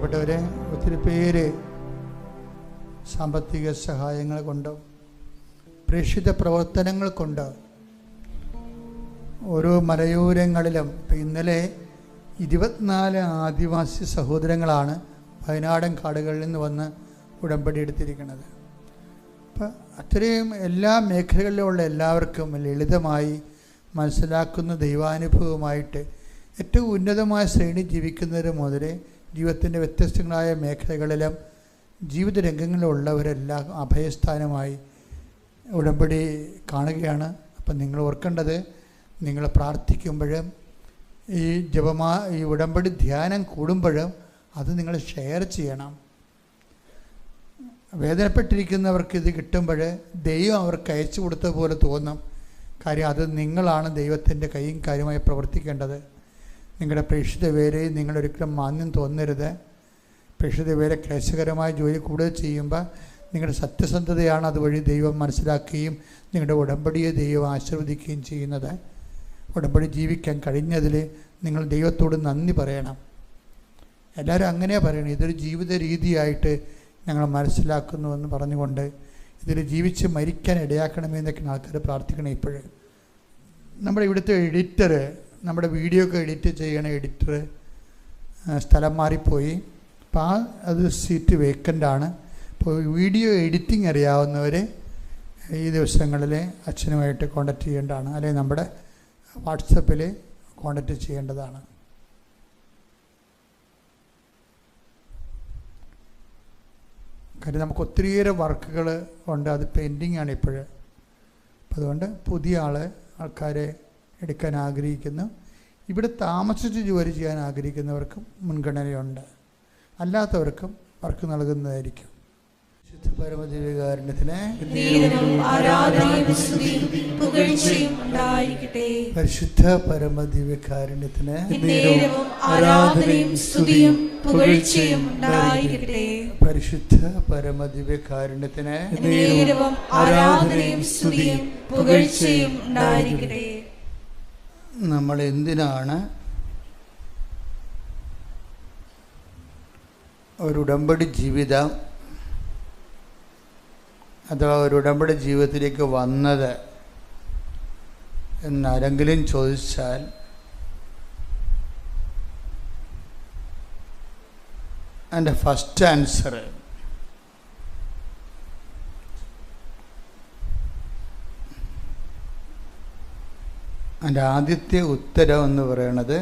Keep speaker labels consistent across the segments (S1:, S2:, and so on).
S1: പ്രിയപ്പെട്ടവരെ, ഒത്തിരി പേര് സാമ്പത്തിക സഹായങ്ങൾ കൊണ്ട്, പ്രേക്ഷിത പ്രവർത്തനങ്ങൾ കൊണ്ട് ഓരോ മലയോരങ്ങളിലും ഇന്നലെ 24 ആദിവാസി സഹോദരങ്ങളാണ് വയനാടൻ കാടുകളിൽ നിന്ന് വന്ന് ഉടമ്പടി എടുത്തിരിക്കുന്നത്. അപ്പം അത്രയും എല്ലാ മേഖലകളിലുമുള്ള എല്ലാവർക്കും ലളിതമായി മനസ്സിലാക്കുന്ന ദൈവാനുഭവമായിട്ട് ഏറ്റവും ഉന്നതമായ ശ്രേണി ജീവിക്കുന്നവർ മുതൽ ജീവിതത്തിൻ്റെ വ്യത്യസ്തങ്ങളായ മേഖലകളിലും ജീവിത രംഗങ്ങളിലുള്ളവരെല്ലാം അഭയസ്ഥാനമായി ഉടമ്പടി കാണുകയാണ്. അപ്പം നിങ്ങൾ ഓർക്കേണ്ടത്, നിങ്ങൾ പ്രാർത്ഥിക്കുമ്പോഴും ഈ ഉടമ്പടി ധ്യാനം കൂടുമ്പോഴും അത് നിങ്ങൾ ഷെയർ ചെയ്യണം. വേദനപ്പെട്ടിരിക്കുന്നവർക്ക് ഇത് കിട്ടുമ്പോൾ ദൈവം അവർക്ക് അയച്ചു കൊടുത്ത പോലെ തോന്നും. കാര്യം അത് നിങ്ങളാണ് ദൈവത്തിൻ്റെ കൈയും കാര്യമായി പ്രവർത്തിക്കേണ്ടത്. നിങ്ങളുടെ പ്രേക്ഷിത വേലയിൽ നിങ്ങളൊരിക്കലും മാന്യം തോന്നരുത്. പ്രേക്ഷിത വേല ക്ലേശകരമായ ജോലി കൂടുതൽ ചെയ്യുമ്പോൾ നിങ്ങളുടെ സത്യസന്ധതയാണ് അതുവഴി ദൈവം മനസ്സിലാക്കുകയും നിങ്ങളുടെ ഉടമ്പടിയെ ദൈവം ആശീർവദിക്കുകയും ചെയ്യുന്നത്. ഉടമ്പടി ജീവിക്കാൻ കഴിഞ്ഞതിൽ നിങ്ങൾ ദൈവത്തോട് നന്ദി പറയണം. എല്ലാവരും അങ്ങനെയാണ് പറയണം. ഇതൊരു ജീവിത രീതിയായിട്ട് ഞങ്ങൾ മനസ്സിലാക്കുന്നുവെന്ന് പറഞ്ഞുകൊണ്ട് ഇതിൽ ജീവിച്ച് മരിക്കാൻ ഇടയാക്കണമെന്നൊക്കെ ആൾക്കാർ പ്രാർത്ഥിക്കണം. ഇപ്പോഴും നമ്മുടെ ഇവിടുത്തെ എഡിറ്റർ, നമ്മുടെ വീഡിയോ ഒക്കെ എഡിറ്റ് ചെയ്യണ എഡിറ്റർ സ്ഥലം മാറിപ്പോയി. അപ്പോൾ അത് സീറ്റ് വേക്കൻ്റാണ്. അപ്പോൾ വീഡിയോ എഡിറ്റിംഗ് അറിയാവുന്നവർ ഈ ദിവസങ്ങളിൽ അച്ഛനുമായിട്ട് കോൺടാക്റ്റ് ചെയ്യേണ്ടതാണ്, അല്ലെങ്കിൽ നമ്മുടെ വാട്സപ്പിൽ കോൺടാക്റ്റ് ചെയ്യേണ്ടതാണ്. കാര്യം നമുക്ക് ഒത്തിരിയേറെ വർക്കുകൾ ഉണ്ട്, അത് പെൻഡിങ് ആണ് ഇപ്പോഴും. അപ്പം അതുകൊണ്ട് പുതിയ ആൾക്കാരെ എടുക്കാൻ ആഗ്രഹിക്കുന്നു. ഇവിടെ താമസിച്ച് ജോലി ചെയ്യാൻ ആഗ്രഹിക്കുന്നവർക്കും മുൻഗണനയുണ്ട്, അല്ലാത്തവർക്കും വർക്ക് നൽകുന്നതായിരിക്കും. പരിശുദ്ധ പരമദിവ്യകാരുണ്യത്തിന് പരിശുദ്ധ പരമദിവ്യകാരുണ്യത്തിന് പരിശുദ്ധ പരമദിവ്യകാരുണ്യത്തിന് നമ്മൾ എന്തിനാണ് ഒരു ഉടമ്പടി ജീവിതം അഥവാ ഒരു ഉടമ്പടി ജീവിതത്തിലേക്ക് വന്നത് എന്നാരെങ്കിലും ചോദിച്ചാൽ എൻ്റെ ഫസ്റ്റ് ആൻസർ എൻ്റെ ആദ്യത്തെ ഉത്തരം എന്ന് പറയണത്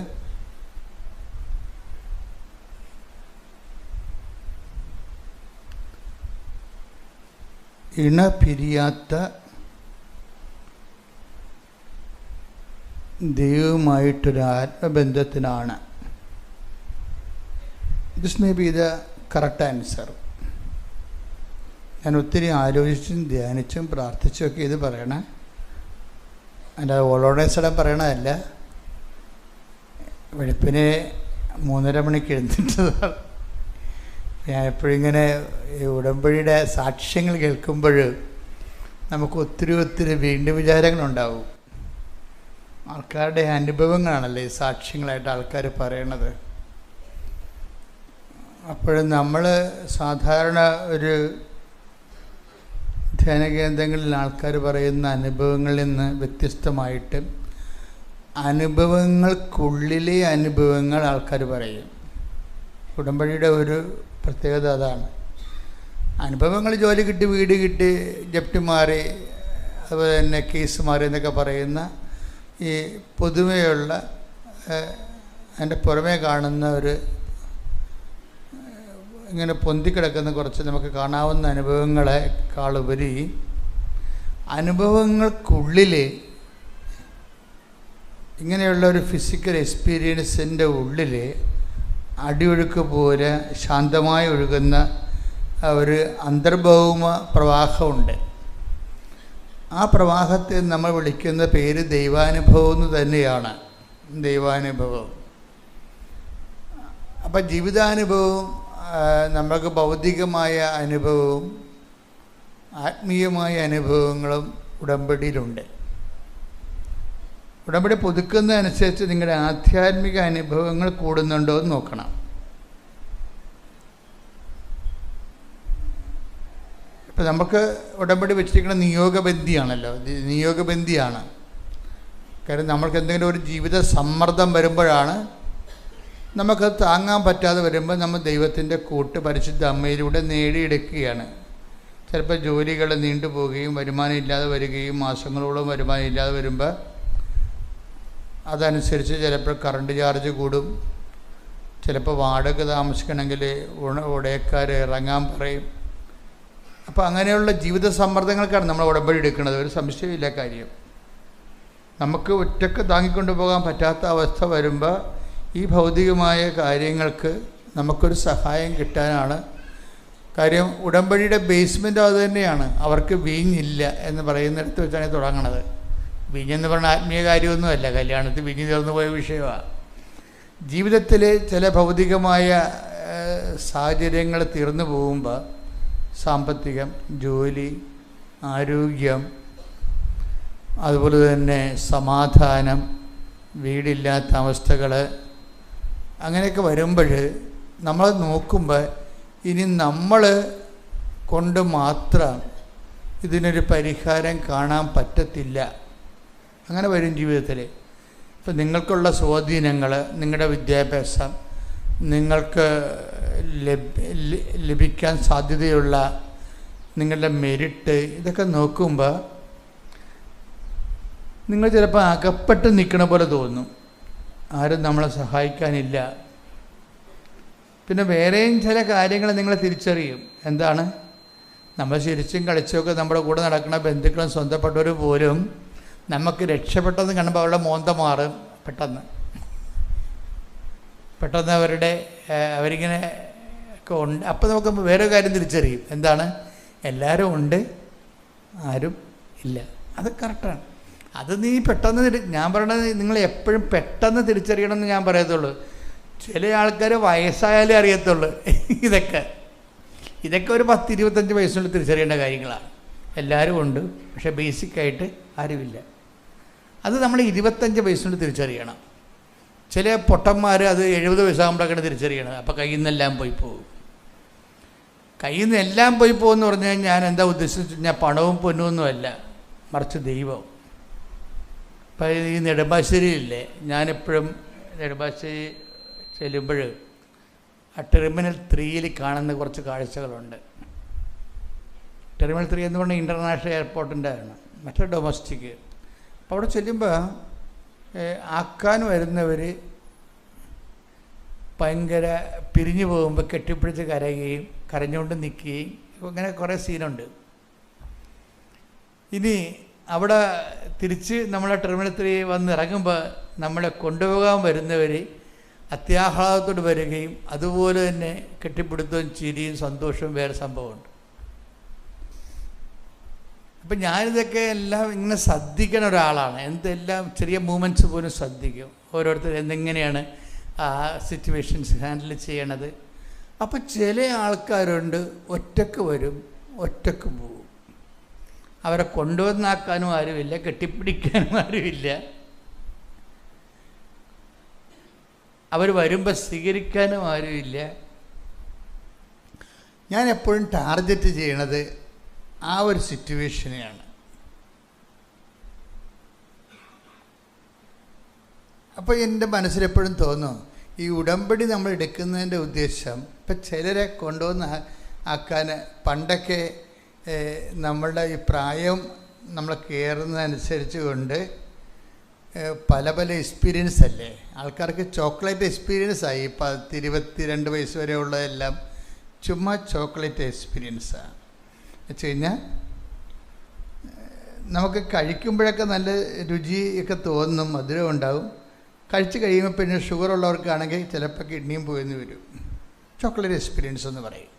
S1: ഇണപിരിയാത്ത ദൈവവുമായിട്ടൊരു ആത്മബന്ധത്തിനാണ്. This may be the correct answer. ഞാൻ ഒത്തിരി ആലോചിച്ചും ധ്യാനിച്ചും പ്രാർത്ഥിച്ചുമൊക്കെ ഇത് പറയണേ, അല്ലാതെ ഓളോടെ സ്ഥലം പറയണതല്ല. വെളുപ്പിനെ 3:30 മണിക്ക് എഴുന്നേറ്റതാണ്. ഞാൻ എപ്പോഴും ഇങ്ങനെ ഉടമ്പടിയുടെ സാക്ഷ്യങ്ങൾ കേൾക്കുമ്പോൾ നമുക്ക് ഒത്തിരി വീണ്ടും വിചാരങ്ങളുണ്ടാവും. ആൾക്കാരുടെ അനുഭവങ്ങളാണല്ലോ ഈ സാക്ഷ്യങ്ങളായിട്ട് ആൾക്കാർ പറയണത്. അപ്പോഴും നമ്മൾ സാധാരണ ഒരു ധ്യാന കേന്ദ്രങ്ങളിൽ ആൾക്കാർ പറയുന്ന അനുഭവങ്ങളിൽ നിന്ന് വ്യത്യസ്തമായിട്ട് അനുഭവങ്ങൾക്കുള്ളിലെ അനുഭവങ്ങൾ ആൾക്കാർ പറയും. ഉടമ്പടിയുടെ ഒരു പ്രത്യേകത അതാണ്. അനുഭവങ്ങൾ ജോലി കിട്ടി, വീട് കിട്ടി, ജപ്തി മാറി, അതുപോലെ തന്നെ കേസ് മാറി എന്നൊക്കെ പറയുന്ന ഈ പൊതുവെയുള്ള അതിൻ്റെ പുറമേ കാണുന്ന ഒരു ഇങ്ങനെ പൊന്തിക്കിടക്കുന്ന കുറച്ച് നമുക്ക് കാണാവുന്ന അനുഭവങ്ങളെക്കാളുപരി അനുഭവങ്ങൾക്കുള്ളിൽ ഇങ്ങനെയുള്ള ഒരു ഫിസിക്കൽ എക്സ്പീരിയൻസിൻ്റെ ഉള്ളിൽ അടിയൊഴുക്ക് പോലെ ശാന്തമായി ഒഴുകുന്ന ഒരു അന്തർഭൗമ പ്രവാഹമുണ്ട്. ആ പ്രവാഹത്തെ നമ്മൾ വിളിക്കുന്ന പേര് ദൈവാനുഭവം എന്ന് തന്നെയാണ്. ദൈവാനുഭവം. അപ്പം ജീവിതാനുഭവം നമുക്ക് ഭൗതികമായ അനുഭവവും ആത്മീയമായ അനുഭവങ്ങളും ഉടമ്പടിയിലുണ്ട്. ഉടമ്പടി പുതുക്കുന്നതനുസരിച്ച് നിങ്ങളുടെ ആധ്യാത്മിക അനുഭവങ്ങൾ കൂടുന്നുണ്ടോ എന്ന് നോക്കണം. ഇപ്പം നമുക്ക് ഉടമ്പടി വെച്ചിരിക്കുന്ന നിയോഗബന്ധിയാണല്ലോ, നിയോഗബന്ധിയാണ്. കാര്യം നമ്മൾക്ക് എന്തെങ്കിലും ഒരു ജീവിത സമ്മർദ്ദം വരുമ്പോഴാണ്, നമുക്കത് താങ്ങാൻ പറ്റാതെ വരുമ്പോൾ നമ്മൾ ദൈവത്തിൻ്റെ കൂട്ട് പരിശുദ്ധ അമ്മയിലൂടെ നേടിയെടുക്കുകയാണ്. ചിലപ്പോൾ ജോലികൾ നീണ്ടുപോവുകയും വരുമാനം ഇല്ലാതെ വരികയും മാസങ്ങളോളം വരുമാനം ഇല്ലാതെ വരുമ്പോൾ അതനുസരിച്ച് ചിലപ്പോൾ കറണ്ട് ചാർജ് കൂടും, ചിലപ്പോൾ വാടക താമസിക്കണമെങ്കിൽ ഉടയക്കാർ ഇറങ്ങാൻ പറയും. അപ്പോൾ അങ്ങനെയുള്ള ജീവിത സമ്മർദ്ദങ്ങൾക്കാണ് നമ്മൾ ഉടമ്പടി എടുക്കുന്നത്, ഒരു സംശയമില്ല കാര്യം. നമുക്ക് ഒറ്റക്ക് താങ്ങിക്കൊണ്ടു പോകാൻ പറ്റാത്ത അവസ്ഥ വരുമ്പോൾ ഈ ഭൗതികമായ കാര്യങ്ങൾക്ക് നമുക്കൊരു സഹായം കിട്ടാനാണ്. കാര്യം ഉടമ്പടിയുടെ ബേസ്മെൻറ്റ് അത് തന്നെയാണ്. അവർക്ക് വീഞ്ഞില്ല എന്ന് പറയുന്നിടത്ത് വെച്ചാണ് തുടങ്ങണത്. വീഞ്ഞെന്ന് പറഞ്ഞാൽ ആത്മീയ കാര്യമൊന്നുമല്ല, കല്യാണത്തിൽ വീഞ്ഞ് തീർന്നു പോയ വിഷയമാണ്. ജീവിതത്തിൽ ചില ഭൗതികമായ സാഹചര്യങ്ങൾ തീർന്നു പോകുമ്പോൾ, സാമ്പത്തികം, ജോലി, ആരോഗ്യം, അതുപോലെ തന്നെ സമാധാനം, വീടില്ലാത്ത അവസ്ഥകൾ, അങ്ങനെയൊക്കെ വരുമ്പോൾ നമ്മൾ നോക്കുമ്പോൾ ഇനി നമ്മൾ കൊണ്ട് മാത്രം ഇതിനൊരു പരിഹാരം കാണാൻ പറ്റത്തില്ല. അങ്ങനെ വരും ജീവിതത്തിൽ. ഇപ്പം നിങ്ങൾക്കുള്ള സ്വാധീനങ്ങൾ, നിങ്ങളുടെ വിദ്യാഭ്യാസം, നിങ്ങൾക്ക് ലഭിക്കാൻ സാധ്യതയുള്ള നിങ്ങളുടെ മെരിറ്റ്, ഇതൊക്കെ നോക്കുമ്പോൾ നിങ്ങൾ ചിലപ്പോൾ അകപ്പെട്ട് നിൽക്കണ പോലെ തോന്നും. ആരും നമ്മളെ സഹായിക്കാനില്ല. പിന്നെ വേറെയും ചില കാര്യങ്ങൾ നിങ്ങൾ തിരിച്ചറിയും. എന്താണ്? നമ്മൾ ചിരിച്ചും കളിച്ചുമൊക്കെ നമ്മുടെ കൂടെ നടക്കുന്ന ബന്ധുക്കളും സ്വന്തപ്പെട്ടവരും പോലും നമുക്ക് രക്ഷപ്പെട്ടെന്ന് കാണുമ്പോൾ അവരുടെ മോന്ത മാറും പെട്ടെന്ന് അവരിങ്ങനെ ഒക്കെ ഉണ്ട്. അപ്പോൾ നമുക്ക് വേറെ കാര്യം തിരിച്ചറിയും. എന്താണ്? എല്ലാവരും ഉണ്ട്, ആരും ഇല്ല. അത് കറക്റ്റാണ്. അത് നീ പെട്ടെന്ന് ഞാൻ പറയണത് നിങ്ങൾ എപ്പോഴും പെട്ടെന്ന് തിരിച്ചറിയണമെന്ന് ഞാൻ പറയത്തുള്ളൂ. ചില ആൾക്കാർ വയസ്സായാലേ അറിയത്തുള്ളൂ. ഇതൊക്കെ ഒരു 10-25 വയസ്സിനുള്ളിൽ തിരിച്ചറിയേണ്ട കാര്യങ്ങളാണ്. എല്ലാവരും ഉണ്ട്, പക്ഷേ ബേസിക്കായിട്ട് ആരുമില്ല. അത് നമ്മൾ 25 വയസ്സിനുള്ളിൽ തിരിച്ചറിയണം. ചില പൊട്ടന്മാർ അത് 70 വയസ്സാകുമ്പോഴൊക്കെയാണ് തിരിച്ചറിയണത്. അപ്പോൾ കയ്യിൽ നിന്നെല്ലാം പോയി പോകും. കയ്യിൽ നിന്ന് എല്ലാം പോയി പോകുമെന്ന് പറഞ്ഞു കഴിഞ്ഞാൽ ഞാൻ എന്താ ഉദ്ദേശിച്ചു കഴിഞ്ഞാൽ പണവും പൊന്നുമൊന്നുമല്ല, മറിച്ച് ദൈവം. ഇപ്പം ഈ നെടുമ്പാശ്ശേരിയില്ലേ, ഞാനെപ്പോഴും നെടുമ്പാശ്ശേരി ചെല്ലുമ്പോൾ ആ ടെർമിനൽ 3യിൽ കാണുന്ന കുറച്ച് കാഴ്ചകളുണ്ട്. ടെർമിനൽ 3 എന്ന് പറഞ്ഞാൽ ഇൻ്റർനാഷണൽ എയർപോർട്ടിൻ്റെ ആണ്, മറ്റേ ഡൊമസ്റ്റിക്. അപ്പോൾ അവിടെ ചെല്ലുമ്പോൾ ആക്കാൻ വരുന്നവർ ഭയങ്കര പിരിഞ്ഞു പോകുമ്പോൾ കെട്ടിപ്പിടിച്ച് കരയുകയും കരഞ്ഞുകൊണ്ട് നിൽക്കുകയും അങ്ങനെ കുറേ സീനുണ്ട്. ഇനി അവിടെ തിരിച്ച് നമ്മളെ ടെർമിനൽ 3 വന്ന് ഇറങ്ങുമ്പോൾ നമ്മളെ കൊണ്ടുപോകാൻ വരുന്നവർ അത്യാഹ്ലാദത്തോട് വരികയും അതുപോലെ തന്നെ കെട്ടിപ്പിടുത്തവും ചിരിയും സന്തോഷവും വേറെ സംഭവമുണ്ട്. അപ്പം ഞാനിതൊക്കെ എല്ലാം ഇങ്ങനെ ശ്രദ്ധിക്കണ ഒരാളാണ്. എന്തെല്ലാം ചെറിയ മൂമെൻറ്റ്സ് പോലും ശ്രദ്ധിക്കും. ഓരോരുത്തർ എന്തെങ്ങനെയാണ് ആ സിറ്റുവേഷൻസ് ഹാൻഡിൽ ചെയ്യണത്. അപ്പം ചില ആൾക്കാരുണ്ട് ഒറ്റക്ക് വരും, ഒറ്റക്ക് പോകും. അവരെ കൊണ്ടുവന്നാക്കാനും ആരുമില്ല, കെട്ടിപ്പിടിക്കാനും ആരുമില്ല. അവർ വരുമ്പോൾ സ്വീകരിക്കാനും ആരുമില്ല. ഞാൻ എപ്പോഴും ടാർഗറ്റ് ചെയ്യണത് ആ ഒരു സിറ്റുവേഷനെയാണ്. അപ്പോൾ എൻ്റെ മനസ്സിലെപ്പോഴും തോന്നും, ഈ ഉടമ്പടി നമ്മൾ എടുക്കുന്നതിൻ്റെ ഉദ്ദേശം ഇപ്പം ചിലരെ കൊണ്ടുവന്ന് ആക്കാൻ, പണ്ടൊക്കെ നമ്മളുടെ ഈ പ്രായം നമ്മൾ കയറുന്നതനുസരിച്ച് കൊണ്ട് പല പല എക്സ്പീരിയൻസ് അല്ലേ ആൾക്കാർക്ക്. ചോക്ലേറ്റ് എക്സ്പീരിയൻസായി. 10-22 വയസ്സ് വരെ ഉള്ളതെല്ലാം ചുമ്മാ ചോക്ലേറ്റ് എക്സ്പീരിയൻസാണ്. വെച്ച് കഴിഞ്ഞാൽ നമുക്ക് കഴിക്കുമ്പോഴൊക്കെ നല്ല രുചിയൊക്കെ തോന്നും, മധുരം ഉണ്ടാവും. കഴിച്ച് കഴിയുമ്പോൾ പിന്നെ ഷുഗർ ഉള്ളവർക്കാണെങ്കിൽ ചിലപ്പോൾ കിഡ്നിയും പോയെന്ന് വരും. ചോക്ലേറ്റ് എക്സ്പീരിയൻസ് എന്ന് പറയും.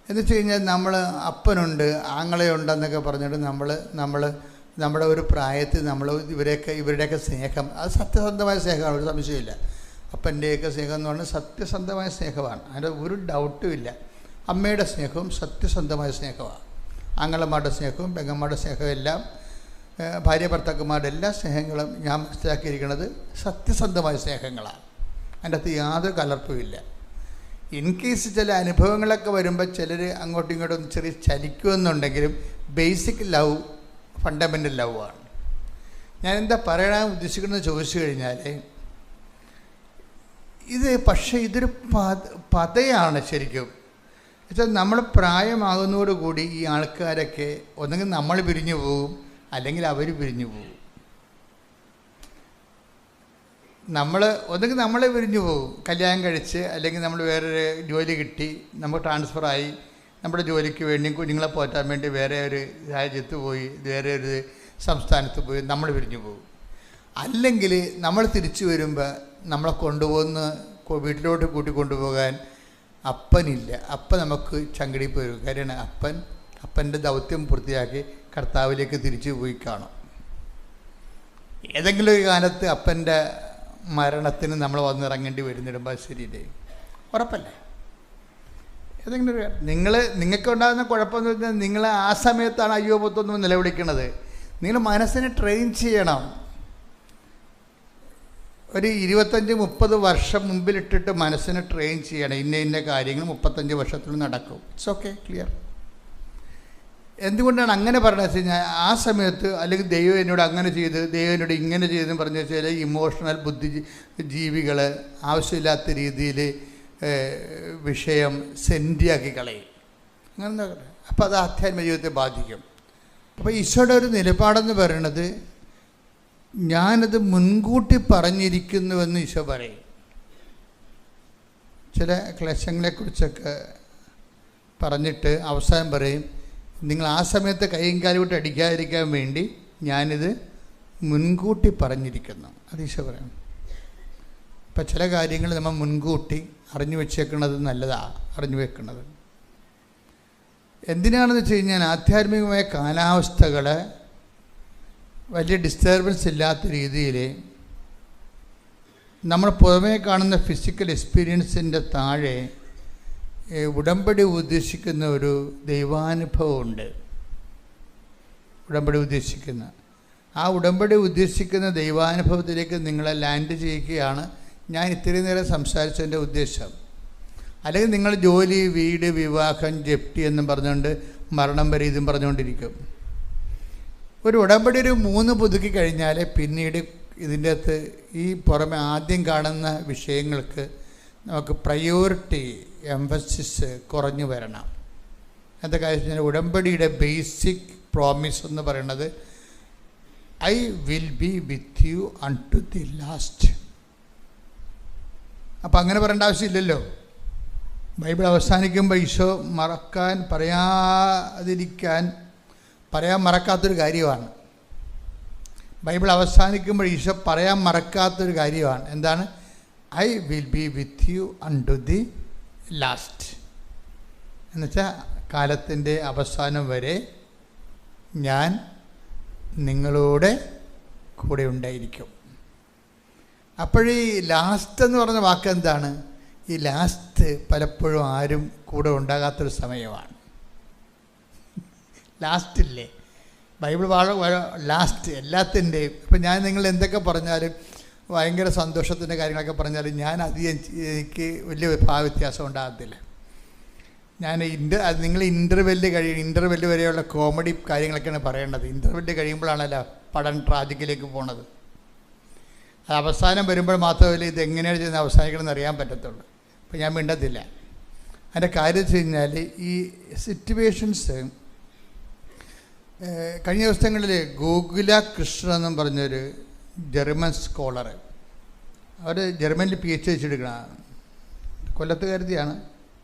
S1: എന്ന് വെച്ച് കഴിഞ്ഞാൽ നമ്മൾ അപ്പനുണ്ട്, ആങ്ങളയുണ്ടെന്നൊക്കെ പറഞ്ഞിട്ട് നമ്മൾ നമ്മുടെ ഒരു പ്രായത്തിൽ നമ്മൾ ഇവരുടെയൊക്കെ സ്നേഹം, അത് സത്യസന്ധമായ സ്നേഹമാണ്, ഒരു സംശയമില്ല. അപ്പൻ്റെയൊക്കെ സ്നേഹം എന്ന് പറഞ്ഞാൽ സത്യസന്ധമായ സ്നേഹമാണ്, അതിൻ്റെ ഒരു ഡൗട്ടും ഇല്ല. അമ്മയുടെ സ്നേഹവും സത്യസന്ധമായ സ്നേഹമാണ്. ആങ്ങളമാരുടെ സ്നേഹവും പെങ്ങന്മാരുടെ സ്നേഹവും എല്ലാം, ഭാര്യ ഭർത്താക്കന്മാരുടെ എല്ലാ സ്നേഹങ്ങളും ഞാൻ മനസ്സിലാക്കിയിരിക്കുന്നത് സത്യസന്ധമായ സ്നേഹങ്ങളാണ്. അതിൻ്റെ അകത്ത് യാതൊരു കലർപ്പുമില്ല. ഇൻ കേസ് ചില അനുഭവങ്ങളൊക്കെ വരുമ്പോൾ ചിലർ അങ്ങോട്ടും ഇങ്ങോട്ടും ഒന്ന് ചെറിയ ചലിക്കുമെന്നുണ്ടെങ്കിലും ബേസിക് ലവ് ഫണ്ടമെൻ്റൽ ലവ് ആണ്. ഞാൻ എന്താ പറയാൻ ഉദ്ദേശിക്കുന്നത് ചോദിച്ചു കഴിഞ്ഞാൽ, പക്ഷേ ഇതൊരു പതയാണ് ശരിക്കും. എന്നുവെച്ചാൽ നമ്മൾ പ്രായമാകുന്നതോടുകൂടി ഈ ആൾക്കാരൊക്കെ ഒന്നെങ്കിൽ നമ്മൾ പിരിഞ്ഞു പോകും, അല്ലെങ്കിൽ അവർ പിരിഞ്ഞു പോകും. ഒന്നെങ്കിൽ നമ്മളെ പിരിഞ്ഞു പോകും, കല്യാണം കഴിച്ച്, അല്ലെങ്കിൽ നമ്മൾ വേറൊരു ജോലി കിട്ടി, നമുക്ക് ട്രാൻസ്ഫറായി, നമ്മുടെ ജോലിക്ക് വേണ്ടി കുഞ്ഞുങ്ങളെ പോറ്റാൻ വേണ്ടി വേറെ ഒരു രാജ്യത്ത് പോയി, വേറെ ഒരു സംസ്ഥാനത്ത് പോയി നമ്മൾ പിരിഞ്ഞു പോകും. അല്ലെങ്കിൽ നമ്മൾ തിരിച്ചു വരുമ്പോൾ നമ്മളെ കൊണ്ടുപോകുന്ന വീട്ടിലോട്ട് കൂട്ടിക്കൊണ്ടുപോകാൻ അപ്പനില്ല. അപ്പൻ നമുക്ക് ചങ്കടിപ്പ് വരും. കാര്യമാണ്, അപ്പൻ്റെ ദൗത്യം പൂർത്തിയാക്കി കർത്താവിലേക്ക് തിരിച്ചു പോയി കാണും. ഏതെങ്കിലും ഒരു കാലത്ത് അപ്പൻ്റെ മരണത്തിന് നമ്മൾ വന്നിറങ്ങേണ്ടി വരുന്നിടുമ്പോൾ ശരിയില്ലേ, ഉറപ്പല്ലേ? ഏതെങ്കിലും ഒരു നിങ്ങൾക്ക് ഉണ്ടാകുന്ന കുഴപ്പമെന്ന് വെച്ചാൽ നിങ്ങൾ ആ സമയത്താണ് അയ്യോ പൊത്തൊന്നും നിലവിളിക്കുന്നത്. നിങ്ങൾ മനസ്സിനെ ട്രെയിൻ ചെയ്യണം. ഒരു 25-30 വർഷം മുമ്പിലിട്ടിട്ട് മനസ്സിനെ ട്രെയിൻ ചെയ്യണം. ഇന്ന കാര്യങ്ങൾ 35 വർഷത്തിൽ നടക്കും. It's okay, clear. എന്തുകൊണ്ടാണ് അങ്ങനെ പറഞ്ഞത് വെച്ച് കഴിഞ്ഞാൽ, ആ സമയത്ത് അല്ലെങ്കിൽ ദൈവം എന്നോട് അങ്ങനെ ചെയ്ത്, ദൈവം എന്നോട് ഇങ്ങനെ ചെയ്തെന്ന് പറഞ്ഞു വെച്ചാൽ ഇമോഷണൽ ജീവികൾ ആവശ്യമില്ലാത്ത രീതിയിൽ വിഷയം സെൻറ്റിയാക്കി കളയും. അങ്ങനെ അപ്പോൾ അത് ആധ്യാത്മിക ജീവിതത്തെ ബാധിക്കും. അപ്പോൾ ഈശോയുടെ ഒരു നിലപാടെന്ന് പറയണത്, ഞാനത് മുൻകൂട്ടി പറഞ്ഞിരിക്കുന്നുവെന്ന് ഈശോ പറയും. ചില ക്ലേശങ്ങളെക്കുറിച്ചൊക്കെ പറഞ്ഞിട്ട് അവസാനം പറയും, നിങ്ങൾ ആ സമയത്ത് കൈയും കാലും വിട്ട് അടിക്കാതിരിക്കാൻ വേണ്ടി ഞാനിത് മുൻകൂട്ടി പറഞ്ഞിരിക്കുന്നു. അത് ഈശോ പറയും. ഇപ്പം ചില കാര്യങ്ങൾ നമ്മൾ മുൻകൂട്ടി അറിഞ്ഞു വെച്ചേക്കുന്നത് നല്ലതാണ്. അറിഞ്ഞു വെക്കുന്നത് എന്തിനാണെന്ന് വെച്ച് കഴിഞ്ഞാൽ, ആധ്യാത്മികമായ കാലാവസ്ഥകളെ വലിയ ഡിസ്റ്റർബൻസ് ഇല്ലാത്ത രീതിയിൽ നമ്മൾ പുറമേ കാണുന്ന ഫിസിക്കൽ എക്സ്പീരിയൻസിൻ്റെ താഴെ ഉടമ്പടി ഉദ്ദേശിക്കുന്ന ഒരു ദൈവാനുഭവമുണ്ട്. ഉടമ്പടി ഉദ്ദേശിക്കുന്ന ആ ഉടമ്പടി ഉദ്ദേശിക്കുന്ന ദൈവാനുഭവത്തിലേക്ക് നിങ്ങളെ ലാൻഡ് ചെയ്യുകയാണ് ഞാൻ ഇത്രയും നേരം സംസാരിച്ചതിൻ്റെ ഉദ്ദേശം. അല്ലെങ്കിൽ നിങ്ങൾ ജോലി, വീട്, വിവാഹം, ജപ്തി എന്നും പറഞ്ഞുകൊണ്ട് മരണം വരെ ഇതും പറഞ്ഞുകൊണ്ടിരിക്കും. ഒരു ഉടമ്പടി 3 പുതുക്കി കഴിഞ്ഞാൽ പിന്നീട് ഇതിൻ്റെ അകത്ത് ഈ പുറമെ ആദ്യം കാണുന്ന വിഷയങ്ങൾക്ക് നമുക്ക് പ്രയോറിറ്റി, എംഫസിസ് കുറഞ്ഞു വരണം. എന്താ കാര്യം, ഉടമ്പടിയുടെ ബേസിക് പ്രോമിസ് എന്ന് പറയുന്നത് I will be with you unto the last. അപ്പം അങ്ങനെ പറയേണ്ട ആവശ്യമില്ലല്ലോ. ബൈബിൾ അവസാനിക്കുമ്പോൾ ഈശോ പറയാൻ മറക്കാത്തൊരു കാര്യമാണ്. ബൈബിൾ അവസാനിക്കുമ്പോൾ ഈശോ പറയാൻ മറക്കാത്തൊരു കാര്യമാണ്. എന്താണ്? I will be with you unto the last. എന്നുവെച്ചാൽ കാലത്തിൻ്റെ അവസാനം വരെ ഞാൻ നിങ്ങളോട് കൂടെ ഉണ്ടായിരിക്കും. അപ്പോഴീ ലാസ്റ്റ് എന്ന് പറഞ്ഞ വാക്ക് എന്താണ്? ഈ ലാസ്റ്റ് പലപ്പോഴും ആരും കൂടെ ഉണ്ടാകാത്തൊരു സമയമാണ്. ലാസ്റ്റില്ലേ, ബൈബിൾ വളരെ ലാസ്റ്റ് എല്ലാത്തിൻ്റെയും. ഇപ്പം ഞാൻ നിങ്ങൾ എന്തൊക്കെ പറഞ്ഞാലും, ഭയങ്കര സന്തോഷത്തിൻ്റെ കാര്യങ്ങളൊക്കെ പറഞ്ഞാലും എനിക്ക് വലിയ വ്യത്യാസം ഉണ്ടാകത്തില്ല. നിങ്ങൾ ഇൻ്റർവെല്ല് വരെയുള്ള കോമഡി കാര്യങ്ങളൊക്കെയാണ് പറയേണ്ടത്. ഇൻ്റർവെല്ല് കഴിയുമ്പോഴാണല്ലോ പടം ട്രാജിക്കിലേക്ക് പോണത്. അത് അവസാനം വരുമ്പോൾ മാത്രമല്ല ഇതെങ്ങനെയാണ് ചെയ്യുന്നത് അവസാനിക്കണമെന്ന് അറിയാൻ പറ്റത്തുള്ളൂ. അപ്പം ഞാൻ മിണ്ടത്തില്ല. അതിൻ്റെ കാര്യം വെച്ച് കഴിഞ്ഞാൽ, ഈ സിറ്റുവേഷൻസ് കഴിഞ്ഞ ദിവസങ്ങളിൽ ഗോകുല കൃഷ്ണ എന്നും പറഞ്ഞൊരു ജർമ്മൻ സ്കോളർ, അവർ ജർമ്മനിൽ PhD വെച്ചെടുക്കണം, കൊല്ലത്തുകാരത്തിയാണ്,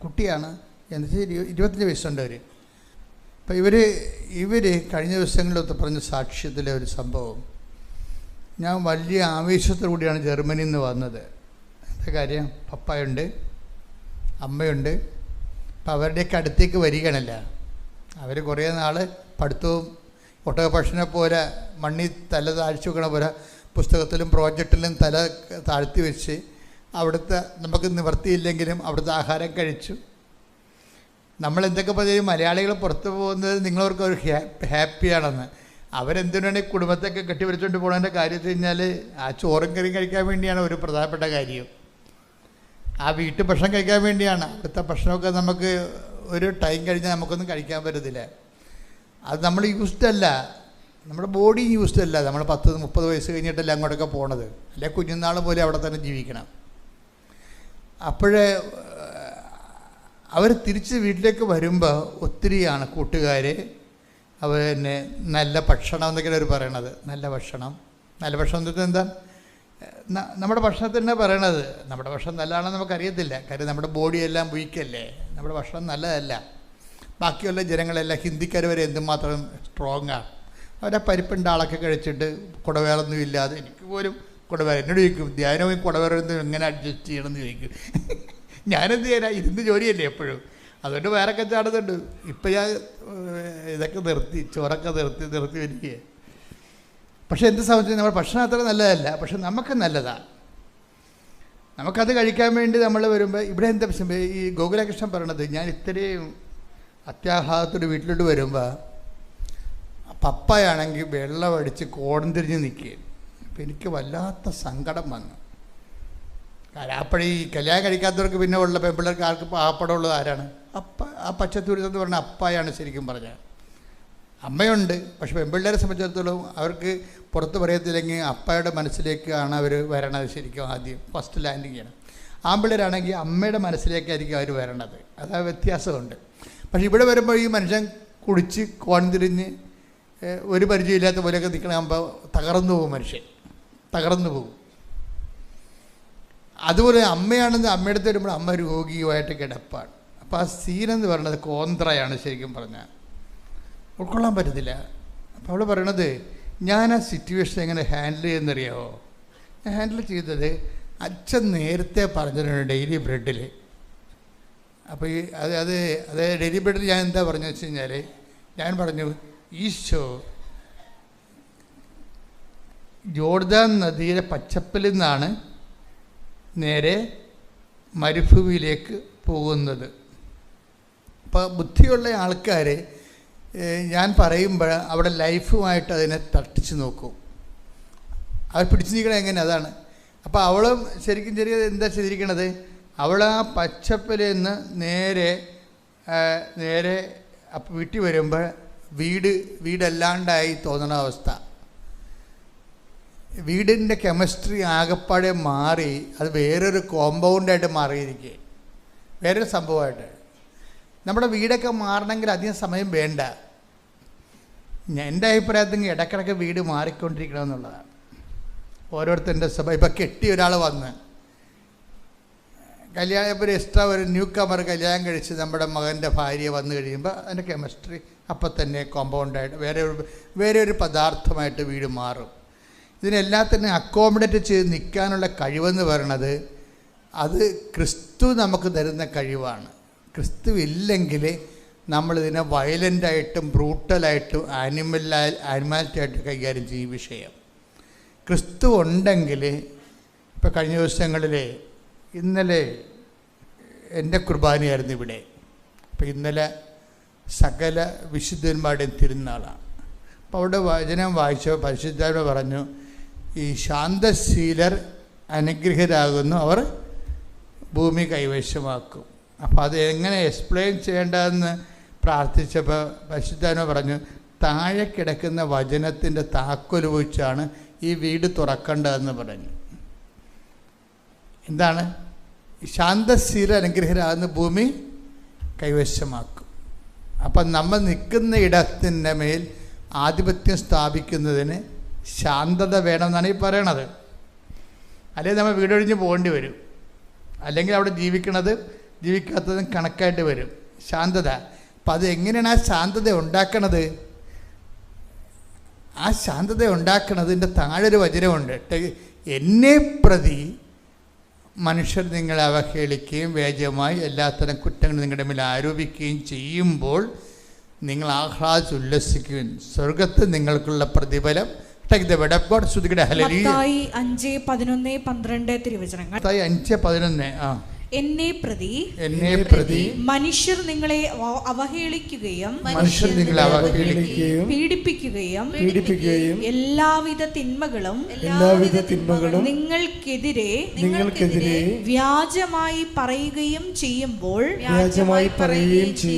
S1: കുട്ടിയാണ്, എന്നുവെച്ചാൽ 25 വയസ്സുണ്ട് അവർ. അപ്പം ഇവർ കഴിഞ്ഞ ദിവസങ്ങളിലൊക്കെ പറഞ്ഞ സാക്ഷ്യത്തിലെ ഒരു സംഭവം, ഞാൻ വലിയ ആവേശത്തോടുകൂടിയാണ് ജർമ്മനിയിൽ നിന്ന് വന്നത്. എന്താ കാര്യം, പപ്പായുണ്ട്, അമ്മയുണ്ട്. അപ്പം അവരുടെയൊക്കെ അടുത്തേക്ക് വരികയാണല്ല. അവർ കുറേ നാൾ പഠിത്തവും ഒട്ടകപക്ഷനെ പോലെ മണ്ണിൽ തല താഴ്ച വെക്കണ പോലെ പുസ്തകത്തിലും പ്രോജക്റ്റിലും തല താഴ്ത്തി വെച്ച് അവിടുത്തെ നമുക്ക് നിവർത്തിയില്ലെങ്കിലും അവിടുത്തെ ആഹാരം കഴിച്ചു. നമ്മളെന്തൊക്കെ പറയും, മലയാളികൾ പുറത്ത് പോകുന്നത് നിങ്ങളവർക്ക് ഒരു ഹാപ്പിയാണെന്ന്. അവരെന്തിനാണ് കുടുംബത്തൊക്കെ കെട്ടിവരിച്ചുകൊണ്ട് പോകുന്നതിൻ്റെ കാര്യം വെച്ച് കഴിഞ്ഞാൽ, ആ ചോറും കറിയും കഴിക്കാൻ വേണ്ടിയാണ് ഒരു പ്രധാനപ്പെട്ട കാര്യം. ആ വീട്ടിൽ ഭക്ഷണം കഴിക്കാൻ വേണ്ടിയാണ്. അവിടുത്തെ ഭക്ഷണമൊക്കെ നമുക്ക് ഒരു ടൈം കഴിഞ്ഞാൽ നമുക്കൊന്നും കഴിക്കാൻ പറ്റത്തില്ല. അത് നമ്മൾ യൂസ്ഡ് അല്ല, നമ്മുടെ ബോഡി യൂസ്ഡ് അല്ല. നമ്മൾ 10-30 വയസ്സ് കഴിഞ്ഞിട്ടല്ല അങ്ങോട്ടൊക്കെ പോണത്. അല്ലെ കുഞ്ഞുനാൾ പോലെ അവിടെ തന്നെ ജീവിക്കണം. അപ്പോഴേ അവർ തിരിച്ച് വീട്ടിലേക്ക് വരുമ്പോൾ ഒത്തിരിയാണ് കൂട്ടുകാർ അവർ തന്നെ നല്ല ഭക്ഷണം എന്നൊക്കെയാണ് അവർ പറയണത്. നല്ല ഭക്ഷണം എന്ന് എന്താ, നമ്മുടെ ഭക്ഷണത്തിനെ പറയണത്. നമ്മുടെ ഭക്ഷണം നല്ലതാണെന്ന് നമുക്കറിയത്തില്ല, കാര്യം നമ്മുടെ ബോഡിയെല്ലാം വീക്കല്ലേ, നമ്മുടെ ഭക്ഷണം നല്ലതല്ല. ബാക്കിയുള്ള ജനങ്ങളെല്ലാം ഹിന്ദിക്കാർ വരെ എന്തുമാത്രം സ്ട്രോങ്ങാണ്. അവരെ പരിപ്പിൻ്റെ ആളൊക്കെ കഴിച്ചിട്ട് കുടവേറൊന്നും ഇല്ലാതെ, എനിക്ക് പോലും കുടവേറ എന്നോട് ചോദിക്കും, ധ്യാനവും കുടവേറൊന്നും എങ്ങനെ അഡ്ജസ്റ്റ് ചെയ്യണമെന്ന് ചോദിക്കും. ഞാനെന്ത് ചെയ്യാനാ, ഇരുന്ന് ജോലിയല്ലേ എപ്പോഴും, അതുകൊണ്ട് വേറെ കച്ചാടുന്നുണ്ട്. ഇപ്പം ഞാൻ ഇതൊക്കെ നിർത്തി, ചോറൊക്കെ നിർത്തി വരികയെ. പക്ഷെ എന്ത് സംബന്ധിച്ച് നമ്മുടെ ഭക്ഷണം അത്ര നല്ലതല്ല, പക്ഷെ നമുക്ക് നല്ലതാണ്. നമുക്കത് കഴിക്കാൻ വേണ്ടി നമ്മൾ വരുമ്പോൾ ഇവിടെ എന്താ ഈ ഗോകുലകൃഷ്ണൻ പറയണത്, ഞാൻ ഇത്രയും അത്യാഹ്ലാദത്തോട് വീട്ടിലോട്ട് വരുമ്പോൾ പപ്പയാണെങ്കിൽ വെള്ളം അടിച്ച് കോടം തിരിഞ്ഞ് നിൽക്കുകയും. അപ്പം എനിക്ക് വല്ലാത്ത സങ്കടം വന്നു. കാരണം അപ്പോഴീ കല്യാണം കഴിക്കാത്തവർക്ക് പിന്നെ ഉള്ള പെൺപിള്ളേർക്ക് ആർക്ക് പാപ്പടമുള്ളത് ആരാണ്? ആ പച്ചത്തൂരിതെന്ന് പറഞ്ഞാൽ അപ്പായാണ് ശരിക്കും പറഞ്ഞാൽ. അമ്മയുണ്ട്, പക്ഷെ പെൺപിള്ളേരെ സംബന്ധിച്ചിടത്തോളം അവർക്ക് പുറത്ത് പറയത്തില്ലെങ്കിൽ അപ്പയുടെ മനസ്സിലേക്കാണ് അവർ വരണത്. ശരിക്കും ആദ്യം ഫസ്റ്റ് ലാൻഡിങ് ചെയ്യണം. ആൺപിള്ളേരാണെങ്കിൽ അമ്മയുടെ മനസ്സിലേക്കായിരിക്കും അവർ വരണത്. അതാ വ്യത്യാസമുണ്ട്. പക്ഷെ ഇവിടെ വരുമ്പോൾ ഈ മനുഷ്യൻ കുടിച്ച് കോൺതിരിഞ്ഞ് ഒരു പരിചയമില്ലാത്ത പോലെയൊക്കെ നിൽക്കണാകുമ്പോൾ തകർന്നു പോകും, മനുഷ്യൻ തകർന്നു പോകും. അതുപോലെ അമ്മയാണെന്ന് അമ്മയുടെ അടുത്ത് വരുമ്പോൾ അമ്മ രോഗിയുമായിട്ട് കിടപ്പാണ്. അപ്പോൾ ആ സീനെന്ന് പറയുന്നത് കോന്ത്രയാണ് ശരിക്കും പറഞ്ഞാൽ, ഉൾക്കൊള്ളാൻ പറ്റത്തില്ല. അപ്പോൾ അവൾ പറയണത്, ഞാൻ ആ സിറ്റുവേഷൻ എങ്ങനെ ഹാൻഡിൽ ചെയ്യുന്നറിയാമോ? ഞാൻ ഹാൻഡിൽ ചെയ്തത് അച്ഛൻ നേരത്തെ പറഞ്ഞിട്ടുണ്ട് ഡെയിലി ബ്രെഡിൽ. അപ്പോൾ ഈ അത് ഡെയിലി ബ്രെഡിൽ ഞാൻ എന്താ പറഞ്ഞു വെച്ച് കഴിഞ്ഞാൽ, ഞാൻ പറഞ്ഞു ഈശോ ജോർദാൻ നദിയിലെ പച്ചപ്പിൽ നിന്നാണ് നേരെ മരുഭൂമിയിലേക്ക് പോകുന്നത്. അപ്പോൾ ബുദ്ധിയുള്ള ആൾക്കാർ ഞാൻ പറയുമ്പോൾ അവിടെ ലൈഫുമായിട്ട് അതിനെ തട്ടിച്ച് നോക്കും. അവർ പിടിച്ചു നിൽക്കണത് എങ്ങനെ, അതാണ്. അപ്പോൾ അവളും ശരിക്കും എന്താ ചെയ്തിരിക്കണത്, അവൾ ആ പച്ചപ്പിൽ നിന്ന് നേരെ വീട്ടിൽ വരുമ്പോൾ വീടല്ലാണ്ടായി തോന്നുന്ന അവസ്ഥ. വീടിൻ്റെ കെമിസ്ട്രി ആകെപ്പാടെ മാറി അത് വേറൊരു കോമ്പൗണ്ടായിട്ട് മാറിയിരിക്കുക, വേറൊരു സംഭവമായിട്ട്. നമ്മുടെ വീടൊക്കെ മാറണമെങ്കിൽ അധികം സമയം വേണ്ട. എൻ്റെ അഭിപ്രായത്തിൽ ഇടയ്ക്കിടയ്ക്ക് വീട് മാറിക്കൊണ്ടിരിക്കണമെന്നുള്ളതാണ്. ഓരോരുത്തരുടെ സ്വഭാവം. ഇപ്പം കെട്ടിയ ഒരാൾ വന്ന് കല്യാണം, ഇപ്പോൾ ഒരു എക്സ്ട്രാ ഒരു ന്യൂ കമർ കല്യാണം കഴിച്ച് നമ്മുടെ മകൻ്റെ ഭാര്യ വന്നു കഴിയുമ്പോൾ അതിൻ്റെ കെമിസ്ട്രി അപ്പം തന്നെ കോമ്പൗണ്ടായിട്ട് വേറെ ഒരു പദാർത്ഥമായിട്ട് വീട് മാറും. ഇതിനെല്ലാത്തിനും അക്കോമഡേറ്റ് ചെയ്ത് നിൽക്കാനുള്ള കഴിവെന്ന് പറയണത് അത് ക്രിസ്തു നമുക്ക് തരുന്ന കഴിവാണ്. ക്രിസ്തു ഇല്ലെങ്കിൽ നമ്മളിതിനെ വയലൻ്റായിട്ടും ബ്രൂട്ടലായിട്ടും ആനിമാലിറ്റി ആയിട്ട് കൈകാര്യം ചെയ്യും വിഷയം. ക്രിസ്തു ഉണ്ടെങ്കിൽ, ഇപ്പോൾ കഴിഞ്ഞ ദിവസങ്ങളിൽ ഇന്നലെ എൻ്റെ കുർബാനയായിരുന്നു ഇവിടെ. അപ്പോൾ ഇന്നലെ സകല വിശുദ്ധന്മാരുടെയും തിരുനാളാണ്. അപ്പോൾ അവിടെ വചനം വായിച്ചപ്പോൾ പരിശുദ്ധാത്മാവ് പറഞ്ഞു, ഈ ശാന്തശീലർ അനുഗ്രഹരാകുന്നു, അവർ ഭൂമി കൈവശമാക്കും. അപ്പോൾ അത് എങ്ങനെ എക്സ്പ്ലെയിൻ ചെയ്യേണ്ടതെന്ന് പ്രാർത്ഥിച്ചപ്പോൾ പരിശുദ്ധാത്മാവ് പറഞ്ഞു, താഴെ കിടക്കുന്ന വചനത്തിൻ്റെ താക്കോൽ വെച്ചാണ് ഈ വീട് തുറക്കേണ്ടതെന്ന് പറഞ്ഞു. എന്താണ്? ശാന്തശീല അനുഗ്രഹരാകുന്ന ഭൂമി കൈവശമാക്കും. അപ്പം നമ്മൾ നിൽക്കുന്ന ഇടത്തിൻ്റെ മേൽ ആധിപത്യം സ്ഥാപിക്കുന്നതിന് ശാന്തത വേണമെന്നാണ് ഈ പറയണത്. അല്ലെങ്കിൽ നമ്മൾ വീടൊഴിഞ്ഞ് പോകേണ്ടി വരും, അല്ലെങ്കിൽ അവിടെ ജീവിക്കാത്തതും കണക്കായിട്ട് വരും. ശാന്തത. അപ്പം അത് എങ്ങനെയാണ് ആ ശാന്തത ഉണ്ടാക്കണത്? ആ ശാന്തത ഉണ്ടാക്കണതിൻ്റെ താഴൊരു വചനമുണ്ട്, എന്നെ പ്രതി മനുഷ്യർ നിങ്ങളെ അവഹേളിക്കുകയും വ്യാജമായി എല്ലാത്തരം കുറ്റങ്ങളും നിങ്ങളുടെ മേൽ ആരോപിക്കുകയും ചെയ്യുമ്പോൾ നിങ്ങൾ ആഹ്ലാദിച്ച് ഉല്ലസിക്കുകയും സ്വർഗത്ത് നിങ്ങൾക്കുള്ള പ്രതിഫലം. Take the word of God. Mathai 5:11-12 തിരുവചനങ്ങൾ. 5:11.
S2: എന്നെ പ്രതി മനുഷ്യർ നിങ്ങളെ അവഹേളിക്കുകയും പീഡിപ്പിക്കുകയും എല്ലാവിധ തിന്മകളും നിങ്ങൾക്കെതിരെ വ്യാജമായി പറയുകയും ചെയ്യുമ്പോൾ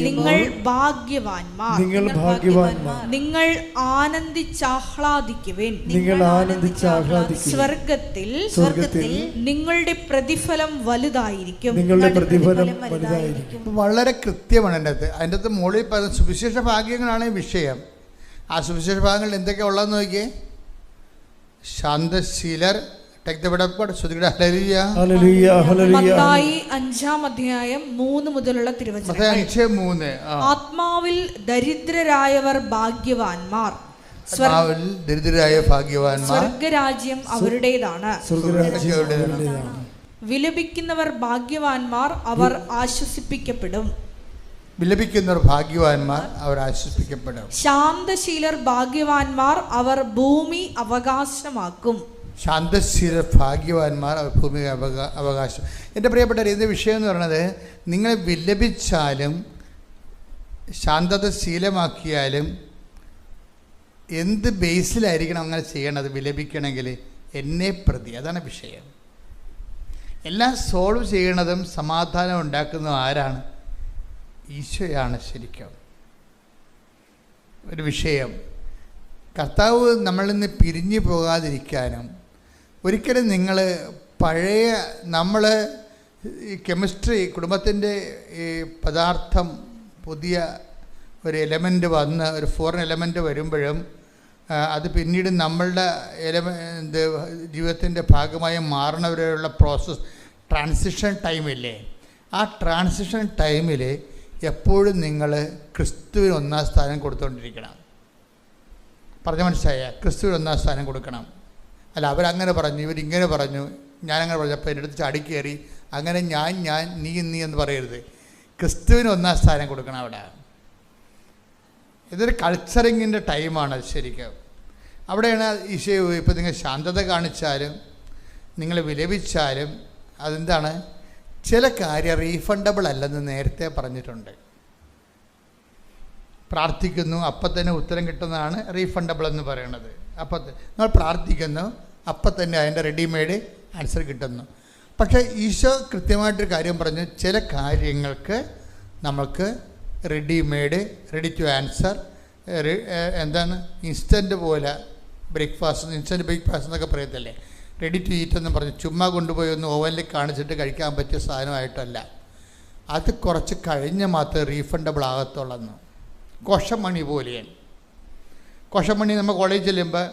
S2: നിങ്ങൾ ഭാഗ്യവാന്മാർ. നിങ്ങൾ ആനന്ദിച്ചാഹ്ലാദിക്കുവിൻ. സ്വർഗത്തിൽ നിങ്ങളുടെ പ്രതിഫലം വലുതായിരിക്കും.
S1: വളരെ കൃത്യമാണ് അതിൻ്റെ അകത്ത് മുകളിൽ പറയുന്ന സുവിശേഷ ഭാഗ്യങ്ങളാണ് വിഷയം. ആ സുവിശേഷ ഭാഗങ്ങളിൽ എന്തൊക്കെയാ ഉള്ളതെന്ന് നോക്കിയേ. ശാന്തശീലർ,
S2: മത്തായി 5-ാം അധ്യായം 3 മുതലുള്ള തിരുവചനങ്ങൾ. ആത്മാവിൽ ദരിദ്രരായവർ ഭാഗ്യവാന്മാർ, സ്വർഗരാജ്യം അവരുടേതാണ്. വിലപിക്കുന്നവർ ഭാഗ്യവാന്മാർ, അവർ ആശ്വസിപ്പിക്കപ്പെടും. ശാന്തശീലർ ഭാഗ്യവാന്മാർ, അവർ ഭൂമി അവകാശമാക്കും.
S1: ശാന്തശീലർ ഭാഗ്യവാന്മാർ, അവർ ഭൂമി അവകാശം. എൻ്റെ പ്രിയപ്പെട്ടവർ, ഇതിൻ്റെ വിഷയം എന്ന് പറയുന്നത്, നിങ്ങൾ വിലപിച്ചാലും ശാന്തത ശീലമാക്കിയാലും എന്ത് ബേസിലായിരിക്കണം അങ്ങനെ ചെയ്യണത്? വിലപിക്കണമെങ്കിൽ എന്നെ പ്രതി, അതാണ് വിഷയം. എല്ലാം സോൾവ് ചെയ്യണതും സമാധാനം ഉണ്ടാക്കുന്നതും ആരാണ്? ഈശോയാണ്. ശരിക്കും ഒരു വിഷയം, കർത്താവ് നമ്മളിൽ നിന്ന് പിരിഞ്ഞു പോകാതിരിക്കാനും, ഒരിക്കലും നിങ്ങൾ പഴയ നമ്മൾ ഈ കെമിസ്ട്രി കുടുംബത്തിൻ്റെ ഈ പദാർത്ഥം പുതിയ ഒരു എലമെൻ്റ് വന്ന് ഒരു ഫോറിൻ എലമെൻ്റ് വരുമ്പോഴും അത് പിന്നീട് നമ്മളുടെ ജീവിതത്തിൻ്റെ ഭാഗമായി മാറുന്നവരെയുള്ള പ്രോസസ്സ്, ട്രാൻസിഷൻ ടൈമില്ലേ, ആ ട്രാൻസിഷൻ ടൈമിൽ എപ്പോഴും നിങ്ങൾ ക്രിസ്തുവിന് 1-ാം സ്ഥാനം കൊടുത്തുകൊണ്ടിരിക്കണം. പറഞ്ഞ മനസ്സിലായ? ക്രിസ്തുവിന് 1-ാം സ്ഥാനം കൊടുക്കണം. അല്ല, അവരങ്ങനെ പറഞ്ഞു, ഇവരിങ്ങനെ പറഞ്ഞു, ഞാനങ്ങനെ പറഞ്ഞപ്പോൾ എൻ്റെ അടുത്ത് ചാടിക്കയറി, അങ്ങനെ ഞാൻ നീ എന്ന് പറയരുത്. ക്രിസ്തുവിന് 1-ാം സ്ഥാനം കൊടുക്കണം അവിടെ. ഇതൊരു കൾച്ചറിങ്ങിൻ്റെ ടൈമാണ് ശരിക്കും. അവിടെയാണ് ഈശോ ഇപ്പോൾ നിങ്ങൾ ശാന്തത കാണിച്ചാലും നിങ്ങൾ വിലപിച്ചാലും അതെന്താണ്? ചില കാര്യം റീഫണ്ടബിൾ അല്ലെന്ന് നേരത്തെ പറഞ്ഞിട്ടുണ്ട്. പ്രാർത്ഥിക്കുന്നു, അപ്പം തന്നെ ഉത്തരം കിട്ടുന്നതാണ് റീഫണ്ടബിൾ എന്ന് പറയുന്നത്. അപ്പം നമ്മൾ പ്രാർത്ഥിക്കുന്നു, അപ്പം തന്നെ അതിൻ്റെ റെഡിമെയ്ഡ് ആൻസർ കിട്ടുന്നു. പക്ഷേ ഈശോ കൃത്യമായിട്ടൊരു കാര്യം പറഞ്ഞു, ചില കാര്യങ്ങൾക്ക് നമ്മൾക്ക് റെഡി ടു ആൻസർ, എന്താണ് ഇൻസ്റ്റൻറ്റ് പോലെ ഇൻസ്റ്റൻറ്റ് ബ്രേക്ക്ഫാസ്റ്റ് എന്നൊക്കെ പറയത്തില്ലേ, റെഡി ടു ഈറ്റ് എന്ന് പറഞ്ഞ് ചുമ്മാ കൊണ്ടുപോയി ഒന്ന് ഓവനിൽ കാണിച്ചിട്ട് കഴിക്കാൻ പറ്റിയ സാധനമായിട്ടല്ല. അത് കുറച്ച് കഴിഞ്ഞ് മാത്രമേ റീഫണ്ടബിൾ ആകത്തുള്ളെന്ന്. കോശമണി പോലെയാണ്. കോശമണി നമ്മൾ കോളേജിൽ ചെല്ലുമ്പോൾ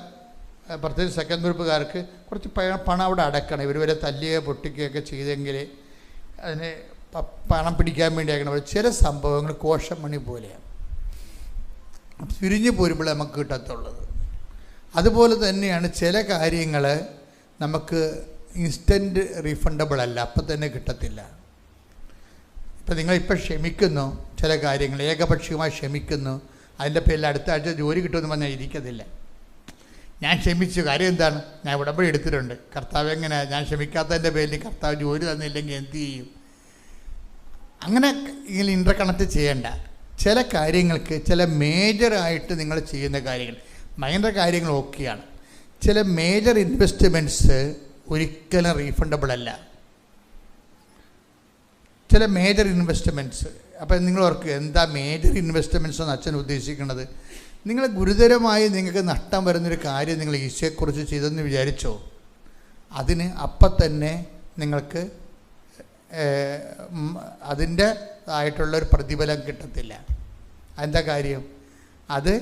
S1: പ്രത്യേകിച്ച് സെക്കൻഡ് ഗ്രൂപ്പുകാർക്ക് കുറച്ച് പണം അവിടെ അടക്കണം. ഇവർ വരെ തല്ലുകയോ പൊട്ടിക്കുകയൊക്കെ ചെയ്തെങ്കിൽ അതിന് പണം പിടിക്കാൻ വേണ്ടി ആക്കണം. ചില സംഭവങ്ങൾ കോശമണി പോലെയാണ്, പിരിഞ്ഞു പോരുമ്പോൾ നമുക്ക് കിട്ടത്തുള്ളത്. അതുപോലെ തന്നെയാണ് ചില കാര്യങ്ങൾ നമുക്ക് ഇൻസ്റ്റൻറ്റ് റീഫണ്ടബിൾ അല്ല, അപ്പം തന്നെ കിട്ടത്തില്ല. ഇപ്പം നിങ്ങളിപ്പോൾ ക്ഷമിക്കുന്നു, ചില കാര്യങ്ങൾ ഏകപക്ഷീയമായി ക്ഷമിക്കുന്നു, അതിൻ്റെ പേരിൽ അടുത്ത ആഴ്ച ജോലി കിട്ടുമെന്ന് പറഞ്ഞാൽ ഇരിക്കത്തില്ല. ഞാൻ ക്ഷമിച്ചു, കാര്യം എന്താണ്? ഞാൻ ഉടമ്പടി എടുത്തിട്ടുണ്ട്. കർത്താവ് എങ്ങനെ ഞാൻ ക്ഷമിക്കാത്തതിൻ്റെ പേരിൽ കർത്താവ് ജോലി തന്നില്ലെങ്കിൽ എന്ത് ചെയ്യും? അങ്ങനെ ഇങ്ങനെ ഇൻ്റർ കണക്ട് ചെയ്യേണ്ട. ചില കാര്യങ്ങൾക്ക് ചില മേജറായിട്ട് നിങ്ങൾ ചെയ്യുന്ന കാര്യങ്ങൾ, മൈനർ കാര്യങ്ങൾ ഓക്കെയാണ്. ചില മേജർ ഇൻവെസ്റ്റ്മെൻറ്റ്സ് ഒരിക്കലും റീഫണ്ടബിൾ അല്ല. ചില മേജർ ഇൻവെസ്റ്റ്മെൻറ്റ്സ്, അപ്പം നിങ്ങൾ ഓർക്കുക എന്താ മേജർ ഇൻവെസ്റ്റ്മെൻറ്റ്സ് എന്ന് അച്ഛൻ ഉദ്ദേശിക്കുന്നത്? നിങ്ങൾ ഗുരുതരമായി നിങ്ങൾക്ക് നഷ്ടം വരുന്നൊരു കാര്യം നിങ്ങൾ ഈശോയെക്കുറിച്ച് ചെയ്തെന്ന് വിചാരിച്ചോ, അതിന് അപ്പം തന്നെ നിങ്ങൾക്ക് അതിൻ്റെ ആയിട്ടുള്ളൊരു പ്രതിഫലം കിട്ടത്തില്ല. എന്താ കാര്യം? അത്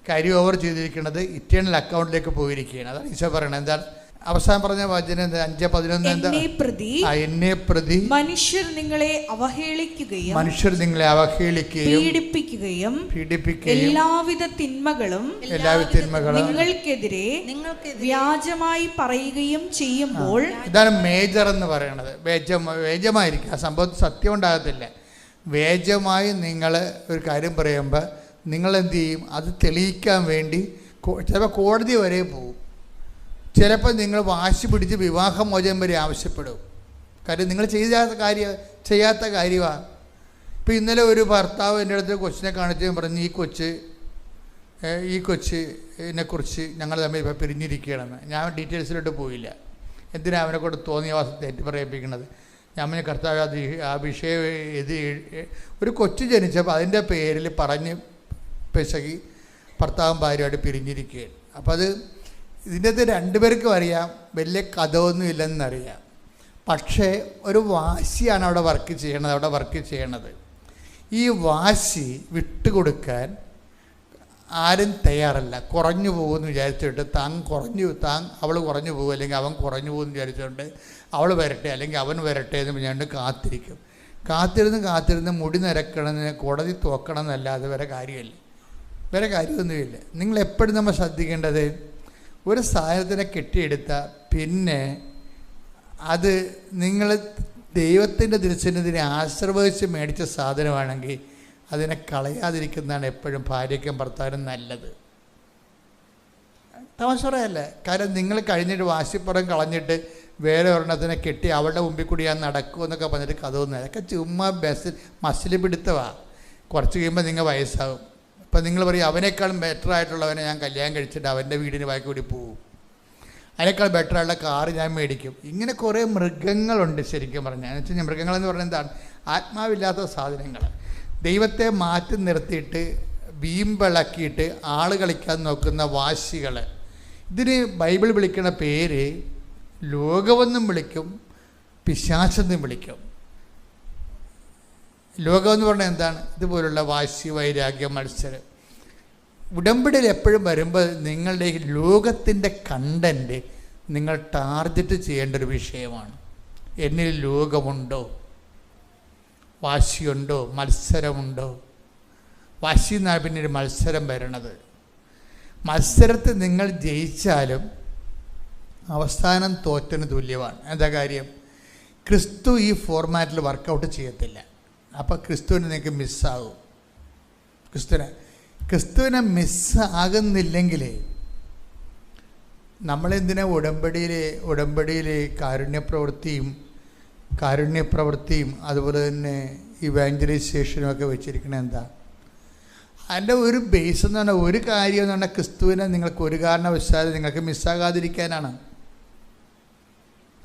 S1: ക്യാരി ഓവർ ചെയ്തിരിക്കുന്നത് ഇറ്റേണൽ അക്കൗണ്ടിലേക്ക് പോയിരിക്കുകയാണ്. അതാണ് ഈശോ പറയണത്. എന്താണ് അവസാനം പറഞ്ഞ വചനം? 5:11 എന്താ? എന്നെ പ്രതി
S2: മനുഷ്യർ നിങ്ങളെ അവഹേളിക്കുകയും പീഡിപ്പിക്കുകയും എല്ലാവിധ തിന്മകളും നിങ്ങൾക്കെതിരെ വ്യാജമായി പറയുകയും ചെയ്യുമ്പോൾ,
S1: ഇതാണ് മേജർ എന്ന് പറയുന്നത്. വേജമായിരിക്കും ആ സംഭവത്തിൽ സത്യം ഉണ്ടാകത്തില്ല. വേജമായി നിങ്ങൾ ഒരു കാര്യം പറയുമ്പോൾ നിങ്ങൾ എന്ത് ചെയ്യും? അത് തെളിയിക്കാൻ വേണ്ടി ചിലപ്പോൾ കോടതി വരെ പോകും. ചിലപ്പോൾ നിങ്ങൾ വാശി പിടിച്ച് വിവാഹമോചനം വരെ ആവശ്യപ്പെടും. കാര്യം നിങ്ങൾ ചെയ്യാത്ത കാര്യമാണ്. ഇപ്പോൾ ഇന്നലെ ഒരു ഭർത്താവ് എൻ്റെ അടുത്ത് കൊച്ചിനെ കാണിച്ച് പറഞ്ഞു, ഈ കൊച്ചിനെ കുറിച്ച് ഞങ്ങൾ തമ്മിൽ ഇപ്പോൾ പിരിഞ്ഞിരിക്കുകയാണെന്ന്. ഞാൻ ഡീറ്റെയിൽസിലോട്ട് പോയില്ല, എന്തിനാ അവനെ കൊണ്ട് തോന്നിയ തെറ്റ് പറയിപ്പിക്കുന്നത്. ഞാൻ പറഞ്ഞ കർത്താവ് ആ വിഷയം ഒരു കൊച്ചു ജനിച്ചപ്പോൾ അതിൻ്റെ പേരിൽ പറഞ്ഞ് പിശകി ഭർത്താവും ഭാര്യയായിട്ട് പിരിഞ്ഞിരിക്കുകയാണ്. അപ്പോൾ അത് ഇതിൻ്റെ അകത്ത് രണ്ടുപേർക്കും അറിയാം, വലിയ കഥയൊന്നും ഇല്ലെന്നറിയാം. പക്ഷേ ഒരു വാശിയാണ് അവിടെ വർക്ക് ചെയ്യണത്. ഈ വാശി വിട്ടുകൊടുക്കാൻ ആരും തയ്യാറല്ല. കുറഞ്ഞു പോകുമെന്ന് വിചാരിച്ചിട്ട് അവൾ കുറഞ്ഞു പോകും, അല്ലെങ്കിൽ അവൻ കുറഞ്ഞു പോകുമെന്ന് വിചാരിച്ചുകൊണ്ട് അവൾ വരട്ടെ അല്ലെങ്കിൽ അവൻ വരട്ടെ എന്ന് പറഞ്ഞുകൊണ്ട് കാത്തിരുന്ന് മുടി നിരക്കണമെന്ന് കോടതി തോക്കണം എന്നല്ലാതെ വേറെ കാര്യമൊന്നുമില്ല. നിങ്ങളെപ്പോഴും നമ്മൾ ശ്രദ്ധിക്കേണ്ടത്, ഒരു സാധനത്തിനെ കെട്ടിയെടുത്താൽ പിന്നെ അത് നിങ്ങൾ ദൈവത്തിൻ്റെ തിരുസന്നിധിനെ ആശീർവദിച്ച് മേടിച്ച സാധനമാണെങ്കിൽ അതിനെ കളയാതിരിക്കുന്നതാണ് എപ്പോഴും ഭാര്യയ്ക്കും ഭർത്താവിനും നല്ലത്. തമാശ പറയല്ല. കാരണം നിങ്ങൾ കഴിഞ്ഞിട്ട് വാശിപ്പുറം കളഞ്ഞിട്ട് വേറെ ഒരെണ്ണത്തിനെ കെട്ടി അവളുടെ മുമ്പിൽ കൂടി ഞാൻ നടക്കുമെന്നൊക്കെ പറഞ്ഞിട്ട് കഥയൊന്നും, അതൊക്കെ ചുമ്മാ മസിൽ പിടുത്തമാണ്. കുറച്ച് കഴിയുമ്പോൾ നിങ്ങൾ വയസ്സാകും. അപ്പം നിങ്ങൾ പറയും അവനേക്കാളും ബെറ്ററായിട്ടുള്ളവനെ ഞാൻ കല്യാണം കഴിച്ചിട്ട് അവൻ്റെ വീടിന് ബാക്കി കൂടി പോവും, അതിനേക്കാൾ ബെറ്ററായിട്ടുള്ള കാറ് ഞാൻ മേടിക്കും. ഇങ്ങനെ കുറേ മൃഗങ്ങളുണ്ട് ശരിക്കും പറഞ്ഞാൽ. എന്ന് വെച്ച് കഴിഞ്ഞാൽ മൃഗങ്ങളെന്ന് പറഞ്ഞാൽ എന്താണ്? ആത്മാവില്ലാത്ത സാധനങ്ങൾ. ദൈവത്തെ മാറ്റി നിർത്തിയിട്ട് വീമ്പിളക്കിയിട്ട് ആൾ കളിക്കാൻ നോക്കുന്ന വാശികൾ. ഇതിന് ബൈബിൾ വിളിക്കുന്ന പേര് ലോകമെന്നും വിളിക്കും, പിശാചെന്നും വിളിക്കും. ലോകമെന്ന് പറഞ്ഞാൽ എന്താണ്? ഇതുപോലുള്ള വാശി, വൈരാഗ്യം, മത്സരം. ഉടമ്പടിയിൽ എപ്പോഴും വരുമ്പോൾ നിങ്ങളുടെ ഈ ലോകത്തിൻ്റെ കണ്ടൻറ്റ് നിങ്ങൾ ടാർഗറ്റ് ചെയ്യേണ്ട ഒരു വിഷയമാണ്. എന്നിൽ ലോകമുണ്ടോ, വാശിയുണ്ടോ, മത്സരമുണ്ടോ? വാശി എന്നാണ് പിന്നെ ഒരു മത്സരം വരണത്. മത്സരത്തിൽ നിങ്ങൾ ജയിച്ചാലും അവസാനം തോറ്റന് തുല്യമാണ്. എന്താ കാര്യം? ക്രിസ്തു ഈ ഫോർമാറ്റിൽ വർക്കൗട്ട് ചെയ്യത്തില്ല. അപ്പോൾ ക്രിസ്തുവിനെ നിങ്ങൾക്ക് മിസ്സാകും. ക്രിസ്തുവിനെ മിസ്സാകുന്നില്ലെങ്കിൽ നമ്മളെന്തിനാ ഉടമ്പടിയിൽ കാരുണ്യപ്രവൃത്തിയും അതുപോലെ തന്നെ ഇവാഞ്ചലൈസേഷനും ഒക്കെ വെച്ചിരിക്കണത് എന്താ? അതിൻ്റെ ഒരു ബേസ് എന്ന് പറഞ്ഞാൽ, ഒരു കാര്യം എന്ന് പറഞ്ഞാൽ ക്രിസ്തുവിനെ നിങ്ങൾക്ക് ഒരു കാരണവശാലും നിങ്ങൾക്ക് മിസ്സാകാതിരിക്കാനാണ്.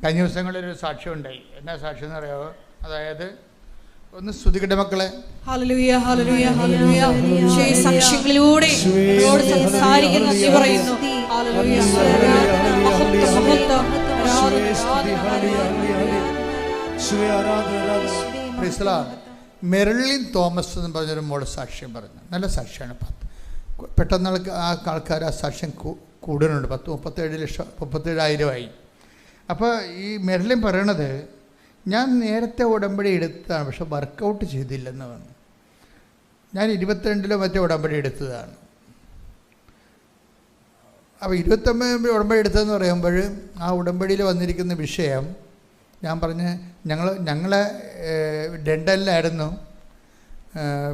S1: കഴിഞ്ഞ ദിവസങ്ങളിലൊരു സാക്ഷ്യം ഉണ്ടായി. എന്നാ സാക്ഷ്യം എന്ന് പറയാമോ? അതായത് ഒന്ന് സ്തുതിക്കട്ടെ മക്കളെ.
S2: Hallelujah, hallelujah, hallelujah. സാക്ഷ്യങ്ങളിലൂടെ സംസാരിക്കുന്ന നന്ദി പറയുന്നു. ഹല്ലേലൂയ,
S1: മെറിലിൻ തോമസ് എന്ന് പറഞ്ഞൊരു മോള് സാക്ഷ്യം പറഞ്ഞു. നല്ല സാക്ഷ്യമാണ്. പെട്ടെന്ന് ആൾക്കാർ ആ സാക്ഷ്യം കൂടുതലുണ്ട്. 37,000 അപ്പോൾ ഈ മെറിലിൻ പറയണത്, ഞാൻ നേരത്തെ ഉടമ്പടി എടുത്തതാണ്, പക്ഷെ വർക്കൗട്ട് ചെയ്തില്ലെന്ന് പറഞ്ഞു. ഞാൻ 22 മറ്റേ ഉടമ്പടി എടുത്തതാണ്. അപ്പോൾ 29 ഉടമ്പടി എടുത്തതെന്ന് പറയുമ്പോൾ ആ ഉടമ്പടിയിൽ വന്നിരിക്കുന്ന വിഷയം ഞാൻ പറഞ്ഞ് ഞങ്ങളെ ഡെൻഡലിലായിരുന്നു.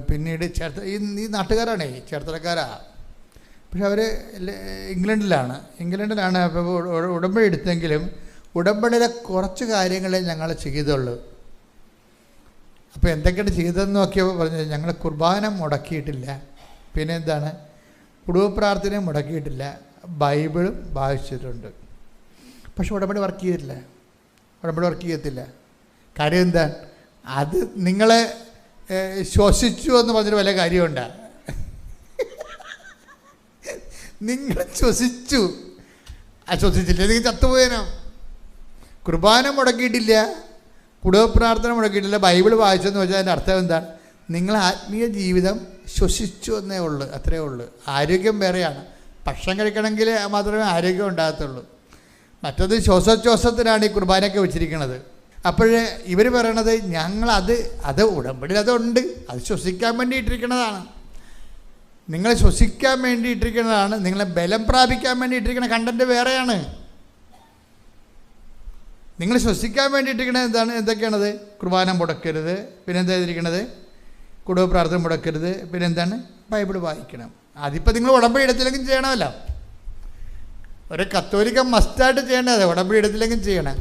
S1: പിന്നീട് ഈ നാട്ടുകാരാണേ, ചേർത്തലക്കാരാ. പക്ഷെ അവർ ഇംഗ്ലണ്ടിലാണ്. അപ്പോൾ ഉടമ്പടി എടുത്തെങ്കിലും ഉടമ്പടിയിലെ കുറച്ച് കാര്യങ്ങളെ ഞങ്ങൾ ചെയ്തുള്ളൂ. അപ്പോൾ എന്തൊക്കെയാണ് ചെയ്തതെന്ന് നോക്കിയപ്പോൾ പറഞ്ഞത്, ഞങ്ങൾ കുർബാന മുടക്കിയിട്ടില്ല, പിന്നെ എന്താണ്, കുടുംബ പ്രാർത്ഥന മുടക്കിയിട്ടില്ല, ബൈബിളും വായിച്ചിട്ടുണ്ട്. പക്ഷെ ഉടമ്പടി വർക്ക് ചെയ്യത്തില്ല. കാര്യം എന്താ? അത് നിങ്ങളെ ശ്വസിച്ചു എന്ന് പറഞ്ഞൊരു വല്ല കാര്യമുണ്ടാ? നിങ്ങൾ ശ്വസിച്ചില്ല, നിങ്ങൾ ചത്തുപോയനോ. കുർബാന മുടക്കിയിട്ടില്ല, കുടുംബ പ്രാർത്ഥന മുടക്കിയിട്ടില്ല, ബൈബിൾ വായിച്ചെന്ന് വെച്ചാൽ അതിൻ്റെ അർത്ഥം എന്താണ്? നിങ്ങൾ ആത്മീയ ജീവിതം ശ്വസിച്ചു എന്നേ ഉള്ളൂ, അത്രയേ ഉള്ളൂ. ആരോഗ്യം വേറെയാണ്. ഭക്ഷണം കഴിക്കണമെങ്കിൽ മാത്രമേ ആരോഗ്യം ഉണ്ടാകത്തുള്ളൂ. മറ്റത് ശ്വാസോച്ഛ്വാസത്തിനാണ് ഈ കുർബാനയൊക്കെ വെച്ചിരിക്കുന്നത്. അപ്പോഴേ ഇവർ പറയണത് അത് ഉടമ്പടിയിൽ അതുണ്ട്, അത് ശ്വസിക്കാൻ വേണ്ടി ഇട്ടിരിക്കുന്നതാണ്. നിങ്ങളെ ശ്വസിക്കാൻ വേണ്ടി ഇട്ടിരിക്കുന്നതാണ്. നിങ്ങളെ ബലം പ്രാപിക്കാൻ വേണ്ടി ഇട്ടിരിക്കുന്ന കണ്ടൻറ്റ് വേറെയാണ്. നിങ്ങൾ ശ്വസിക്കാൻ വേണ്ടി ഇട്ടിരിക്കുന്നത് എന്തൊക്കെയാണത്? കുർബാന മുടക്കരുത്, പിന്നെന്താ ചെയ്തിരിക്കണത്? കുടുംബ പ്രാർത്ഥന മുടക്കരുത്, പിന്നെന്താണ്? ബൈബിൾ വായിക്കണം. അതിപ്പോൾ നിങ്ങൾ ഉടമ്പടി എടുത്തില്ലെങ്കിൽ ചെയ്യണമല്ലോ. ഒരു കത്തോലിക്ക മസ്റ്റായിട്ട് ചെയ്യേണ്ടത് ഉടമ്പടി എടുത്തില്ലെങ്കിൽ ചെയ്യണം.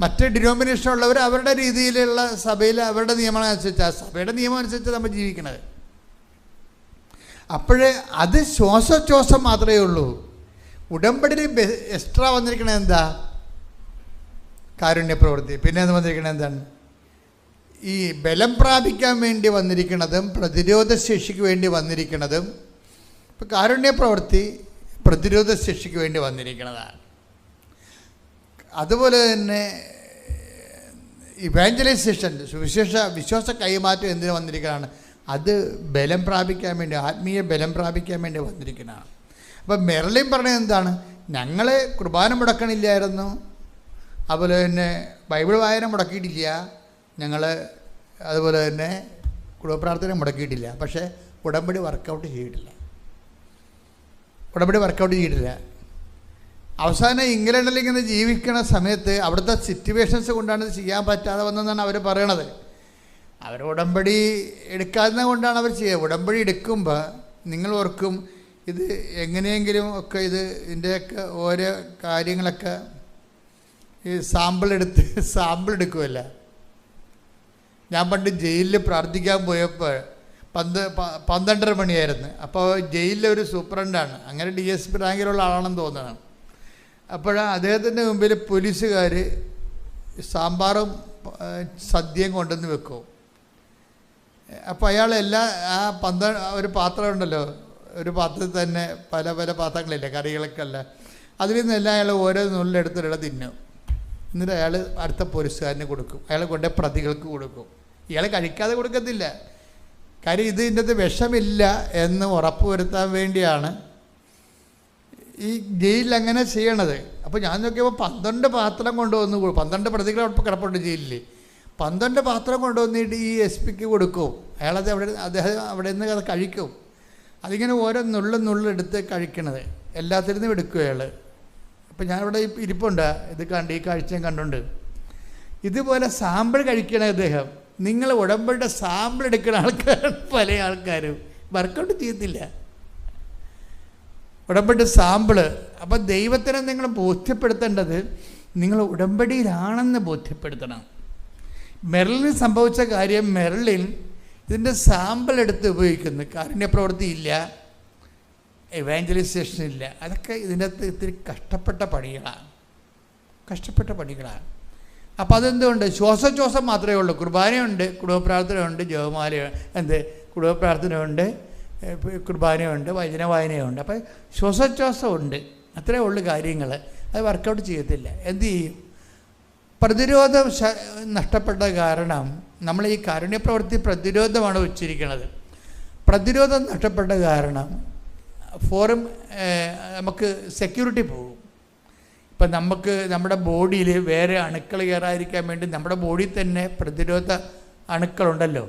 S1: മറ്റ് ഡിനോമിനേഷൻ ഉള്ളവർ അവരുടെ രീതിയിലുള്ള സഭയിൽ അവരുടെ നിയമം അനുസരിച്ച്, ആ സഭയുടെ നിയമം അനുസരിച്ച് നമ്മൾ ജീവിക്കണത്. അപ്പോഴേ അത് ശ്വാസോച്ഛ്വാസം മാത്രമേ ഉള്ളൂ. ഉടമ്പടിയിൽ എക്സ്ട്രാ വന്നിരിക്കണത് എന്താ? കാരുണ്യ പ്രവൃത്തി. പിന്നെ അത് വന്നിരിക്കണത് എന്താണ്? ഈ ബലം പ്രാപിക്കാൻ വേണ്ടി വന്നിരിക്കുന്നതും പ്രതിരോധ ശേഷിക്ക് വേണ്ടി വന്നിരിക്കുന്നതും. ഇപ്പം കാരുണ്യ പ്രവൃത്തി പ്രതിരോധ ശേഷിക്ക് വേണ്ടി വന്നിരിക്കുന്നതാണ്. അതുപോലെ തന്നെ ഇവാഞ്ചലൈസേഷൻ, വിശ്വാസ കൈമാറ്റം എന്തിനു വന്നിരിക്കുന്നതാണ്? അത് ബലം പ്രാപിക്കാൻ വേണ്ടി, ആത്മീയ ബലം പ്രാപിക്കാൻ വേണ്ടി വന്നിരിക്കുന്നതാണ്. അപ്പം മെർലിൻ പറഞ്ഞത് എന്താണ്? ഞങ്ങൾ കുർബാന മുടക്കണില്ലായിരുന്നു, അതുപോലെ തന്നെ ബൈബിൾ വായന മുടക്കിയിട്ടില്ല, ഞങ്ങൾ അതുപോലെ തന്നെ കുടുംബപ്രാർത്ഥന മുടക്കിയിട്ടില്ല, പക്ഷേ ഉടമ്പടി വർക്കൗട്ട് ചെയ്തിട്ടില്ല. അവസാനം ഇംഗ്ലണ്ടിൽ ഇങ്ങനെ ജീവിക്കുന്ന സമയത്ത് അവിടുത്തെ സിറ്റുവേഷൻസ് കൊണ്ടാണ് ഇത് ചെയ്യാൻ പറ്റാതെ വന്നതെന്നാണ് അവർ പറയണത്. അവർ ഉടമ്പടി എടുക്കാതെ കൊണ്ടാണ് അവർ ചെയ്യുക. ഉടമ്പടി എടുക്കുമ്പോൾ നിങ്ങൾ ഓർക്കും, ഇത് എങ്ങനെയെങ്കിലും ഒക്കെ ഇതിൻ്റെയൊക്കെ ഓരോ കാര്യങ്ങളൊക്കെ ഈ സാമ്പിൾ എടുക്കുമല്ല. ഞാൻ പണ്ട് ജയിലിൽ പ്രാർത്ഥിക്കാൻ പോയപ്പോൾ 12:30 മണിയായിരുന്നു. അപ്പോൾ ജയിലിലെ ഒരു സൂപ്രണ്ടാണ്, അങ്ങനെ DSP റാങ്കിലുള്ള ആളാണെന്ന് തോന്നുന്നത്. അപ്പോഴാണ് അദ്ദേഹത്തിൻ്റെ മുമ്പിൽ പോലീസുകാർ സാമ്പാറും സദ്യയും കൊണ്ടുവന്ന് വെക്കും. അപ്പോൾ അയാൾ ഒരു പാത്രം ഉണ്ടല്ലോ, ഒരു പാത്രത്തിൽ തന്നെ പല പല പാത്രങ്ങളില്ലേ, കറികളൊക്കെ അല്ല, അതിൽ നിന്നെല്ലാം അയാൾ ഓരോ നുള്ളിലെടുത്തിട തിന്നും. എന്നിട്ട് അയാൾ അടുത്ത പോലീസുകാരന് കൊടുക്കും, അയാൾ കൊണ്ട് പ്രതികൾക്ക് കൊടുക്കും. ഇയാൾ കഴിക്കാതെ കൊടുക്കത്തില്ല, കാര്യം ഇതിൻ്റെ അകത്ത് വിഷമില്ല എന്ന് ഉറപ്പ് വരുത്താൻ വേണ്ടിയാണ് ഈ ജയിലിൽ അങ്ങനെ ചെയ്യണത്. അപ്പോൾ ഞാൻ നോക്കിയപ്പോൾ 12 പാത്രം കൊണ്ടുവന്ന് 12 പ്രതികൾ ഉറപ്പ് കിടപ്പുണ്ട് ജയിലിൽ. 12 പാത്രം കൊണ്ടുവന്നിട്ട് ഈ SP-ക്ക് കൊടുക്കും. അയാളത് അദ്ദേഹം അവിടെ നിന്ന് അത് കഴിക്കും. അതിങ്ങനെ ഓരോ നുള്ളെടുത്ത് കഴിക്കണത് എല്ലാത്തിൽ നിന്നും എടുക്കും അയാൾ. അപ്പം ഞാനിവിടെ ഇരിപ്പുണ്ട്, ഈ കാഴ്ചയും കണ്ടുണ്ട്. ഇതുപോലെ സാമ്പിൾ കഴിക്കണ അദ്ദേഹം. നിങ്ങൾ ഉടമ്പടിയുടെ സാമ്പിൾ എടുക്കുന്ന ആൾക്കാരാണ് പല ആൾക്കാരും. വർക്കൗട്ട് ചെയ്യത്തില്ല ഉടമ്പടി സാമ്പിള്. അപ്പം ദൈവത്തിനെ നിങ്ങൾ ബോധ്യപ്പെടുത്തേണ്ടത് നിങ്ങൾ ഉടമ്പടിയിലാണെന്ന് ബോധ്യപ്പെടുത്തണം. മെർലിന് സംഭവിച്ച കാര്യം, മെർലിൻ ഇതിൻ്റെ സാമ്പിൾ എടുത്ത് ഉപയോഗിക്കുന്നു. കാരുണ്യപ്രവൃത്തി ഇല്ല, എവാഞ്ചലൈസേഷൻ ഇല്ല. അതൊക്കെ ഇതിൻ്റെ അകത്ത് ഇത്തിരി കഷ്ടപ്പെട്ട പണികളാണ്. അപ്പോൾ അതെന്തുകൊണ്ട്? ശ്വാസോച്ഛ്വാസം മാത്രമേ ഉള്ളൂ. കുർബാനയുണ്ട്, കുടുംബപ്രാർത്ഥനയുണ്ട്, ജപമാല കുടുംബപ്രാർത്ഥനയുണ്ട്, കുർബാനയുണ്ട്, വചന വായനയുണ്ട്. അപ്പോൾ ശ്വാസോച്ഛ്വാസമുണ്ട്, അത്രയേ ഉള്ളൂ കാര്യങ്ങൾ. അത് വർക്കൗട്ട് ചെയ്യത്തില്ല. എന്തു ചെയ്യും? പ്രതിരോധം നഷ്ടപ്പെട്ട കാരണം നമ്മൾ ഈ കാരുണ്യപ്രവൃത്തി പ്രതിരോധമാണ് ഉച്ചരിക്കുന്നത്. പ്രതിരോധം നഷ്ടപ്പെട്ട കാരണം നമുക്ക് സെക്യൂരിറ്റി പോകും. ഇപ്പം നമ്മുടെ ബോഡിയിൽ വേറെ അണുക്കൾ കയറാതിരിക്കാൻ വേണ്ടി നമ്മുടെ ബോഡിയിൽ തന്നെ പ്രതിരോധ അണുക്കളുണ്ടല്ലോ,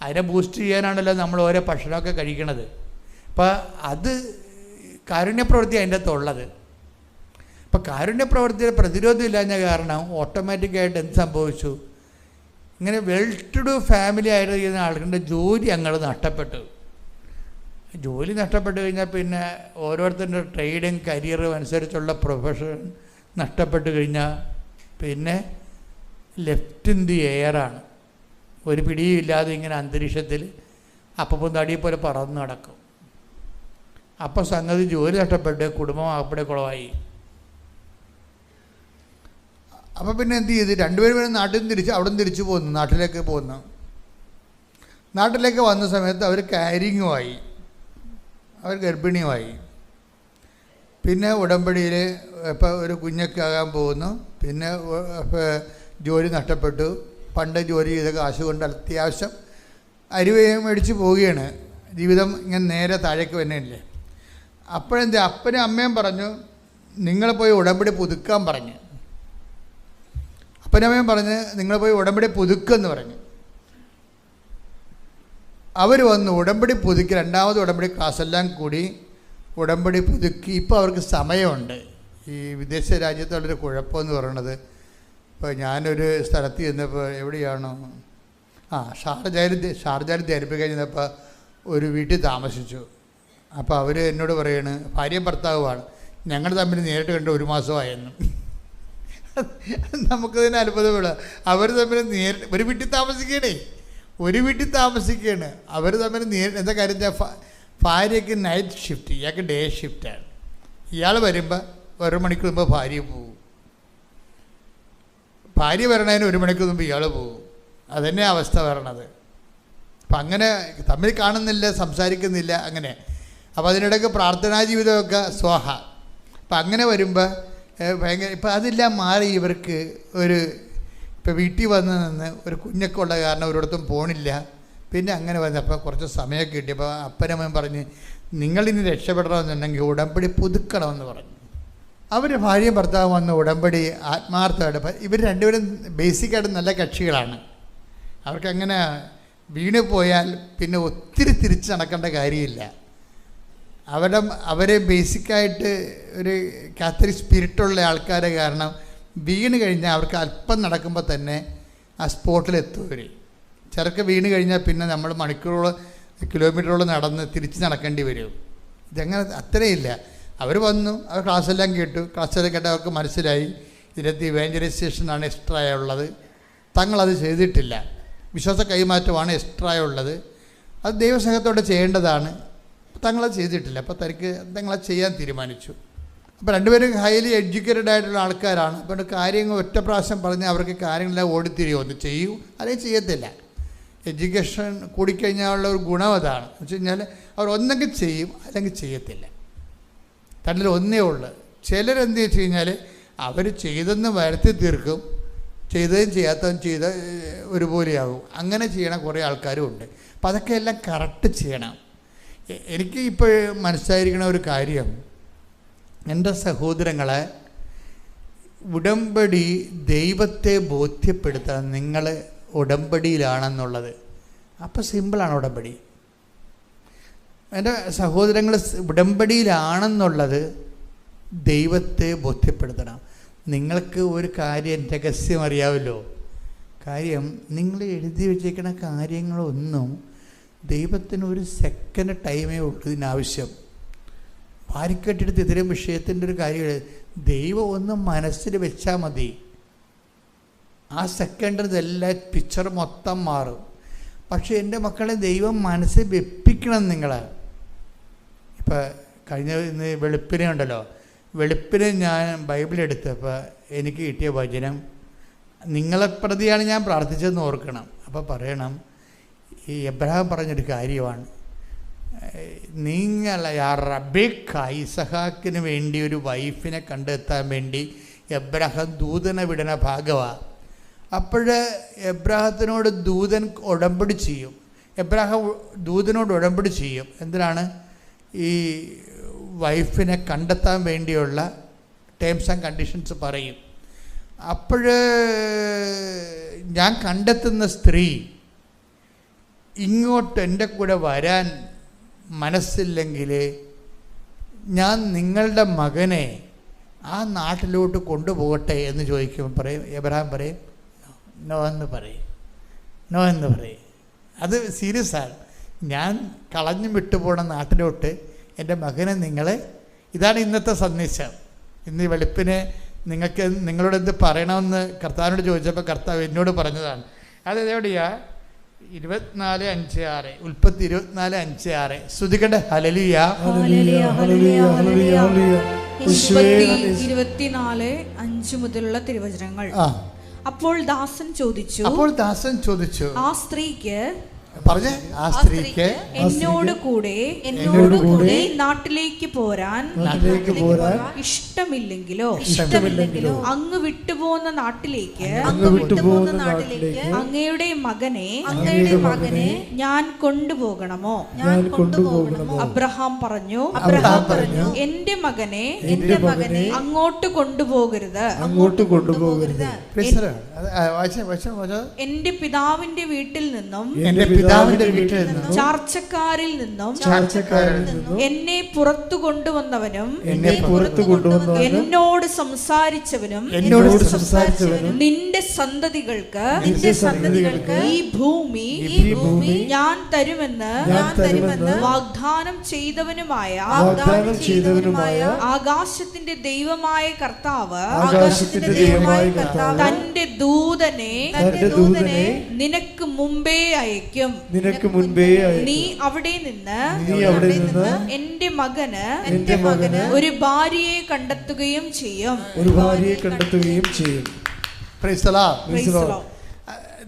S1: അതിനെ ബൂസ്റ്റ് ചെയ്യാനാണല്ലോ നമ്മൾ ഓരോ ഭക്ഷണമൊക്കെ കഴിക്കണത്. അപ്പോൾ അത് കാരുണ്യപ്രവൃത്തി അതിൻ്റെ അകത്തുള്ളത്. ഇപ്പോൾ കാരുണ്യപ്രവൃത്തിയുടെ പ്രതിരോധം ഇല്ലാഞ്ഞ കാരണം ഓട്ടോമാറ്റിക്കായിട്ട് എന്ത് സംഭവിച്ചു? ഇങ്ങനെ വെൽ ടു ഡു ഫാമിലി ആയിരിക്കുന്ന ആളുകളുടെ ജോലി അങ്ങോട്ട് നഷ്ടപ്പെട്ടു. ജോലി നഷ്ടപ്പെട്ട് കഴിഞ്ഞാൽ പിന്നെ ഓരോരുത്തരുടെ ട്രേഡും കരിയറും അനുസരിച്ചുള്ള പ്രൊഫഷൻ നഷ്ടപ്പെട്ട് കഴിഞ്ഞാൽ പിന്നെ ലെഫ്റ്റ് ഇൻ ദി എയറാണ്. ഒരു പിടിയും ഇല്ലാതെ ഇങ്ങനെ അന്തരീക്ഷത്തിൽ അപ്പം തടിയെ പോലെ പറന്ന് നടക്കും. അപ്പോൾ സംഗതി ജോലി നഷ്ടപ്പെട്ട് കുടുംബം അവിടെ കുളമായി. അപ്പോൾ പിന്നെ എന്ത് ചെയ്ത്? രണ്ടുപേരും നാട്ടിൽ നിന്ന് അവിടെ നിന്ന് തിരിച്ചു പോന്നു, നാട്ടിലേക്ക് പോന്നു. നാട്ടിലേക്ക് വന്ന സമയത്ത് അവർ കാരിങ്ങുമായി, അവർ ഗർഭിണിയുമായി. പിന്നെ ഉടമ്പടിയിൽ ഇപ്പോൾ ഒരു കുഞ്ഞൊക്കെ ആകാൻ പോകുന്നു. പിന്നെ ജോലി നഷ്ടപ്പെട്ടു. പണ്ട് ജോലി ചെയ്ത കാശ് കൊണ്ട് അത്യാവശ്യം അരിവയും മേടിച്ച് പോവുകയാണ്. ജീവിതം ഇങ്ങനെ നേരെ താഴേക്ക് വന്നില്ലേ. അപ്പോഴെന്താ അപ്പനും അമ്മയും പറഞ്ഞു, നിങ്ങൾ പോയി ഉടമ്പടി പുതുക്കാൻ പറഞ്ഞു. അപ്പനും അമ്മയും പറഞ്ഞ് നിങ്ങൾ പോയി ഉടമ്പടി പുതുക്കെന്ന് പറഞ്ഞു. അവർ വന്ന് ഉടമ്പടി പുതുക്കി, രണ്ടാമത് ഉടമ്പടി ക്ലാസ്സെല്ലാം കൂടി ഉടമ്പടി പുതുക്കി. ഇപ്പോൾ അവർക്ക് സമയമുണ്ട്. ഈ വിദേശ രാജ്യത്തുള്ളൊരു കുഴപ്പമെന്ന് പറയണത്, ഇപ്പോൾ ഞാനൊരു സ്ഥലത്ത് ചെന്നപ്പോൾ എവിടെയാണോ ഷാർജയിൽ ധരിപ്പിക്കാൻ ചെന്നപ്പോൾ ഒരു വീട്ടിൽ താമസിച്ചു. അപ്പോൾ അവർ എന്നോട് പറയാണ്, ഭാര്യയും ഭർത്താവുമാണ്, ഞങ്ങൾ തമ്മിൽ നേരിട്ട് കണ്ട് 1 മാസമായെന്നും. നമുക്കതിന് അത്ഭുതമുള്ള. അവർ തമ്മിൽ ഒരു വീട്ടിൽ താമസിക്കുകയാണ്. അവർ തമ്മിൽ എന്താ കാര്യം വെച്ചാൽ ഭാര്യയ്ക്ക് നൈറ്റ് ഷിഫ്റ്റ്, ഇയാൾക്ക് ഡേ ഷിഫ്റ്റാണ്. ഇയാൾ വരുമ്പോൾ 1 മണിക്കൂർ മുമ്പ് ഭാര്യ പോകും, ഭാര്യ വരണതിന് 1 മണിക്കൂർ മുമ്പ് ഇയാൾ പോകും. അതന്നെ അവസ്ഥ വരണത്. അപ്പം അങ്ങനെ തമ്മിൽ കാണുന്നില്ല, സംസാരിക്കുന്നില്ല, അങ്ങനെ. അപ്പോൾ അതിനിടയ്ക്ക് പ്രാർത്ഥനാ ജീവിതമൊക്കെ സ്വാഹ. അപ്പം അങ്ങനെ വരുമ്പോൾ ഭയങ്കര ഇപ്പം അതെല്ലാം മാറി ഇവർക്ക് ഇപ്പം വീട്ടിൽ വന്ന് നിന്ന് ഒരു കുഞ്ഞൊക്കെ ഉള്ള കാരണം ഒരിടത്തും പോണില്ല. പിന്നെ അങ്ങനെ വന്നപ്പോൾ കുറച്ച് സമയമൊക്കെ കിട്ടിയപ്പോൾ അപ്പനമ്മയും പറഞ്ഞ് നിങ്ങളിനി രക്ഷപ്പെടണമെന്നുണ്ടെങ്കിൽ ഉടമ്പടി പുതുക്കണമെന്ന് പറഞ്ഞു. അവർ ഭാര്യയും ഭർത്താവും വന്ന് ഉടമ്പടി ആത്മാർത്ഥമായിട്ട്, ഇവർ രണ്ടുപേരും ബേസിക്കായിട്ട് നല്ല കക്ഷികളാണ്. അവർക്കങ്ങനെ വീണ് പോയാൽ പിന്നെ ഒത്തിരി തിരിച്ച് നടക്കേണ്ട കാര്യമില്ല. അവരെ ബേസിക്കായിട്ട് ഒരു കാത്തലിക് സ്പിരിറ്റുള്ള ആൾക്കാരെ കാരണം വീണ് കഴിഞ്ഞാൽ അവർക്ക് അല്പം നടക്കുമ്പോൾ തന്നെ ആ സ്പോട്ടിലെത്തും. ചിലർക്ക് വീണ് കഴിഞ്ഞാൽ പിന്നെ നമ്മൾ മണിക്കൂറോളം കിലോമീറ്ററോളം നടന്ന് തിരിച്ച് നടക്കേണ്ടി വരും. ഇതങ്ങനെ അത്രയില്ല. അവർ വന്നു, അവർ ക്ലാസ്സെല്ലാം കേട്ടു. ക്ലാസ്സെല്ലാം കേട്ട് അവർക്ക് മനസ്സിലായി ഇതിനകത്ത് ഇവാഞ്ചലൈസേഷനാണ് എക്സ്ട്രാ ഉള്ളത്. തങ്ങളത് ചെയ്തിട്ടില്ല. വിശ്വാസ കൈമാറ്റമാണ് എക്സ്ട്രാ ഉള്ളത്. അത് ദൈവസ്നേഹത്തോടെ ചെയ്യേണ്ടതാണ്. തങ്ങളത് ചെയ്തിട്ടില്ല. അപ്പോൾ തങ്ങളത് ചെയ്യാൻ തീരുമാനിച്ചു. അപ്പോൾ രണ്ടുപേരും ഹൈലി എഡ്യൂക്കേറ്റഡ് ആയിട്ടുള്ള ആൾക്കാരാണ്. അപ്പോൾ കാര്യങ്ങൾ ഒറ്റ പ്രാവശ്യം പറഞ്ഞ് അവർക്ക് കാര്യങ്ങളെല്ലാം ഓടിത്തിരിയോ, ഒന്ന് ചെയ്യൂ അല്ലെങ്കിൽ ചെയ്യത്തില്ല. എഡ്യൂക്കേഷൻ കൂടിക്കഴിഞ്ഞാലുള്ള ഒരു ഗുണം അതാണ്. എന്ന് വെച്ച് കഴിഞ്ഞാൽ അവർ ഒന്നെങ്കിൽ ചെയ്യും അല്ലെങ്കിൽ ചെയ്യത്തില്ല. തന്നിൽ ഒന്നേ ഉള്ളു. ചിലരെന്ത് വെച്ച് കഴിഞ്ഞാൽ അവർ ചെയ്തെന്ന് വരുത്തി തീർക്കും, ചെയ്തതും ചെയ്യാത്തതും ചെയ്ത ഒരുപോലെയാകും. അങ്ങനെ ചെയ്യണ കുറേ ആൾക്കാരും ഉണ്ട്. അപ്പം അതൊക്കെ എല്ലാം കറക്റ്റ് ചെയ്യണം. എനിക്ക് ഇപ്പോൾ മനസ്സിലായിരിക്കണ ഒരു കാര്യം, എൻ്റെ സഹോദരങ്ങളെ, ഉടമ്പടി ദൈവത്തെ ബോധ്യപ്പെടുത്താൻ നിങ്ങൾ ഉടമ്പടിയിലാണെന്നുള്ളത്. അപ്പോൾ സിമ്പിളാണ് ഉടമ്പടി. എൻ്റെ സഹോദരങ്ങൾ ഉടമ്പടിയിലാണെന്നുള്ളത് ദൈവത്തെ ബോധ്യപ്പെടുത്തണം. നിങ്ങൾക്ക് ഒരു കാര്യം രഹസ്യം അറിയാമല്ലോ. കാര്യം നിങ്ങൾ എഴുതി വച്ചേക്കുന്ന കാര്യങ്ങളൊന്നും ദൈവത്തിന് ഒരു സെക്കൻഡ് ടൈമേ ഉള്ളൂ ഇതിനാവശ്യം. വാരിക്കെട്ടെടുത്ത് ഇത്തരം വിഷയത്തിൻ്റെ ഒരു കാര്യം ദൈവം ഒന്ന് മനസ്സിൽ വെച്ചാൽ മതി. ആ സെക്കൻഡിൽ ഇതെല്ലാം പിക്ചർ മൊത്തം മാറും. പക്ഷേ എൻ്റെ മക്കളെ ദൈവം മനസ്സിൽ വെപ്പിക്കണം നിങ്ങളെ. ഇപ്പം ഇന്ന് വെളുപ്പിനെ ഉണ്ടല്ലോ, വെളുപ്പിനെ ഞാൻ ബൈബിൾ എടുത്തപ്പോൾ എനിക്ക് കിട്ടിയ വചനം നിങ്ങളെ പ്രതിയാണ് ഞാൻ പ്രാർത്ഥിച്ചതെന്ന് ഓർക്കണം. അപ്പോൾ പറയണം, ഈ എബ്രഹാം പറഞ്ഞൊരു കാര്യമാണ്, നിങ്ങൾ റബേക്ക ഇസഹാക്കിന് വേണ്ടി ഒരു വൈഫിനെ കണ്ടെത്താൻ വേണ്ടി എബ്രഹാം ദൂതനെ വിടണ ഭാഗമാണ്. അപ്പോൾ എബ്രഹാത്തിനോട് ദൂതൻ ഉടമ്പടി ചെയ്യും. എബ്രഹാം ദൂതനോട് ഉടമ്പടി ചെയ്യും. എന്തിനാണ്? ഈ വൈഫിനെ കണ്ടെത്താൻ വേണ്ടിയുള്ള ടേംസ് ആൻഡ് കണ്ടീഷൻസ് പറയും. അപ്പോൾ ഞാൻ കണ്ടെത്തുന്ന സ്ത്രീ ഇങ്ങോട്ട് എൻ്റെ കൂടെ വരാൻ മനസ്സില്ലെങ്കിൽ ഞാൻ നിങ്ങളുടെ മകനെ ആ നാട്ടിലോട്ട് കൊണ്ടുപോകട്ടെ എന്ന് ചോദിക്കുമ്പോൾ പറയും, എബ്രഹാം പറയും നോ എന്ന് പറയും. അത് സീരിയസ് ആണ്. ഞാൻ കളഞ്ഞു വിട്ടുപോണ നാട്ടിലോട്ട് എൻ്റെ മകനെ ഇതാണ് ഇന്നത്തെ സന്ദേശം. ഇന്ന് വെളുപ്പിനെ നിങ്ങളോട് എന്ത് പറയണമെന്ന് കർത്താവിനോട് ചോദിച്ചപ്പോൾ കർത്താവ് എന്നോട് പറഞ്ഞതാണ്. അതെവിടെയാ? 24:5-6 ഉൽപ്പത്തി 24:5-6 ശ്രുതികണ്ട. Hallelujah,
S2: hallelujah, hallelujah, hallelujah. 24:5 മുതലുള്ള തിരുവചനങ്ങൾ. അപ്പോൾ ദാസൻ ചോദിച്ചു, ആ സ്ത്രീക്ക് എന്നോട് കൂടെ നാട്ടിലേക്ക് പോരാൻ ഇഷ്ടമില്ലെങ്കിലോ അങ്ങ് വിട്ടുപോകുന്ന നാട്ടിലേക്ക് അങ്ങയുടെ മകനെ ഞാൻ കൊണ്ടുപോകണമോ? അബ്രഹാം പറഞ്ഞു, എന്റെ മകനെ അങ്ങോട്ട് കൊണ്ടുപോകരുത്. എന്റെ പിതാവിന്റെ വീട്ടിൽ നിന്നും
S1: പിതാവിന്റെ വീട്ടിൽ നിന്നും
S2: ചാർച്ചക്കാരിൽ നിന്നും എന്നെ പുറത്തു കൊണ്ടുവന്നവനും എന്നോട് സംസാരിച്ചവനും നിന്റെ സന്തതികൾക്ക് ഈ ഭൂമി ഞാൻ തരുമെന്ന് വാഗ്ദാനം ചെയ്തവനുമായ ആകാശത്തിന്റെ ദൈവമായ കർത്താവ് തന്റെ ദൂതനെ നിനക്ക് മുമ്പേ അയക്കും. നീ അവിടെ നിന്ന് എന്റെ മകന് ഒരു ഭാര്യയെ കണ്ടെത്തുകയും ചെയ്യും.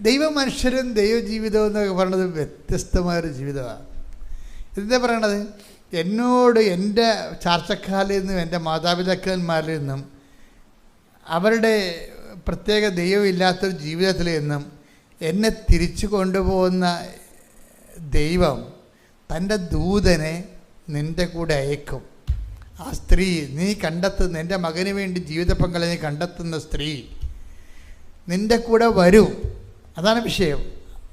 S1: ദൈവ മനുഷ്യരും ദൈവജീവിതവും എന്നൊക്കെ പറയുന്നത് വ്യത്യസ്തമായൊരു ജീവിതമാണ്. എന്താ പറയണത്? എന്നോട് എൻ്റെ ചാർച്ചക്കാരിൽ നിന്നും എൻ്റെ മാതാപിതാക്കന്മാരിൽ നിന്നും അവരുടെ പ്രത്യേക ദൈവമില്ലാത്തൊരു ജീവിതത്തിൽ നിന്നും എന്നെ തിരിച്ചു കൊണ്ടുപോകുന്ന ദൈവം തൻ്റെ ദൂതനെ നിൻ്റെ കൂടെ അയക്കും. ആ സ്ത്രീ നീ കണ്ടെത്തുന്ന എൻ്റെ മകന് വേണ്ടി ജീവിത പങ്കാളി നീ കണ്ടെത്തുന്ന സ്ത്രീ നിൻ്റെ കൂടെ വരും. അതാണ് വിഷയം.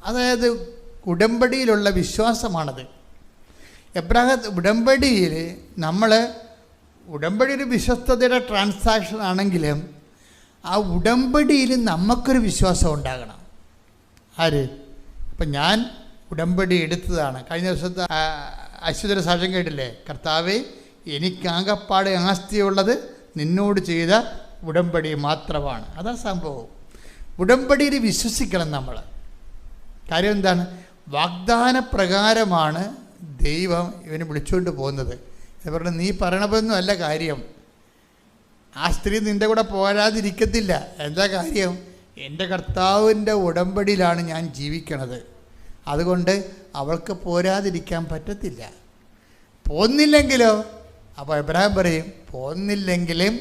S1: അതായത് ഉടമ്പടിയിലുള്ള വിശ്വാസമാണത്. ഉടമ്പടിയിൽ ഉടമ്പടി ഒരു വിശ്വസ്തതയുടെ ട്രാൻസാക്ഷൻ ആണെങ്കിലും ആ ഉടമ്പടിയിൽ നമുക്കൊരു വിശ്വാസം ഉണ്ടാകണം. ആര്? ഇപ്പം ഞാൻ ഉടമ്പടി എടുത്തതാണ്. കഴിഞ്ഞ ദിവസത്തെ അശ്വതര സാക്ഷ്യം കേട്ടില്ലേ? കർത്താവേ, എനിക്കാകപ്പാടെ ആസ്തിയുള്ളത് നിന്നോട് ചെയ്ത ഉടമ്പടി മാത്രമാണ്. അതാ സംഭവം. ഉടമ്പടിയിൽ വിശ്വസിക്കണം നമ്മൾ. കാര്യം എന്താണ്? വാഗ്ദാന പ്രകാരമാണ് ദൈവം ഇവനെ വിളിച്ചുകൊണ്ട് പോകുന്നത്. എന്ന് പറഞ്ഞാൽ നീ പറയണതൊന്നും അല്ല കാര്യം. ആ സ്ത്രീ നിൻ്റെ കൂടെ പോരാതിരിക്കത്തില്ല. എന്താ കാര്യം? എൻ്റെ കർത്താവിൻ്റെ ഉടമ്പടിയിലാണ് ഞാൻ ജീവിക്കണത്. അതുകൊണ്ട് അവൾക്ക് പോരാതിരിക്കാൻ പറ്റത്തില്ല. പോന്നില്ലെങ്കിലോ? അപ്പോൾ എബ്രഹാം പറയും, പോന്നില്ലെങ്കിലും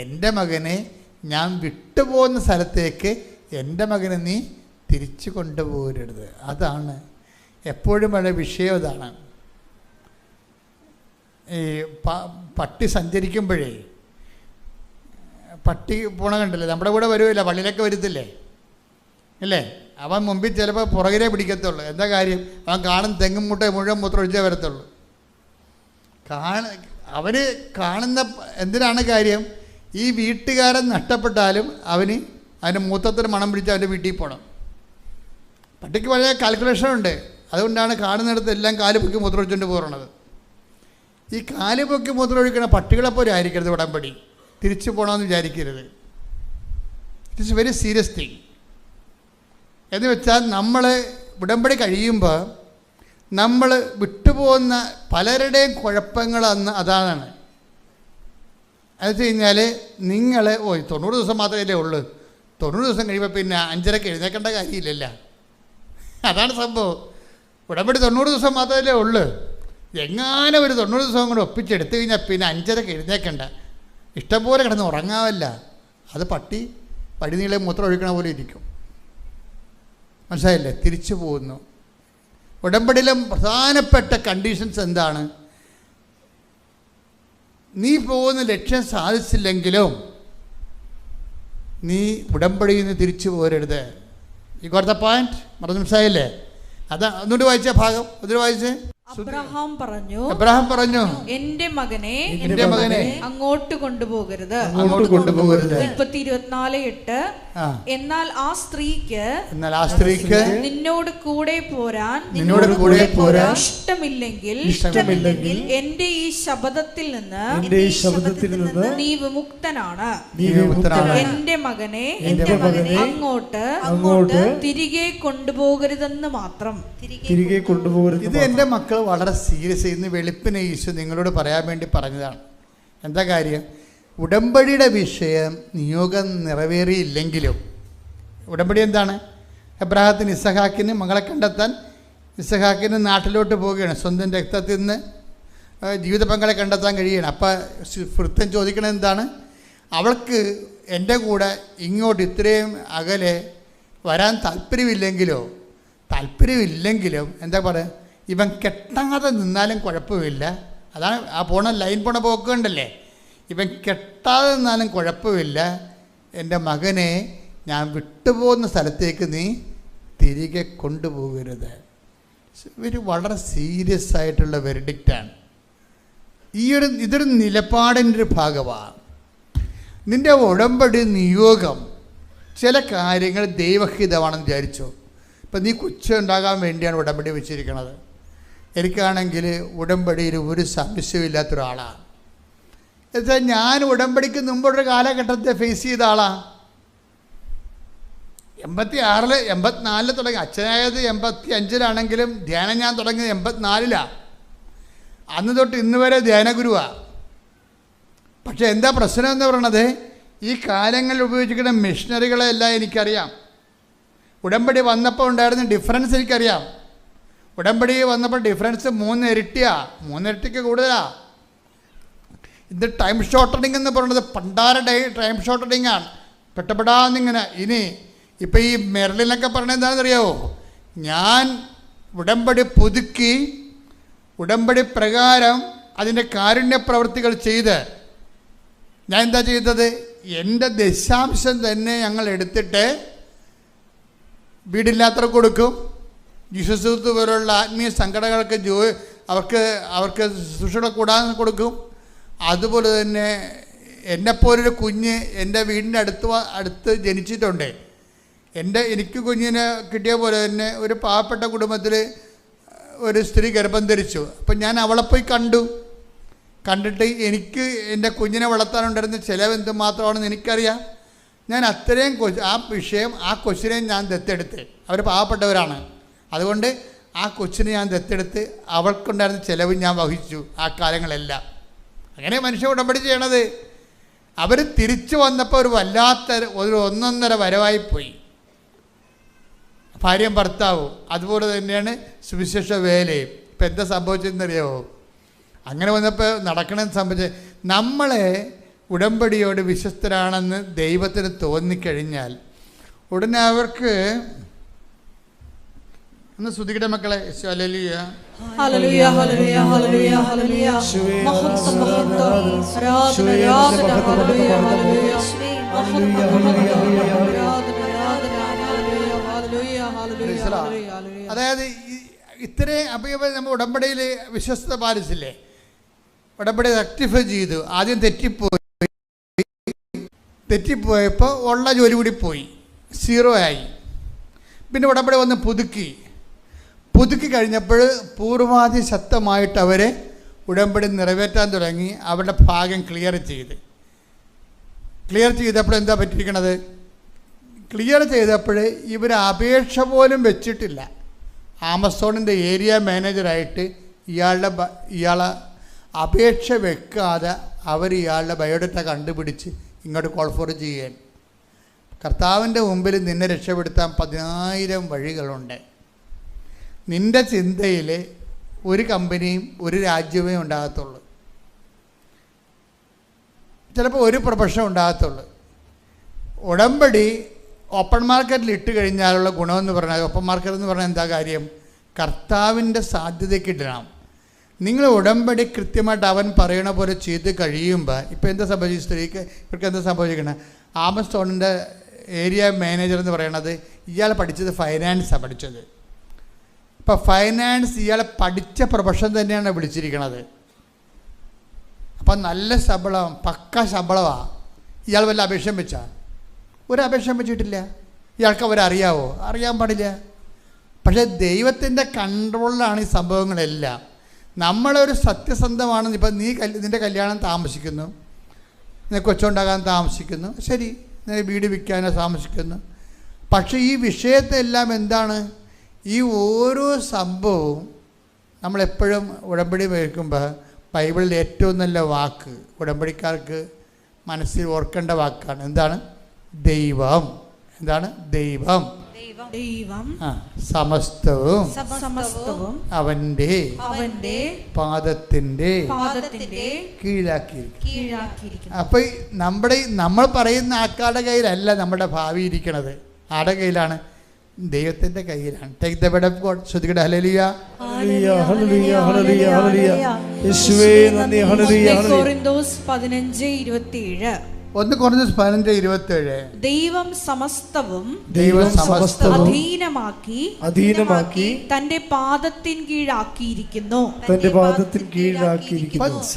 S1: എൻ്റെ മകനെ ഞാൻ വിട്ടുപോകുന്ന സ്ഥലത്തേക്ക് എൻ്റെ മകനെ നീ തിരിച്ചു കൊണ്ടുപോകരുത്. അതാണ് എപ്പോഴും വളരെ വിഷയം. അതാണ് ഈ പട്ടി സഞ്ചരിക്കുമ്പോഴേ പട്ടി പോണ കണ്ടില്ലേ? നമ്മുടെ കൂടെ വരുമില്ല, പള്ളിയിലൊക്കെ വരുത്തില്ലേ അല്ലേ? അവൻ മുമ്പിൽ ചിലപ്പോൾ പുറകിലേ പിടിക്കത്തുള്ളൂ. എന്താ കാര്യം? അവൻ കാണുന്ന തെങ്ങും മുട്ട മുഴുവൻ മൂത്രമൊഴിച്ചേ വരത്തുള്ളൂ. അവന് കാണുന്ന എന്തിനാണ് കാര്യം? ഈ വീട്ടുകാരൻ നഷ്ടപ്പെട്ടാലും അവൻ്റെ മൂത്രത്തിന് മണം പിടിച്ച് അവൻ്റെ വീട്ടിൽ പോകണം. പട്ടിക്ക് വളരെ കാൽക്കുലേഷനുണ്ട്. അതുകൊണ്ടാണ് കാണുന്നിടത്ത് എല്ലാം കാല് പൊക്കി മൂത്രമൊഴിച്ചുകൊണ്ട് പോകണത്. ഈ കാല് പൊക്കി മൂത്രമൊഴിക്കണ പട്ടികളെപ്പോലെ ആയിരിക്കരുത് ഉടമ്പടി. തിരിച്ചു പോകണമെന്ന് വിചാരിക്കരുത്. It is very serious thing. എന്ന് വെച്ചാൽ നമ്മൾ ഉടമ്പടി കഴിയുമ്പോൾ നമ്മൾ വിട്ടുപോകുന്ന പലരുടെയും കുഴപ്പങ്ങൾ അതാണ്. അത് വെച്ച് കഴിഞ്ഞാൽ നിങ്ങൾ 90 ദിവസം മാത്രമല്ലേ ഉള്ളൂ, 90 ദിവസം കഴിയുമ്പോൾ പിന്നെ 5:30 എഴുന്നേക്കേണ്ട കാര്യമില്ലല്ല. അതാണ് സംഭവം. ഉടമ്പടി 90 ദിവസം മാത്രമല്ലേ ഉള്ളൂ. എങ്ങാനും ഒരു 90 ദിവസം കൂടെ ഒപ്പിച്ചെടുത്തു കഴിഞ്ഞാൽ പിന്നെ 5:30 എഴുന്നേക്കണ്ട, ഇഷ്ടംപോലെ കിടന്ന് ഉറങ്ങാവല്ല. അത് പട്ടി പടിനീളെ മൂത്രം ഒഴിക്കണ പോലെ ഇരിക്കും. മനസ്സിലായില്ലേ? തിരിച്ചു പോകുന്നു. ഉടമ്പടിയിലെ പ്രധാനപ്പെട്ട കണ്ടീഷൻസ് എന്താണ്? നീ പോകുന്ന ലക്ഷ്യം സാധിച്ചില്ലെങ്കിലും നീ ഉടമ്പടിയിൽ നിന്ന് തിരിച്ചു പോരരുത്. ഈ കൊടുത്ത പോയിന്റ് മനസ്സിലായില്ലേ? അതാ ഒന്നുകൂടി വായിച്ച ഭാഗം ഒന്നുകൂടി വായിച്ചേ.
S2: അബ്രഹാം പറഞ്ഞു, എന്റെ മകനെ അങ്ങോട്ട് കൊണ്ടുപോകരുത്. 24:8 എന്നാൽ ആ സ്ത്രീക്ക് നിന്നോട് കൂടെ പോരാൻ ഇഷ്ടമില്ലെങ്കിൽ എന്റെ ഈ ശപഥത്തിൽ നിന്ന് നീ വിമുക്തനാണ്. എന്റെ മകനെ അങ്ങോട്ട് തിരികെ കൊണ്ടുപോകരുതെന്ന് മാത്രം.
S1: ഇത് എൻ്റെ മക്കൾ വളരെ സീരിയസ്. ഇന്ന് വെളുപ്പിനെ ഈശോ നിങ്ങളോട് പറയാൻ വേണ്ടി പറഞ്ഞതാണ്. എന്താ കാര്യം? ഉടമ്പടിയുടെ വിഷയം നിയോഗം നിറവേറിയില്ലെങ്കിലും, ഉടമ്പടി എന്താണ്? എബ്രഹാത്തിന് ഇസഹാക്കിന് മകളെ കണ്ടെത്താൻ ഇസഹാക്കിന് നാട്ടിലോട്ട് പോവുകയാണ്. സ്വന്തം രക്തത്തിൽ നിന്ന് ജീവിത പങ്കാളെ കണ്ടെത്താൻ കഴിയണം. അപ്പം വൃത്തം ചോദിക്കണത് എന്താണ്? അവൾക്ക് എൻ്റെ കൂടെ ഇങ്ങോട്ട് ഇത്രയും അകലെ വരാൻ താല്പര്യമില്ലെങ്കിലും എന്താ പറയുക, ഇവൻ കെട്ടാതെ നിന്നാലും കുഴപ്പമില്ല. അതാണ് ആ ലൈൻ പോണ പോക്കുണ്ടല്ലേ. ഇവൻ കെട്ടാതെ നിന്നാലും കുഴപ്പമില്ല, എൻ്റെ മകനെ ഞാൻ വിട്ടുപോകുന്ന സ്ഥലത്തേക്ക് നീ തിരികെ കൊണ്ടുപോകരുത്. വളരെ സീരിയസ് ആയിട്ടുള്ള വെർഡിക്റ്റാണ്. ഇതൊരു നിലപാടിൻ്റെ ഒരു ഭാഗമാണ്. നിൻ്റെ ഉടമ്പടി നിയോഗം ചില കാര്യങ്ങൾ ദൈവഹിതമാണെന്ന് വിചാരിച്ചു. ഇപ്പം നീ ഉണ്ടാകാൻ വേണ്ടിയാണ് ഉടമ്പടി വെച്ചിരിക്കുന്നത്. എനിക്കാണെങ്കിൽ ഉടമ്പടിയിൽ ഒരു സംശയമില്ലാത്തൊരാളാണ്. എന്നുവെച്ചാൽ ഞാൻ ഉടമ്പടിക്ക് മുമ്പൊരു കാലഘട്ടത്തെ ഫേസ് ചെയ്ത ആളാണ്. 86 84 തുടങ്ങി. അച്ഛനായത് 85-ലാണെങ്കിലും ധ്യാനം ഞാൻ തുടങ്ങിയത് 84-ലാണ്. അന്ന് തൊട്ട് ഇന്ന് വരെ ധ്യാനഗുരുവാണ്. പക്ഷെ എന്താ പ്രശ്നം എന്ന് പറയണത്, ഈ കാലങ്ങളിൽ ഉപയോഗിച്ചിരിക്കുന്ന മെഷീനറികളെല്ലാം എനിക്കറിയാം. ഉടമ്പടി വന്നപ്പോൾ ഉണ്ടായിരുന്ന ഡിഫറൻസ് എനിക്കറിയാം. ഉടമ്പടി വന്നപ്പോൾ ഡിഫറൻസ് 3 ഇരട്ടിയാണ്, 3 ഇരട്ടിക്ക് കൂടുതലാണ്. ഇത് ടൈം ഷോർട്ടണിങ് എന്ന് പറയുന്നത് പണ്ടാര ടൈം ഷോർട്ടണിങ് ആണ്. പെട്ടപ്പെടാന്നിങ്ങനെ. ഇപ്പം ഈ മെർലിനൊക്കെ പറഞ്ഞത് എന്താണെന്നറിയാമോ, ഞാൻ ഉടമ്പടി പുതുക്കി ഉടമ്പടി പ്രകാരം അതിൻ്റെ കാരുണ്യ പ്രവൃത്തികൾ ചെയ്ത് ഞാൻ എന്താ ചെയ്തത്, എൻ്റെ ദശാംശം തന്നെ ഞങ്ങൾ എടുത്തിട്ട് വീടില്ലാത്തവർക്ക് കൊടുക്കും. ജീസസ് പോലുള്ള ആത്മീയ സംഘടനകൾക്ക് അവർക്ക് ശുശ്രൂഷകൾ കൂടാൻ കൊടുക്കും. അതുപോലെ തന്നെ എന്നെപ്പോലൊരു കുഞ്ഞ് എൻ്റെ വീടിൻ്റെ അടുത്ത് ജനിച്ചിട്ടുണ്ട്. എനിക്ക് കുഞ്ഞിനെ കിട്ടിയ പോലെ തന്നെ ഒരു പാവപ്പെട്ട കുടുംബത്തിൽ ഒരു സ്ത്രീ ഗർഭം ധരിച്ചു. അപ്പം ഞാൻ അവളെ പോയി കണ്ടിട്ട് എനിക്ക് എൻ്റെ കുഞ്ഞിനെ വളർത്താനുണ്ടായിരുന്ന ചിലവ് എന്തുമാത്രമാണെന്ന് എനിക്കറിയാം. ഞാൻ അത്രയും ആ കൊച്ചിനെ ഞാൻ ദത്തെടുത്ത്. അവർ പാവപ്പെട്ടവരാണ്. അതുകൊണ്ട് ആ കൊച്ചിനെ ഞാൻ ദത്തെടുത്ത് അവൾക്കുണ്ടായിരുന്ന ചിലവ് ഞാൻ വഹിച്ചു ആ കാലങ്ങളെല്ലാം. അങ്ങനെ മനുഷ്യ ഉടമ്പടി ചെയ്യണത്. അവർ തിരിച്ചു വന്നപ്പോൾ ഒരു വല്ലാത്ത ഒരു 1.5 വരവായിപ്പോയി. ഭാര്യയും ഭർത്താവും. അതുപോലെ തന്നെയാണ് സുവിശേഷ വേലയും. ഇപ്പം എന്താ സംഭവിച്ചതെന്നറിയാമോ, അങ്ങനെ വന്നപ്പോൾ നടക്കണമെന്ന് സംഭവിച്ചത്, നമ്മളെ ഉടമ്പടിയോട് വിശ്വസ്തരാണെന്ന് ദൈവത്തിന് തോന്നിക്കഴിഞ്ഞാൽ ഉടനെ അവർക്ക് ഒന്ന് സ്തുതിക്കട്ടെ മക്കളെ. Hallelujah
S2: hallelujah hallelujah hallelujah hallelujah മഹത്വം മഹത്വം ആരാധന ആരാധന ഹല്ലേലൂയ ഹല്ലേലൂയ മഹത്വം ആരാധന.
S1: അതായത് ഇത്രയും അപ്പം നമ്മൾ ഉടമ്പടിയിൽ വിശ്വസ്തത പാലിച്ചില്ലേ, ഉടമ്പടി റെക്ടിഫൈ ചെയ്തു. ആദ്യം തെറ്റിപ്പോയപ്പോൾ ഉള്ള ജോലി കൂടി പോയി, 0 ആയി. പിന്നെ ഉടമ്പടി വന്ന് പുതുക്കി കഴിഞ്ഞപ്പോൾ പൂർവാധി ശക്തമായിട്ട് അവരെ ഉടമ്പടി നിറവേറ്റാൻ തുടങ്ങി. അവരുടെ ഭാഗം ക്ലിയർ ചെയ്തപ്പോൾ എന്താ പറ്റിയിരിക്കണത്, ക്ലിയർ ചെയ്തപ്പോൾ ഇവർ അപേക്ഷ പോലും വെച്ചിട്ടില്ല. ആമസോണിൻ്റെ ഏരിയ മാനേജറായിട്ട് ഇയാളെ അപേക്ഷ വെക്കാതെ ഇയാളുടെ ബയോഡേറ്റ കണ്ടുപിടിച്ച് ഇങ്ങോട്ട് കോൾ ഫോർ ചെയ്യാൻ. കർത്താവിൻ്റെ മുമ്പിൽ നിന്നെ രക്ഷപ്പെടുത്താൻ 10,000 വഴികളുണ്ട്. നിൻ്റെ ചിന്തയിൽ ഒരു കമ്പനിയും ഒരു രാജ്യമേ ഉണ്ടാകത്തുള്ളൂ. ചിലപ്പോൾ ഒരു പ്രൊഫഷൻ ഉണ്ടാകത്തുള്ളൂ. ഉടമ്പടി ഓപ്പൺ മാർക്കറ്റിൽ ഇട്ട് കഴിഞ്ഞാലുള്ള ഗുണമെന്ന് പറഞ്ഞാൽ, ഓപ്പൺ മാർക്കറ്റ് എന്ന് പറഞ്ഞാൽ എന്താ കാര്യം, കർത്താവിൻ്റെ സാധ്യതയ്ക്ക് ഇടണം. നിങ്ങൾ ഉടമ്പടി കൃത്യമായിട്ട് അവൻ പറയണ പോലെ ചെയ്ത് കഴിയുമ്പോൾ ഇപ്പം എന്താ സംഭവിച്ചു, സ്ത്രീക്ക് ഇവർക്ക് എന്താ സംഭവിച്ചിരിക്കണേ, ആമസോണിൻ്റെ ഏരിയ മാനേജർ എന്ന് പറയണത് ഇയാൾ പഠിച്ചത് ഫൈനാൻസാണ് പഠിച്ചത്. ഇപ്പം ഫൈനാൻസ് ഇയാളെ പഠിച്ച പ്രൊഫഷൻ തന്നെയാണ് വിളിച്ചിരിക്കണത്. അപ്പം നല്ല ശമ്പളം, പക്ക ശമ്പളമാണ്. ഇയാൾ വല്ല അപേക്ഷയും വെച്ചാൽ ഒരു അപേക്ഷയും വെച്ചിട്ടില്ല. ഇയാൾക്ക് അവരറിയാവോ, അറിയാൻ പാടില്ല. പക്ഷേ ദൈവത്തിൻ്റെ കൺട്രോളിലാണ് ഈ സംഭവങ്ങളെല്ലാം. നമ്മളൊരു സത്യസന്ധമാണെന്ന്, ഇപ്പം നിൻ്റെ കല്യാണം താമസിക്കുന്നു, നിനക്ക് കൊച്ചുണ്ടാകാൻ താമസിക്കുന്നു, ശരി, വീട് വിൽക്കാനോ താമസിക്കുന്നു. പക്ഷേ ഈ വിഷയത്തെല്ലാം എന്താണ്, ഈ ഓരോ സംഭവവും നമ്മളെപ്പോഴും ഉടമ്പടി വയ്ക്കുമ്പോൾ ബൈബിളിൽ ഏറ്റവും നല്ല വാക്ക് ഉടമ്പടിക്കാർക്ക് മനസ്സിൽ ഓർക്കേണ്ട വാക്കാണ്. എന്താണ്? ദൈവം. എന്താണ്? ദൈവം. സമസ്തവും അവന്റെ പാദത്തിന്റെ കീഴാക്കിയിരിക്കുന്നു. അപ്പൊ നമ്മൾ പറയുന്ന ആൾക്കാരുടെ കയ്യിലല്ല നമ്മുടെ ഭാവി ഇരിക്കണത്. ആരുടെ കയ്യിലാണ്? ദൈവത്തിന്റെ കയ്യിലാണ്. Take the word of God. ശ്രുതികട ഹല്ലേലൂയ ഹല്ലേലൂയ ഹല്ലേലൂയ ഹല്ലേലൂയ യേശുവേ നന്ദി. ഹല്ലേലൂയ.
S2: കൊരിന്തോസ് 15:27
S1: 1 Corinthians 15:27.
S2: ദൈവം സമസ്തവും
S3: അധീനമാക്കി
S2: തന്റെ പാദത്തിൻ കീഴാക്കിയിരിക്കുന്നു.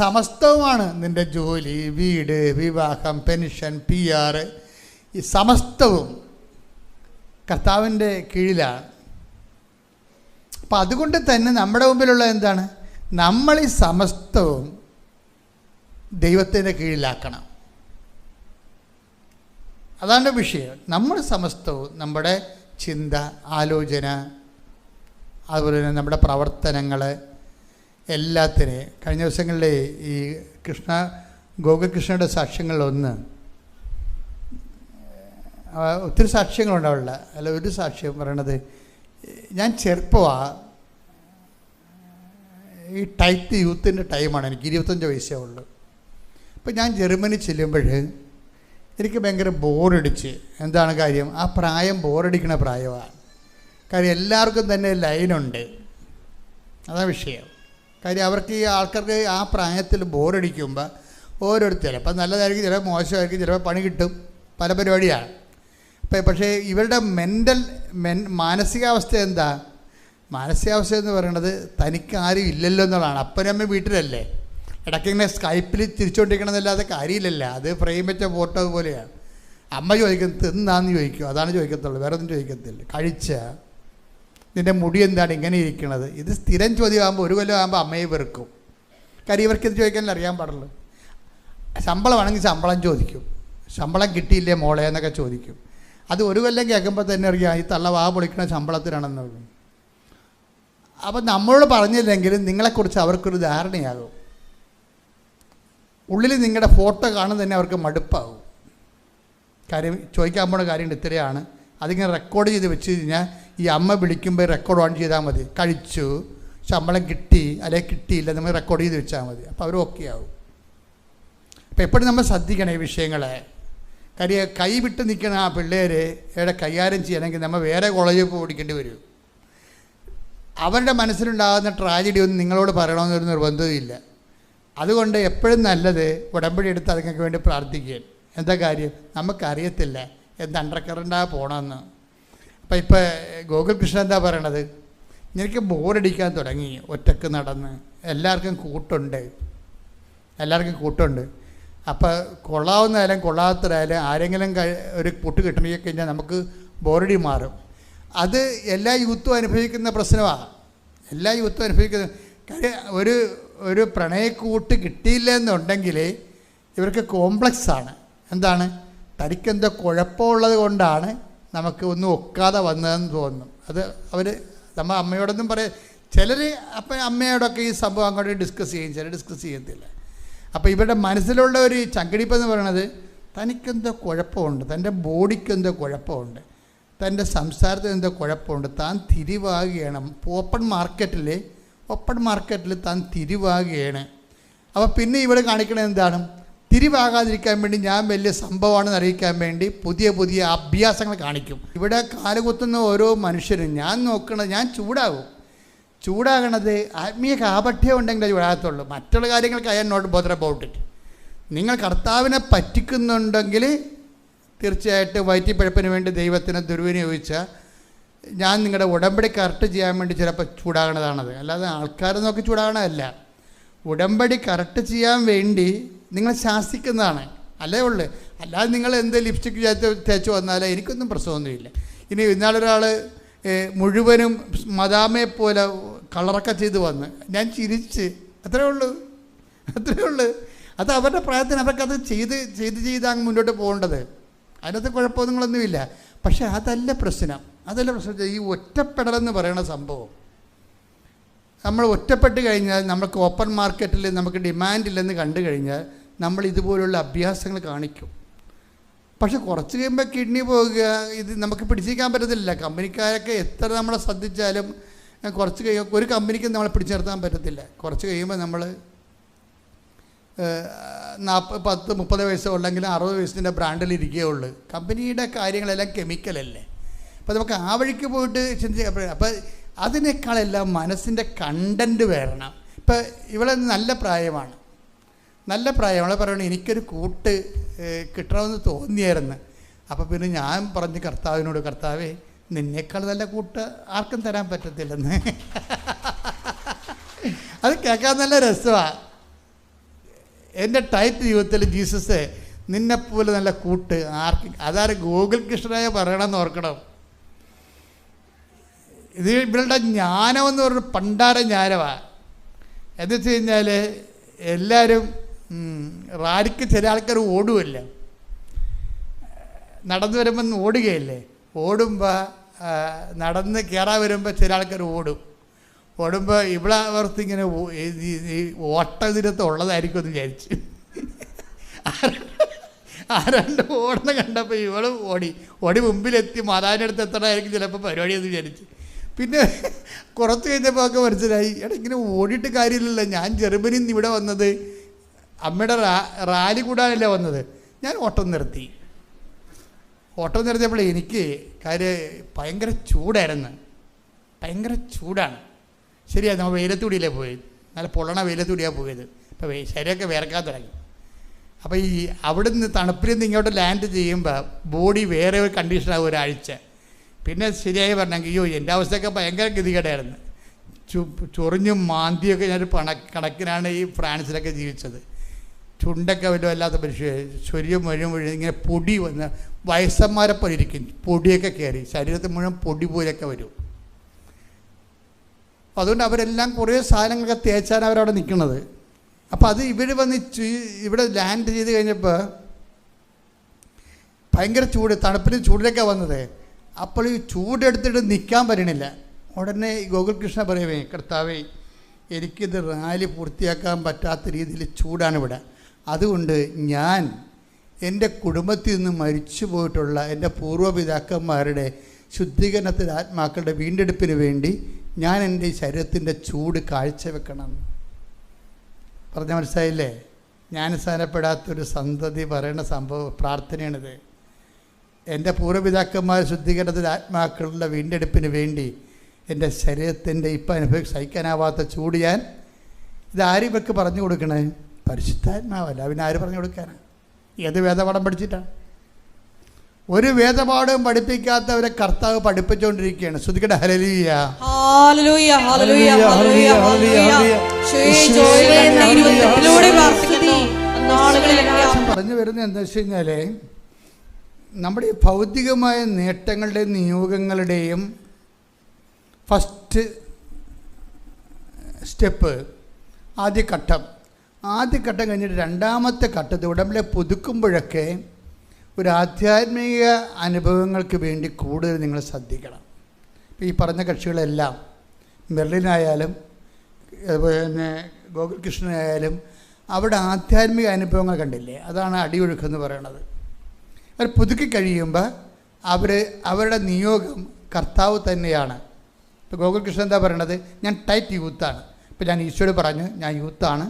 S1: സമസ്തവുമാണ് നിന്റെ ജോലി, വീട്, വിവാഹം, പെൻഷൻ, PR, ഈ സമസ്തവും കർത്താവിൻ്റെ കീഴിലാണ്. അപ്പം അതുകൊണ്ട് തന്നെ നമ്മുടെ മുമ്പിലുള്ള എന്താണ്? നമ്മൾ ഈ സമസ്തവും ദൈവത്തിൻ്റെ കീഴിലാക്കണം. അതാണ് വിഷയം. നമ്മൾ സമസ്തവും നമ്മുടെ ചിന്ത, ആലോചന, അതുപോലെ തന്നെ നമ്മുടെ പ്രവർത്തനങ്ങൾ എല്ലാത്തിനെയും. കഴിഞ്ഞ ദിവസങ്ങളിലെ ഈ ഗോകുൽകൃഷ്ണയുടെ സാക്ഷ്യങ്ങളിലൊന്ന്, ഒത്തിരി സാക്ഷ്യങ്ങളുണ്ടാവില്ല, അല്ല ഒരു സാക്ഷ്യം പറയണത്, ഞാൻ ചെറുപ്പമാണ്, ഈ ടൈറ്റ് യൂത്തിൻ്റെ ടൈമാണ്, എനിക്ക് 25 വയസ്സേ ഉള്ളൂ. അപ്പോൾ ഞാൻ ജർമ്മനി ചെല്ലുമ്പോൾ എനിക്ക് ഭയങ്കര ബോറടിച്ച്. എന്താണ് കാര്യം? ആ പ്രായം ബോറടിക്കുന്ന പ്രായമാണ്. കാര്യം എല്ലാവർക്കും തന്നെ ലൈനുണ്ട്, അതാണ് വിഷയം. കാര്യം അവർക്ക് ഈ ആൾക്കാർക്ക് ആ പ്രായത്തിൽ ബോറടിക്കുമ്പോൾ ഓരോരുത്തർ ചിലപ്പോൾ നല്ലതായിരിക്കും, ചിലപ്പോൾ മോശമായിരിക്കും, ചിലപ്പോൾ പണി കിട്ടും, പല പരിപാടിയാണ്. പക്ഷേ ഇവരുടെ മാനസികാവസ്ഥ എന്താ? മാനസികാവസ്ഥ എന്ന് പറയുന്നത് തനിക്ക് ആരും ഇല്ലല്ലോ എന്നുള്ളതാണ്. അപ്പനമ്മ വീട്ടിലല്ലേ, ഇടയ്ക്കിങ്ങനെ സ്കൈപ്പിൽ തിരിച്ചുകൊണ്ടിരിക്കണമെന്നല്ലാതെ കാര്യമില്ലല്ലോ. അത് ഫ്രെയിം വെച്ച ഫോട്ടോ പോലെയാണ്. അമ്മ ചോദിക്കുന്നത് തിന്നാന്ന് ചോദിക്കും, അതാണ് ചോദിക്കത്തുള്ളൂ, വേറെ ഒന്നും ചോദിക്കത്തില്ല. കഴിച്ച നിൻ്റെ മുടി എന്താണ് ഇങ്ങനെ ഇരിക്കണത്? ഇത് സ്ഥിരം ചോദ്യമാകുമ്പോൾ 1 കൊല്ലം ആകുമ്പോൾ അമ്മയെ വെറുക്കും. കാര്യം ഇവർക്കിത് ചോദിക്കാനല്ല അറിയാൻ പാടുള്ളൂ. ശമ്പളമാണെങ്കിൽ ശമ്പളം ചോദിക്കും, ശമ്പളം കിട്ടിയില്ലേ മോളെ എന്നൊക്കെ ചോദിക്കും. അത് 1 കൊല്ലം കേൾക്കുമ്പോൾ തന്നെ അറിയാം ഈ തള്ള വാ പൊളിക്കണ ശമ്പളത്തിനാണെന്നുള്ളൂ. അപ്പം നമ്മളോട് പറഞ്ഞില്ലെങ്കിലും നിങ്ങളെക്കുറിച്ച് അവർക്കൊരു ധാരണയാകും. ഉള്ളിൽ നിങ്ങളുടെ ഫോട്ടോ കാണുന്ന തന്നെ അവർക്ക് മടുപ്പാകും. കാര്യം ചോദിക്കാൻ പോണ കാര്യം ഇത്രയാണ്. അതിങ്ങനെ റെക്കോർഡ് ചെയ്ത് വെച്ച് കഴിഞ്ഞാൽ ഈ അമ്മ വിളിക്കുമ്പോൾ റെക്കോർഡ് ഓൺ ചെയ്താൽ മതി. കഴിച്ചു, ശമ്പളം കിട്ടി അല്ലെങ്കിൽ കിട്ടിയില്ല, നമ്മൾ റെക്കോർഡ് ചെയ്ത് വെച്ചാൽ മതി. അപ്പോൾ അവർ ഓക്കെ ആവും. അപ്പോൾ എപ്പോഴും നമ്മൾ ശ്രദ്ധിക്കണം ഈ വിഷയങ്ങളെ. കാര്യം കൈ വിട്ട് നിൽക്കുന്ന ആ പിള്ളേരെ കൈകാര്യം ചെയ്യണമെങ്കിൽ നമ്മൾ വേറെ കോളേജിൽ പോയി പഠിക്കേണ്ടി വരും. അവരുടെ മനസ്സിലുണ്ടാകുന്ന ട്രാജഡി ഒന്നും നിങ്ങളോട് പറയണമെന്നൊരു നിർബന്ധമില്ല. അതുകൊണ്ട് എപ്പോഴും നല്ലത് ഉടമ്പടി എടുത്ത് അതുങ്ങൾക്ക് വേണ്ടി പ്രാർത്ഥിക്കുക. എന്താ കാര്യം? നമുക്കറിയത്തില്ല എന്ത് അണ്ടർ കറണ്ടാണ് പോകണമെന്ന്. അപ്പം ഇപ്പോൾ ഗോകുൽകൃഷ്ണൻ എന്താ പറയണത്? എനിക്ക് ബോറടിക്കാൻ തുടങ്ങി, ഒറ്റക്ക് നടന്ന്. എല്ലാവർക്കും കൂട്ടുണ്ട്. അപ്പോൾ കൊള്ളാവുന്നതായാലും കൊള്ളാത്തതായാലും ആരെങ്കിലും ഒരു കൂട്ട് കിട്ടണമെങ്കിൽ കഴിഞ്ഞാൽ നമുക്ക് ബോറടി മാറും. അത് എല്ലാ യൂത്തും അനുഭവിക്കുന്ന പ്രശ്നമാണ്. എല്ലാ യൂത്തും അനുഭവിക്കുന്ന കാര്യം. ഒരു പ്രണയക്കൂട്ട് കിട്ടിയില്ല എന്നുണ്ടെങ്കിൽ ഇവർക്ക് കോംപ്ലക്സാണ്. എന്താണ്? തനിക്കെന്തോ കുഴപ്പമുള്ളത് കൊണ്ടാണ് നമുക്ക് ഒന്നും ഒക്കാതെ വന്നതെന്ന് തോന്നും. അത് നമ്മൾ അമ്മയോടൊന്നും ചിലർ അപ്പം അമ്മയോടൊക്കെ ഈ സംഭവം അങ്ങോട്ട് ഡിസ്കസ് ചെയ്യും, ചിലർ ഡിസ്കസ് ചെയ്യത്തില്ല. അപ്പോൾ ഇവരുടെ മനസ്സിലുള്ള ഒരു ചങ്കടിപ്പെന്ന് പറയണത് തനിക്കെന്തോ കുഴപ്പമുണ്ട്, തൻ്റെ ബോഡിക്കെന്തോ കുഴപ്പമുണ്ട്, തൻ്റെ സംസാരത്തിന് എന്തോ കുഴപ്പമുണ്ട്, താൻ തിരിവാകുകയാണ്. ഓപ്പൺ മാർക്കറ്റിൽ താൻ തിരിവാകുകയാണ്. അപ്പോൾ പിന്നെ ഇവിടെ കാണിക്കണത് എന്താണ്? തിരിവാകാതിരിക്കാൻ വേണ്ടി ഞാൻ വലിയ സംഭവമാണെന്ന് അറിയിക്കാൻ വേണ്ടി പുതിയ പുതിയ അഭ്യാസങ്ങൾ കാണിക്കും. ഇവിടെ കാലുകുത്തുന്ന ഓരോ മനുഷ്യരും ഞാൻ ചൂടാകണത് ആത്മീയ കാപഠ്യം ഉണ്ടെങ്കിലേ ചൂടാകത്തുള്ളൂ. മറ്റുള്ള കാര്യങ്ങൾക്ക് I am not bother about it. നിങ്ങൾ കർത്താവിനെ പറ്റിക്കുന്നുണ്ടെങ്കിൽ തീർച്ചയായിട്ടും വയറ്റിപ്പഴപ്പിന് വേണ്ടി ദൈവത്തിന് ദുർവിനിയോഗിച്ചാൽ ഞാൻ നിങ്ങളുടെ ഉടമ്പടി കറക്റ്റ് ചെയ്യാൻ വേണ്ടി ചിലപ്പോൾ ചൂടാകണതാണത്. അല്ലാതെ ആൾക്കാരെ നോക്കി ചൂടാകണമല്ല. ഉടമ്പടി കറക്റ്റ് ചെയ്യാൻ വേണ്ടി നിങ്ങൾ ശാസിക്കുന്നതാണ് അല്ലേ ഉള്ളു. അല്ലാതെ നിങ്ങൾ എന്ത് ലിപ്സ്റ്റിക് തേച്ച് വന്നാലേ എനിക്കൊന്നും പ്രശ്നമൊന്നുമില്ല. ഇനി ഇന്നാളൊരാൾ മുഴുവനും മദാമയെ പോലെ കളറൊക്കെ ചെയ്ത് വന്ന് ഞാൻ ചിരിച്ച്. അത്രയേ ഉള്ളൂ. അത് അവരുടെ പ്രായത്തിന് അവർക്കത് ചെയ്ത് അങ്ങ് മുന്നോട്ട് പോകേണ്ടത്. അതിനകത്ത് കുഴപ്പമൊന്നുങ്ങളൊന്നുമില്ല. പക്ഷേ അതല്ല പ്രശ്നം. ഈ ഒറ്റപ്പെടലെന്ന് പറയുന്ന സംഭവം. നമ്മൾ ഒറ്റപ്പെട്ട് കഴിഞ്ഞാൽ നമുക്ക് ഓപ്പൺ മാർക്കറ്റിൽ നമുക്ക് ഡിമാൻഡില്ലെന്ന് കണ്ടു കഴിഞ്ഞാൽ നമ്മൾ ഇതുപോലുള്ള അഭ്യാസങ്ങൾ കാണിക്കും. പക്ഷെ കുറച്ച് കഴിയുമ്പോൾ കിഡ്നി പോകുക, ഇത് നമുക്ക് പിടിച്ചിരിക്കാൻ പറ്റത്തില്ല. കമ്പനിക്കാരൊക്കെ എത്ര നമ്മളെ ശ്രദ്ധിച്ചാലും കുറച്ച് കഴിയുമ്പോൾ ഒരു കമ്പനിക്ക് നമ്മളെ പിടിച്ചു നിർത്താൻ പറ്റത്തില്ല. കുറച്ച് കഴിയുമ്പോൾ നമ്മൾ 40-30 വയസ്സോ ഉള്ളെങ്കിലും 60 വയസ്സിൻ്റെ ബ്രാൻഡിലിരിക്കുകയുള്ളൂ. കമ്പനിയുടെ കാര്യങ്ങളെല്ലാം കെമിക്കലല്ലേ. അപ്പോൾ നമുക്ക് ആ വഴിക്ക് പോയിട്ട് ചിന്തിക്കുക. അപ്പോൾ അതിനേക്കാളെല്ലാം മനസ്സിൻ്റെ കണ്ടൻറ്റ് വരണം. ഇപ്പം ഇവിടെ നല്ല പ്രായമാണ്, നല്ല പ്രായം. അവളെ പറയണേ എനിക്കൊരു കൂട്ട് കിട്ടണമെന്ന് തോന്നിയായിരുന്നു. അപ്പോൾ പിന്നെ ഞാൻ പറഞ്ഞു കർത്താവിനോട്, കർത്താവേ നിന്നേക്കാൾ നല്ല കൂട്ട് ആർക്കും തരാൻ പറ്റത്തില്ലെന്ന്. അത് കേൾക്കാൻ നല്ല രസമാണ്. എൻ്റെ ടൈറ്റ് ജീവിതത്തിൽ ജീസസ് നിന്നെപ്പോലെ നല്ല കൂട്ട് ആർക്കും, അതാരും ഗോകുൽ കൃഷ്ണനായ പറയണമെന്ന് ഓർക്കണം. ഇത് ഇവരുടെ ജ്ഞാനമെന്ന് പറഞ്ഞ പണ്ടാര ജ്ഞാനമാണ്. എന്ന് വെച്ച് കഴിഞ്ഞാൽ എല്ലാവരും റാലിക്ക് ചില ആൾക്കാർ ഓടുമല്ല, നടന്നു വരുമ്പം ഓടുകയല്ലേ, ഓടുമ്പോൾ നടന്ന് കയറാൻ വരുമ്പോൾ ചില ആൾക്കാർ ഓടുമ്പോൾ ഇവിടെ അവർത്തിങ്ങനെ ഓട്ടം ഇതിനകത്ത് ഉള്ളതായിരിക്കും എന്ന് വിചാരിച്ച് ആരാണ്ട് ഓടുന്ന കണ്ടപ്പോൾ ഇവളും ഓടി മുമ്പിലെത്തി മാതാവിൻ്റെ അടുത്ത് എത്തണമായിരിക്കും ചിലപ്പോൾ പരിപാടിയെന്ന് വിചാരിച്ച്. പിന്നെ കുറച്ച് കഴിഞ്ഞപ്പോൾ ഒക്കെ മനസ്സിലായി, എടാ ഇങ്ങനെ ഓടിയിട്ട് കാര്യമില്ലല്ലോ, ഞാൻ ജർമ്മനിയിൽ നിന്ന് ഇവിടെ വന്നത് അമ്മയുടെ റാലി കൂടാനല്ലേ വന്നത്. ഞാൻ ഓട്ടം നിർത്തിയപ്പോൾ എനിക്ക് കാര്യം ഭയങ്കര ചൂടായിരുന്നു, ഭയങ്കര ചൂടാണ്. ശരിയാണ്, നമ്മൾ വെയിലത്തൂടിയല്ലേ പോയത്, നല്ല പൊള്ളണ വെയിലത്തൂടിയാണ് പോയത്. ഇപ്പോൾ ശരീരമൊക്കെ വിയർക്കാൻ തുടങ്ങി. അപ്പോൾ ഈ അവിടെ നിന്ന് തണുപ്പിൽ നിന്ന് ഇങ്ങോട്ട് ലാൻഡ് ചെയ്യുമ്പോൾ ബോഡി വേറെ ഒരു കണ്ടീഷനാകും ഒരാഴ്ച. പിന്നെ ശരിയായി പറഞ്ഞെങ്കിൽ അയ്യോ എൻ്റെ അവസ്ഥയൊക്കെ ഭയങ്കര ഗതികേടായിരുന്നു. ചൊറിഞ്ഞും മാന്തിയൊക്കെ ഞാനൊരു കണക്കിനാണ് ഈ ഫ്രാൻസിലൊക്കെ ജീവിച്ചത്. ചുണ്ടൊക്കെ വല്ലാത്ത മനുഷ്യർ, ചൊരിയും മുഴുവൻ ഇങ്ങനെ പൊടി വന്ന് വയസ്സന്മാരെ പോലെ ഇരിക്കും, പൊടിയൊക്കെ കയറി ശരീരത്തിൽ മുഴുവൻ പൊടി പോലെയൊക്കെ വരും. അതുകൊണ്ട് അവരെല്ലാം കുറേ സാധനങ്ങളൊക്കെ തേച്ചാണ് അവരവിടെ നിൽക്കുന്നത്. അപ്പോൾ അത് ഇവർ വന്ന് ഇവിടെ ലാൻഡ് ചെയ്ത് കഴിഞ്ഞപ്പോൾ ഭയങ്കര ചൂട്, തണുപ്പിന് ചൂടിലൊക്കെ വന്നത്. അപ്പോൾ ഈ ചൂടെടുത്തിട്ട് നിൽക്കാൻ പറ്റണില്ല. ഉടനെ ഗോകുൽ കൃഷ്ണ പറയുവേ, കർത്താവേ എനിക്കിത് റാലി പൂർത്തിയാക്കാൻ പറ്റാത്ത രീതിയിൽ ചൂടാണ് ഇവിടെ. അതുകൊണ്ട് ഞാൻ എൻ്റെ കുടുംബത്തിൽ നിന്ന് മരിച്ചു പോയിട്ടുള്ള എൻ്റെ പൂർവ്വപിതാക്കന്മാരുടെ ശുദ്ധീകരണത്തിന് ആത്മാക്കളുടെ വീണ്ടെടുപ്പിന് വേണ്ടി ഞാൻ എൻ്റെ ശരീരത്തിൻ്റെ ചൂട് കാഴ്ചവെക്കണം. പറഞ്ഞാൽ മനസ്സിലായില്ലേ? ജ്ഞാനസ്ഥാനപ്പെടാത്തൊരു സന്തതി പറയുന്ന പ്രാർത്ഥനയാണിത്. എൻ്റെ പൂർവ്വപിതാക്കന്മാർ ശുദ്ധീകരണത്തിന് ആത്മാക്കളുടെ വീണ്ടെടുപ്പിന് വേണ്ടി എൻ്റെ ശരീരത്തിൻ്റെ ഇപ്പം സഹിക്കാനാവാത്ത ചൂട് ഞാൻ ഇതാരും ഇവർക്ക് പറഞ്ഞു കൊടുക്കണേ? പരിശുദ്ധാത്മാവല്ല, പിന്നെ ആര് പറഞ്ഞു കൊടുക്കാനാണ്? ഏത് വേദപാഠം പഠിച്ചിട്ടാണ്? ഒരു വേദപാഠവും പഠിപ്പിക്കാത്തവരെ കർത്താവ് പഠിപ്പിച്ചുകൊണ്ടിരിക്കുകയാണ്. ശ്രുതിക്കട്ടെ ഹല്ലേലൂയ. പറഞ്ഞു വരുന്നത് എന്താ വെച്ച് കഴിഞ്ഞാൽ, നമ്മുടെ ഈ ഭൗതികമായ നേട്ടങ്ങളുടെയും നിയോഗങ്ങളുടെയും ഫസ്റ്റ് സ്റ്റെപ്പ് ആദ്യഘട്ടം കഴിഞ്ഞിട്ട് രണ്ടാമത്തെ ഘട്ടത്തിൽ ഉടമ്പടിയെ പുതുക്കുമ്പോഴൊക്കെ ഒരു ആധ്യാത്മിക അനുഭവങ്ങൾക്ക് വേണ്ടി കൂടുതൽ നിങ്ങൾ ശ്രദ്ധിക്കണം. ഇപ്പോൾ ഈ പറഞ്ഞ കക്ഷികളെല്ലാം മെർലിനായാലും അതുപോലെ തന്നെ ഗോകുൽ കൃഷ്ണനായാലും അവിടെ ആധ്യാത്മിക അനുഭവങ്ങൾ കണ്ടില്ലേ? അതാണ് അടിയൊഴുക്കെന്ന് പറയണത്. അവർ പുതുക്കി കഴിയുമ്പോൾ അവരുടെ നിയോഗം കർത്താവ് തന്നെയാണ്. ഇപ്പോൾ ഗോകുൽ കൃഷ്ണൻ എന്താ പറയണത്? ഞാൻ ടൈറ്റ് യൂത്താണ്. ഇപ്പോൾ ഞാൻ ഈശോയോട് പറഞ്ഞു, ഞാൻ യൂത്താണ്,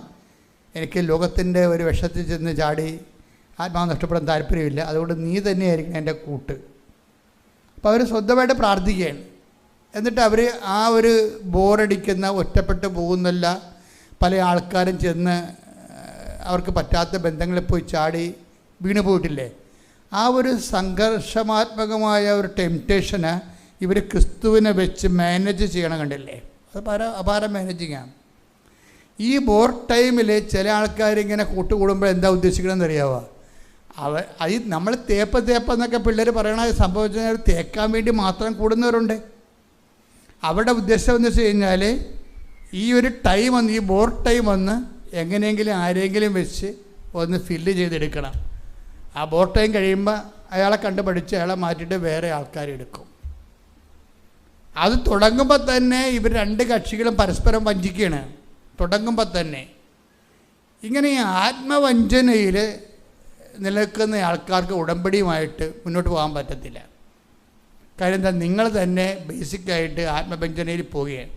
S1: എനിക്ക് ലോകത്തിൻ്റെ ഒരു വിഷത്തിൽ ചെന്ന് ചാടി ആത്മാവ് നഷ്ടപ്പെടാൻ താല്പര്യമില്ല, അതുകൊണ്ട് നീ തന്നെയായിരിക്കണം എൻ്റെ കൂട്ട്. അപ്പോൾ അവർ സ്വന്തമായിട്ട് പ്രാർത്ഥിക്കുകയാണ്. എന്നിട്ട് അവർ ആ ഒരു ബോറടിക്കുന്ന, ഒറ്റപ്പെട്ട് പോകുന്നില്ല പല ആൾക്കാരും ചെന്ന് അവർക്ക് പറ്റാത്ത ബന്ധങ്ങളിൽ പോയി ചാടി വീണു പോയിട്ടില്ലേ? ആ ഒരു സംഘർഷമാത്മകമായ ഒരു ടെംപ്റ്റേഷന് ഇവർ ക്രിസ്തുവിനെ വെച്ച് മാനേജ് ചെയ്യണം. കണ്ടില്ലേ? അത് അപാര മാനേജിങ്ങാണ്. ഈ ബോർ ടൈമിൽ ചില ആൾക്കാരിങ്ങനെ കൂട്ടുകൂടുമ്പോൾ എന്താ ഉദ്ദേശിക്കണമെന്ന് അറിയാവോ? അത് നമ്മൾ തേപ്പെന്നൊക്കെ പിള്ളേർ പറയണ സംഭവിച്ചാൽ തേക്കാൻ വേണ്ടി മാത്രം കൂടുന്നവരുണ്ട്. അവരുടെ ഉദ്ദേശം എന്ന് വെച്ച് കഴിഞ്ഞാൽ ഈ ഒരു ടൈം വന്ന്, ഈ ബോർ ടൈം വന്ന് എങ്ങനെയെങ്കിലും ആരെങ്കിലും വെച്ച് ഒന്ന് ഫില്ല് ചെയ്തെടുക്കണം. ആ ബോർ ടൈം കഴിയുമ്പോൾ അയാളെ കണ്ടുപഠിച്ച് അയാളെ മാറ്റിയിട്ട് വേറെ ആൾക്കാരെടുക്കും. അത് തുടങ്ങുമ്പോൾ തന്നെ ഇവർ രണ്ട് കക്ഷികളും പരസ്പരം വഞ്ചിക്കുകയാണ്. തുടങ്ങുമ്പോൾ തന്നെ ഇങ്ങനെ ആത്മവഞ്ചനയിൽ നിലനിൽക്കുന്ന ആൾക്കാർക്ക് ഉടമ്പടിയുമായിട്ട് മുന്നോട്ട് പോകാൻ പറ്റത്തില്ല. കാര്യം എന്താ? നിങ്ങൾ തന്നെ ബേസിക്കായിട്ട് ആത്മവഞ്ചനയിൽ പോവുകയാണ്.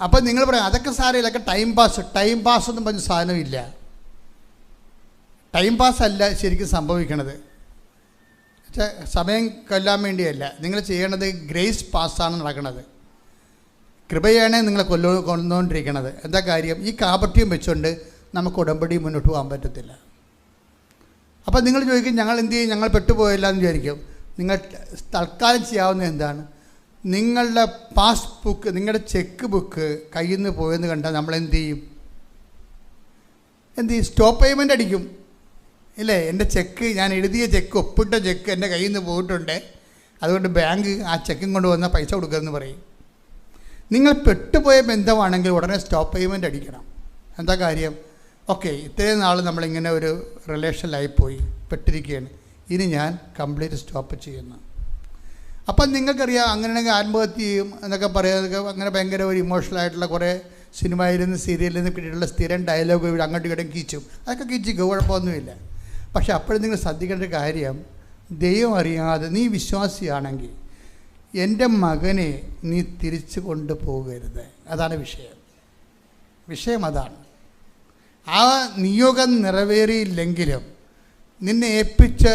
S1: അപ്പം നിങ്ങൾ പറയാം അതൊക്കെ സാരമില്ല, അതൊക്കെ ടൈം പാസ് ഒന്നും പറഞ്ഞ സാധനമില്ല. ടൈം പാസ് അല്ല ശരിക്കും സംഭവിക്കണത്. സമയം കൊല്ലാൻ വേണ്ടിയല്ല. നിങ്ങൾ ചെയ്യേണ്ടത് ഗ്രേസ് പാസ്സാണ് നടക്കുന്നത്. കൃപയാണ് നിങ്ങളെ കൊന്നുകൊണ്ടിരിക്കുന്നത്. എന്താ കാര്യം? ഈ കാപട്യം വെച്ചുകൊണ്ട് നമുക്ക് ഉടമ്പടി മുന്നോട്ട് പോകാൻ പറ്റത്തില്ല. അപ്പം നിങ്ങൾ ചോദിക്കും, ഞങ്ങൾ എന്ത് ചെയ്യും, ഞങ്ങൾ പെട്ടുപോയില്ല എന്ന് വിചാരിക്കും. നിങ്ങൾ തൽക്കാലം ചെയ്യാവുന്നത് എന്താണ്? നിങ്ങളുടെ പാസ്ബുക്ക്, നിങ്ങളുടെ ചെക്ക് ബുക്ക് കയ്യിൽ നിന്ന് പോയെന്ന് കണ്ടാൽ നമ്മൾ എന്ത് ചെയ്യും? സ്റ്റോപ്പ് പേയ്മെൻ്റ് അടിക്കും ഇല്ലേ? എൻ്റെ ചെക്ക്, ഞാൻ എഴുതിയ ചെക്ക്, ഒപ്പിട്ട ചെക്ക് എൻ്റെ കയ്യിൽ നിന്ന് പോയിട്ടുണ്ട്, അതുകൊണ്ട് ബാങ്ക് ആ ചെക്കും കൊണ്ട് വന്നാൽ പൈസ കൊടുക്കുമെന്ന് പറയും. നിങ്ങൾ പെട്ടുപോയ ബന്ധമാണെങ്കിൽ ഉടനെ സ്റ്റോപ്പ് പേയ്മെൻ്റ് അടിക്കണം. എന്താ കാര്യം? ഓക്കെ, ഇത്രയും നാൾ നമ്മളിങ്ങനെ ഒരു റിലേഷനിലായിപ്പോയി, പെട്ടിരിക്കുകയാണ്, ഇനി ഞാൻ കംപ്ലീറ്റ് സ്റ്റോപ്പ് ചെയ്യുന്നു. അപ്പം നിങ്ങൾക്കറിയാം, അങ്ങനെയാണെങ്കിൽ ആത്മഹത്യ ചെയ്യും എന്നൊക്കെ പറയാതൊക്കെ അങ്ങനെ ഭയങ്കര ഒരു ഇമോഷണലായിട്ടുള്ള കുറേ സിനിമയിൽ നിന്ന് സീരിയലിൽ നിന്ന് കിട്ടിയിട്ടുള്ള സ്ഥിരം ഡയലോഗ് ഇവിടെ അങ്ങോട്ടും ഇങ്ങോട്ടും കീച്ചും, അതൊക്കെ കീച്ചിക്കും, കുഴപ്പമൊന്നുമില്ല. പക്ഷെ അപ്പോഴും നിങ്ങൾ ശ്രദ്ധിക്കേണ്ട ഒരു കാര്യം, ദൈവം അറിയാതെ നീ വിശ്വാസിയാണെങ്കിൽ എൻ്റെ മകനെ നീ തിരിച്ചു കൊണ്ടുപോകരുത്. അതാണ് വിഷയം അതാണ്. ആ നിയോഗം നിറവേറിയില്ലെങ്കിലും, നിന്നെ ഏൽപ്പിച്ച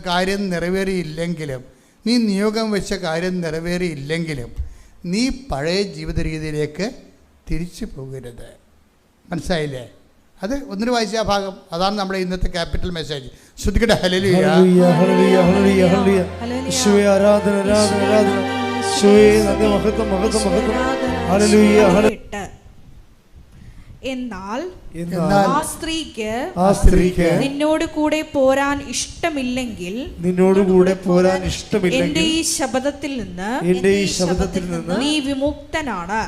S1: കാര്യം നിറവേറിയില്ലെങ്കിലും, നീ നിയോഗം വെച്ച കാര്യം നിറവേറിയില്ലെങ്കിലും നീ പഴയ ജീവിത രീതിയിലേക്ക് തിരിച്ചു പോകരുത്. മനസ്സിലായില്ലേ? അത് ഒന്നിനു വായിച്ച ആ ഭാഗം, അതാണ് നമ്മുടെ ഇന്നത്തെ ക്യാപിറ്റൽ മെസ്സേജ്. ശ്രദ്ധിക്കട്ടെ. ഹല്ലേലൂയ,
S3: ഹല്ലേലൂയ, ഹല്ലേലൂയ, ഹല്ലേലൂയ, ഹല്ലേലൂയ. യേശുവേ ആരാധന, ആരാധന, ആരാധന. യേശുവേ നന്ദി, മഹത്വം, മഹത്വം, മഹത്വം. ഹല്ലേലൂയ, ഹല്ലേലൂയ.
S2: എന്നാൽ
S1: എന്നാൽ
S2: ആ സ്ത്രീക്ക്
S3: നിന്നോട് കൂടെ പോരാൻ
S2: ഇഷ്ടമില്ലെങ്കിൽ
S3: എന്റെ
S2: ഈ ശബ്ദത്തിൽ നിന്ന് നീ വിമുക്തനാണ്.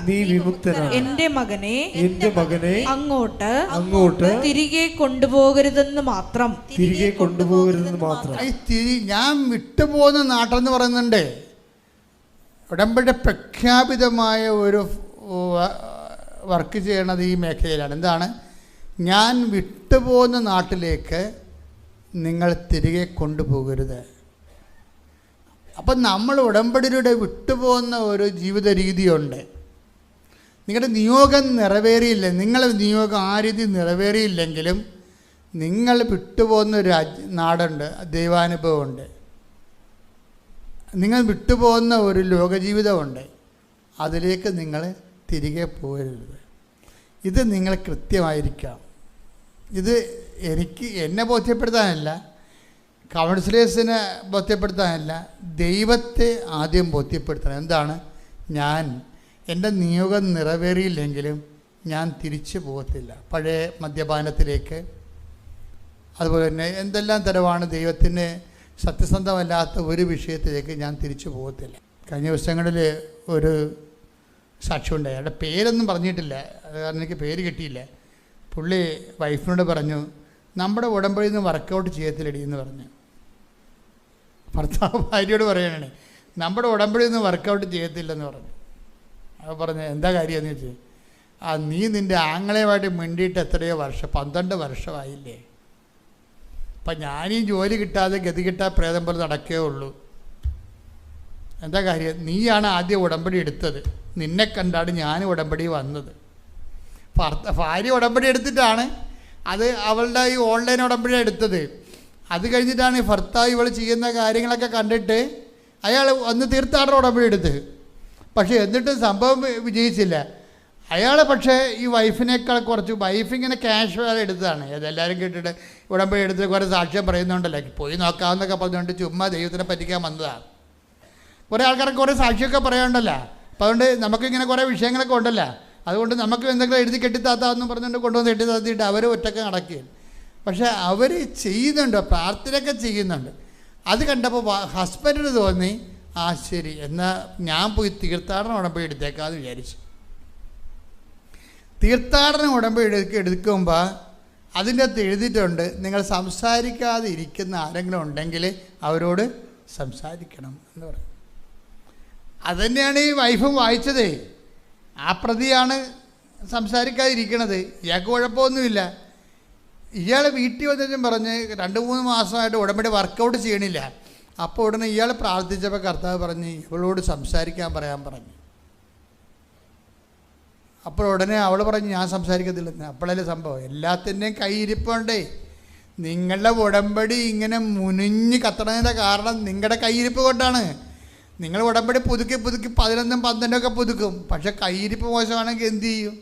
S2: എന്റെ മകനെ അങ്ങോട്ട് തിരികെ കൊണ്ടുപോകരുതെന്ന് മാത്രം.
S1: ഞാൻ വിട്ടുപോകുന്ന നാട്ടെന്ന് പറയുന്നുണ്ട്. ഉടമ്പടി പ്രഖ്യാപിതമായ ഒരു വർക്ക് ചെയ്യണത് ഈ മേഖലയിലാണ്. എന്താണ്? ഞാൻ വിട്ടുപോകുന്ന നാട്ടിലേക്ക് നിങ്ങൾ തിരികെ കൊണ്ടുപോകരുത്. അപ്പം നമ്മൾ ഉടമ്പടിയിലൂടെ വിട്ടുപോകുന്ന ഒരു ജീവിത രീതിയുണ്ട്. നിങ്ങളുടെ നിയോഗം നിറവേറിയില്ല, നിങ്ങളുടെ നിയോഗം ആ രീതി നിറവേറിയില്ലെങ്കിലും നിങ്ങൾ വിട്ടുപോകുന്ന ഒരു നാടുണ്ട്, ദൈവാനുഭവമുണ്ട്. നിങ്ങൾ വിട്ടുപോകുന്ന ഒരു ലോകജീവിതമുണ്ട്, അതിലേക്ക് നിങ്ങൾ തിരികെ പോകരുത്. ഇത് നിങ്ങൾ കൃത്യമായിരിക്കാം. ഇത് എന്നെ ബോധ്യപ്പെടുത്താനല്ല, കൗൺസിലേഴ്സിനെ ബോധ്യപ്പെടുത്താനല്ല, ദൈവത്തെ ആദ്യം ബോധ്യപ്പെടുത്തണം. എന്താണ്? ഞാൻ എൻ്റെ നിയോഗം നിറവേറിയില്ലെങ്കിലും ഞാൻ തിരിച്ചു പോകത്തില്ല പഴയ മദ്യപാനത്തിലേക്ക്. അതുപോലെ തന്നെ എന്തെല്ലാം തരമാണ് ദൈവത്തിന് സത്യസന്ധമല്ലാത്ത ഒരു വിഷയത്തിലേക്ക് ഞാൻ തിരിച്ചു പോകത്തില്ല. കഴിഞ്ഞ ദിവസങ്ങളിൽ ഒരു സാക്ഷ്യമുണ്ടായി. അയാളുടെ പേരൊന്നും പറഞ്ഞിട്ടില്ല, അത് കാരണം എനിക്ക് പേര് കിട്ടിയില്ല. പുള്ളി വൈഫിനോട് പറഞ്ഞു, നമ്മുടെ ഉടമ്പടിയിൽ നിന്ന് വർക്കൗട്ട് ചെയ്യത്തില്ലടി എന്ന് പറഞ്ഞു. ഭർത്താവ് ഭാര്യയോട് പറയണേ, നമ്മുടെ ഉടമ്പടിയിൽ നിന്ന് വർക്കൗട്ട് ചെയ്യത്തില്ലെന്ന് പറഞ്ഞു. അത് പറഞ്ഞു, എന്താ കാര്യമെന്ന് ചോദിച്ചു. നീ നിൻ്റെ ആങ്ങളെയുമായിട്ട് മിണ്ടിയിട്ട് എത്രയോ വർഷം, 12 വർഷമായില്ലേ. അപ്പം ഞാനീ ജോലി കിട്ടാതെ ഗതി കിട്ടാൻ പ്രേതം പോലെ നടക്കേ ഉള്ളൂ. എന്താ കാര്യം? നീയാണ് ആദ്യം ഉടമ്പടി എടുത്തത്, നിന്നെ കണ്ടാണ് ഞാൻ ഉടമ്പടി വന്നത്. ഭാര്യ ഉടമ്പടി എടുത്തിട്ടാണ്, അത് അവളുടെ ഈ ഓൺലൈൻ ഉടമ്പടി എടുത്തത്. അത് കഴിഞ്ഞിട്ടാണ് ഈ ഭർത്താവ് ഇവൾ ചെയ്യുന്ന കാര്യങ്ങളൊക്കെ കണ്ടിട്ട് അയാൾ വന്ന് തീർത്ഥാടന ഉടമ്പടി എടുത്ത്. പക്ഷേ എന്നിട്ടും സംഭവം വിജയിച്ചില്ല. അയാൾ പക്ഷേ ഈ വൈഫിനേക്കാൾ കുറച്ച്, വൈഫിങ്ങനെ ക്യാഷ് വേറെ എടുത്തതാണ്. അതെല്ലാവരും കേട്ടിട്ട് ഉടമ്പടി എടുത്ത് കുറേ സാക്ഷ്യം പറയുന്നുണ്ടല്ലോ, പോയി നോക്കാമെന്നൊക്കെ പറഞ്ഞുകൊണ്ട് ചുമ്മാ ദൈവത്തിനെ പറ്റിക്കാൻ വന്നതാണ്. കുറേ ആൾക്കാർക്ക് കുറേ സാക്ഷിയൊക്കെ പറയാനുണ്ടല്ലോ. അപ്പോൾ അതുകൊണ്ട് നമുക്കിങ്ങനെ കുറേ വിഷയങ്ങളൊക്കെ ഉണ്ടല്ലോ, അതുകൊണ്ട് നമുക്ക് എന്തെങ്കിലും എഴുതി കെട്ടിത്താത്താന്ന് പറഞ്ഞുകൊണ്ട് കൊണ്ടുവന്ന് കെട്ടിത്താത്തിയിട്ട് അവർ ഒറ്റയ്ക്ക് നടക്കുകയാണ്. പക്ഷേ അവർ ചെയ്യുന്നുണ്ട്, പ്രാർത്ഥനയൊക്കെ ചെയ്യുന്നുണ്ട്. അത് കണ്ടപ്പോൾ ഹസ്ബൻഡിന് തോന്നി, ശരി എന്നാൽ ഞാൻ പോയി തീർത്ഥാടന ഉടമ്പടി എടുത്തേക്കാന്ന് വിചാരിച്ചു. തീർത്ഥാടന ഉടമ്പടി എടുക്കുമ്പോൾ അതിൻ്റെ അകത്ത് എഴുതിയിട്ടുണ്ട്, നിങ്ങൾ സംസാരിക്കാതെ ഇരിക്കുന്ന ആരെങ്കിലും ഉണ്ടെങ്കിൽ അവരോട് സംസാരിക്കണം എന്ന് പറയും. അതുതന്നെയാണ് ഈ വൈഫും വായിച്ചത്. ആ പ്രതിയാണ് സംസാരിക്കാതിരിക്കണത്. ഇയാൾക്ക് കുഴപ്പമൊന്നുമില്ല. ഇയാൾ വീട്ടിൽ വന്നിട്ടും പറഞ്ഞ് 2-3 മാസമായിട്ട് ഉടമ്പടി വർക്കൗട്ട് ചെയ്യണില്ല. അപ്പോൾ ഉടനെ ഇയാൾ പ്രാർത്ഥിച്ചപ്പോൾ കർത്താവ് പറഞ്ഞ് ഇവളോട് സംസാരിക്കാൻ പറയാൻ പറഞ്ഞു. അപ്പോൾ ഉടനെ അവൾ പറഞ്ഞ് ഞാൻ സംസാരിക്കത്തില്ലെന്ന്. അപ്പോഴല്ലേ സംഭവം. എല്ലാത്തിൻ്റെയും കയ്യിരിപ്പുണ്ടേ. നിങ്ങളുടെ ഉടമ്പടി ഇങ്ങനെ മുനിഞ്ഞ് കത്തണതിൻ്റെ കാരണം നിങ്ങളുടെ കയ്യിരിപ്പ് കൊണ്ടാണ്. നിങ്ങൾ ഉടമ്പടി പുതുക്കി 11, 12 പുതുക്കും. പക്ഷെ കയ്യിരിപ്പ് മോശമാണെങ്കിൽ എന്ത് ചെയ്യും?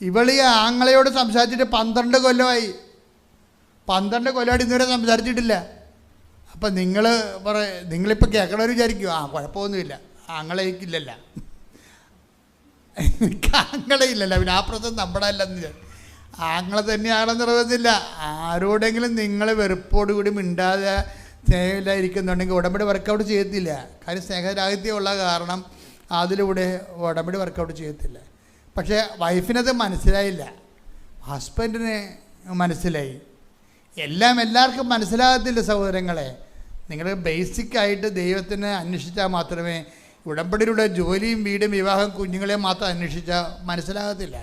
S1: ഇവളീ ആങ്ങളയോട് സംസാരിച്ചിട്ട് 12 കൊല്ലമായി. 12 കൊല്ലമായിട്ട് ഇന്നുവരെ സംസാരിച്ചിട്ടില്ല. അപ്പം നിങ്ങളിപ്പോൾ കേൾക്കണവർ വിചാരിക്കും, കുഴപ്പമൊന്നുമില്ല, ആങ്ങളേക്കില്ലല്ല, ആങ്ങളയില്ലല്ല, പിന്നെ ആ പ്രശ്നം നമ്മുടെ അല്ലെന്ന്. ആങ്ങളെ തന്നെയാണെന്ന് പറയുന്നില്ല. ആരോടെങ്കിലും നിങ്ങൾ വെറുപ്പോടുകൂടി മിണ്ടാതെ സ്നേഹമില്ലായിരിക്കുന്നുണ്ടെങ്കിൽ ഉടമ്പടി വർക്കൗട്ട് ചെയ്യത്തില്ല. കാര്യം സ്നേഹരാഹിത്യമുള്ള കാരണം അതിലൂടെ ഉടമ്പടി വർക്കൗട്ട് ചെയ്യത്തില്ല. പക്ഷേ വൈഫിനത് മനസ്സിലായില്ല, ഹസ്ബൻഡിന് മനസ്സിലായി. എല്ലാവർക്കും മനസ്സിലാകത്തില്ല സഹോദരങ്ങളെ. നിങ്ങൾ ബേസിക്കായിട്ട് ദൈവത്തിനെ അന്വേഷിച്ചാൽ മാത്രമേ, ഉടമ്പടിയിലൂടെ ജോലിയും വീടും വിവാഹം കുഞ്ഞുങ്ങളെയും മാത്രം അന്വേഷിച്ചാൽ മനസ്സിലാകത്തില്ല.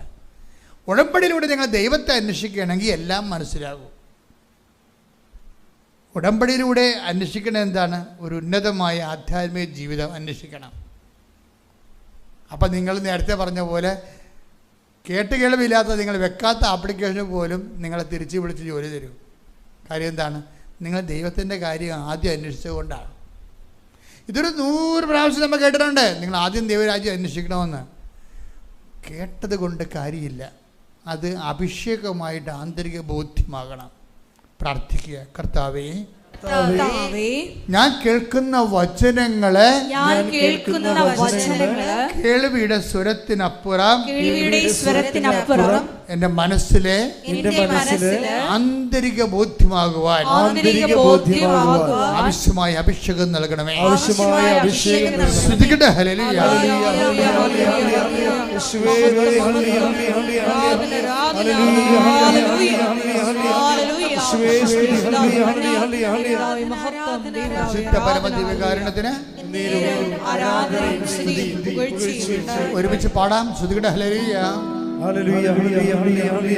S1: ഉടമ്പടിയിലൂടെ നിങ്ങൾ ദൈവത്തെ അന്വേഷിക്കുകയാണെങ്കിൽ എല്ലാം മനസ്സിലാകും. ഉടമ്പടിയിലൂടെ അന്വേഷിക്കണം എന്താണ്? ഒരു ഉന്നതമായ ആധ്യാത്മിക ജീവിതം അന്വേഷിക്കണം. അപ്പം നിങ്ങൾ നേരത്തെ പറഞ്ഞ പോലെ കേട്ടുകേൾവില്ലാത്ത നിങ്ങൾ വെക്കാത്ത ആപ്ലിക്കേഷൻ പോലും നിങ്ങളെ തിരിച്ചു വിളിച്ച് ജോലി തരും. കാര്യം എന്താണ്? നിങ്ങൾ ദൈവത്തിൻ്റെ കാര്യം ആദ്യം അന്വേഷിച്ചതുകൊണ്ടാണ്. ഇതൊരു 100 പ്രാവശ്യം നമ്മൾ കേട്ടിട്ടുണ്ട്, നിങ്ങൾ ആദ്യം ദൈവരാജ്യം അന്വേഷിക്കണമെന്ന്. കേട്ടത് കൊണ്ട് കാര്യമില്ല, അത് അഭിഷേകമായിട്ട് ആന്തരിക ബോധ്യമാകണം. പ്രാർത്ഥിക്കുക, കർത്താവേ, ഞാൻ കേൾക്കുന്ന വചനങ്ങളെ കേൾവിയുടെ സ്വരത്തിനപ്പുറം എന്റെ മനസ്സിലെ ആന്തരിക ബോധ്യമാകുവാൻ ആവശ്യമായ അഭിഷേകം നൽകണമേ. ശ്രദ്ധിക്കട്ടെ. ഹല്ലേലൂയ. പരമദിവ്യകാരുണ്യത്തിന് ഒരുമിച്ച് പാടാം. ശ്രുതികട ഹല്ലേലൂയ.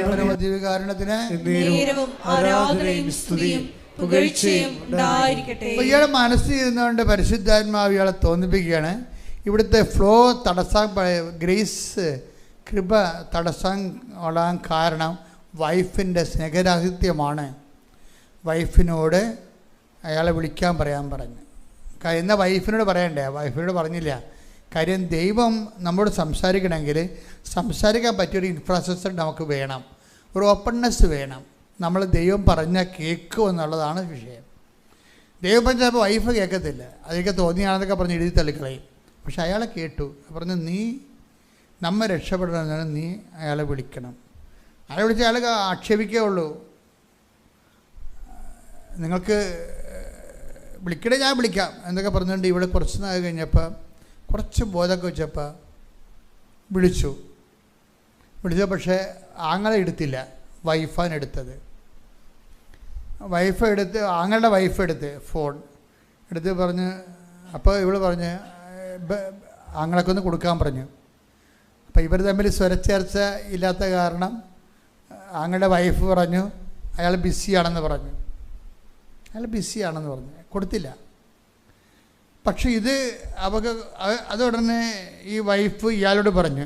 S1: പരമദിവ്യകാരുണ്യത്തിന് ഇയാളെ മനസ്സിൽ ഇരുന്നുകൊണ്ട് പരിശുദ്ധാത്മാവ് ഇയാളെ തോന്നിപ്പിക്കുകയാണ്. ഇവിടുത്തെ ഫ്ലോ തടസ്സം, ഗ്രേസ് കൃപ തടസ്സം ഓടാൻ കാരണം വൈഫിൻ്റെ സ്നേഹരാഹിത്യമാണ്. വൈഫിനോട് അയാളെ വിളിക്കാൻ പറയാൻ പറഞ്ഞു. എന്നാൽ വൈഫിനോട് പറയണ്ടേ? വൈഫിനോട് പറഞ്ഞില്ല. കാര്യം ദൈവം നമ്മോട് സംസാരിക്കണമെങ്കിൽ സംസാരിക്കാൻ പറ്റിയൊരു ഇൻഫ്രാസ്ട്രക്ചർ നമുക്ക് വേണം, ഒരു ഓപ്പൺനെസ് വേണം. നമ്മൾ ദൈവം പറഞ്ഞാൽ കേൾക്കുമെന്നുള്ളതാണ് വിഷയം. ദൈവം പറഞ്ഞപ്പോൾ വൈഫ് കേൾക്കത്തില്ല, അതൊക്കെ തോന്നിയാണെന്നൊക്കെ പറഞ്ഞ് എഴുതി തള്ളിക്കളയും. പക്ഷെ അയാളെ കേട്ടു. പറഞ്ഞു, നീ നമ്മെ രക്ഷപ്പെടണമെന്നാണ്, നീ അയാളെ വിളിക്കണം. അയാളെ വിളിച്ച് അയാൾ ആക്ഷേപിക്കുകയുള്ളൂ. നിങ്ങൾക്ക് വിളിക്കണേ ഞാൻ വിളിക്കാം എന്നൊക്കെ പറഞ്ഞുകൊണ്ട് ഇവിടെ കുറച്ച് നാൾ കഴിഞ്ഞപ്പോൾ കുറച്ച് ബോധമൊക്കെ വെച്ചപ്പോൾ വിളിച്ചു. പക്ഷേ ആങ്ങളെ എടുത്തില്ല, വൈഫാണ് എടുത്തത്. ആങ്ങളുടെ വൈഫ് എടുത്ത് ഫോൺ എടുത്ത് പറഞ്ഞ്, അപ്പോൾ ഇവള് പറഞ്ഞ് ആങ്ങളൊക്കെ ഒന്ന് കൊടുക്കാൻ പറഞ്ഞു. അപ്പോൾ ഇവർ തമ്മിൽ സ്വരച്ചേർച്ച ഇല്ലാത്ത കാരണം ആങ്ങളുടെ വൈഫ് പറഞ്ഞു അയാൾ ബിസിയാണെന്ന് പറഞ്ഞു. കൊടുത്തില്ല. പക്ഷെ ഇത് അതുടനെ ഈ വൈഫ് ഇയാളോട് പറഞ്ഞു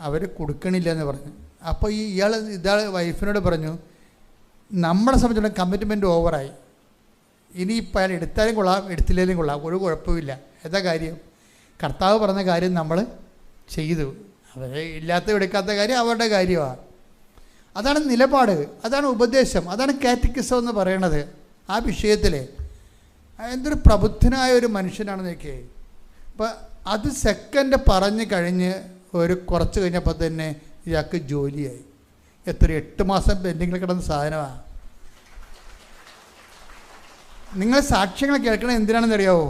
S1: അവർ കൊടുക്കണില്ല എന്ന് പറഞ്ഞു. അപ്പോൾ ഇയാൾ വൈഫിനോട് പറഞ്ഞു, നമ്മളെ സംബന്ധിച്ചുള്ള കമ്മിറ്റ്മെൻറ്റ് ഓവറായി, ഇനിയിപ്പോൾ അയാൾ എടുത്താലും കൊള്ളാം എടുത്തില്ലെങ്കിലും കൊള്ളാം, ഒരു കുഴപ്പമില്ല. എന്താ കാര്യം? കർത്താവ് പറഞ്ഞ കാര്യം നമ്മൾ ചെയ്തു, അവർ ഇല്ലാത്ത എടുക്കാത്ത കാര്യം അവരുടെ കാര്യമാണ്. അതാണ് നിലപാട്, അതാണ് ഉപദേശം, അതാണ് കാറ്റക്കിസം എന്ന് പറയണത്. ആ വിഷയത്തിൽ എന്തൊരു പ്രബുദ്ധനായ ഒരു മനുഷ്യനാണെന്നൊക്കെ. അപ്പം അത് സെക്കൻഡ് പറഞ്ഞ് കഴിഞ്ഞ് കുറച്ച് കഴിഞ്ഞപ്പോൾ തന്നെ ഇയാൾക്ക് ജോലിയായി. 8 മാസം പെൻഡിങ്ങിൽ കിടന്ന സാധനമാണ്. നിങ്ങൾ സാക്ഷ്യങ്ങൾ കേൾക്കണം എന്തിനാണെന്നറിയാവോ?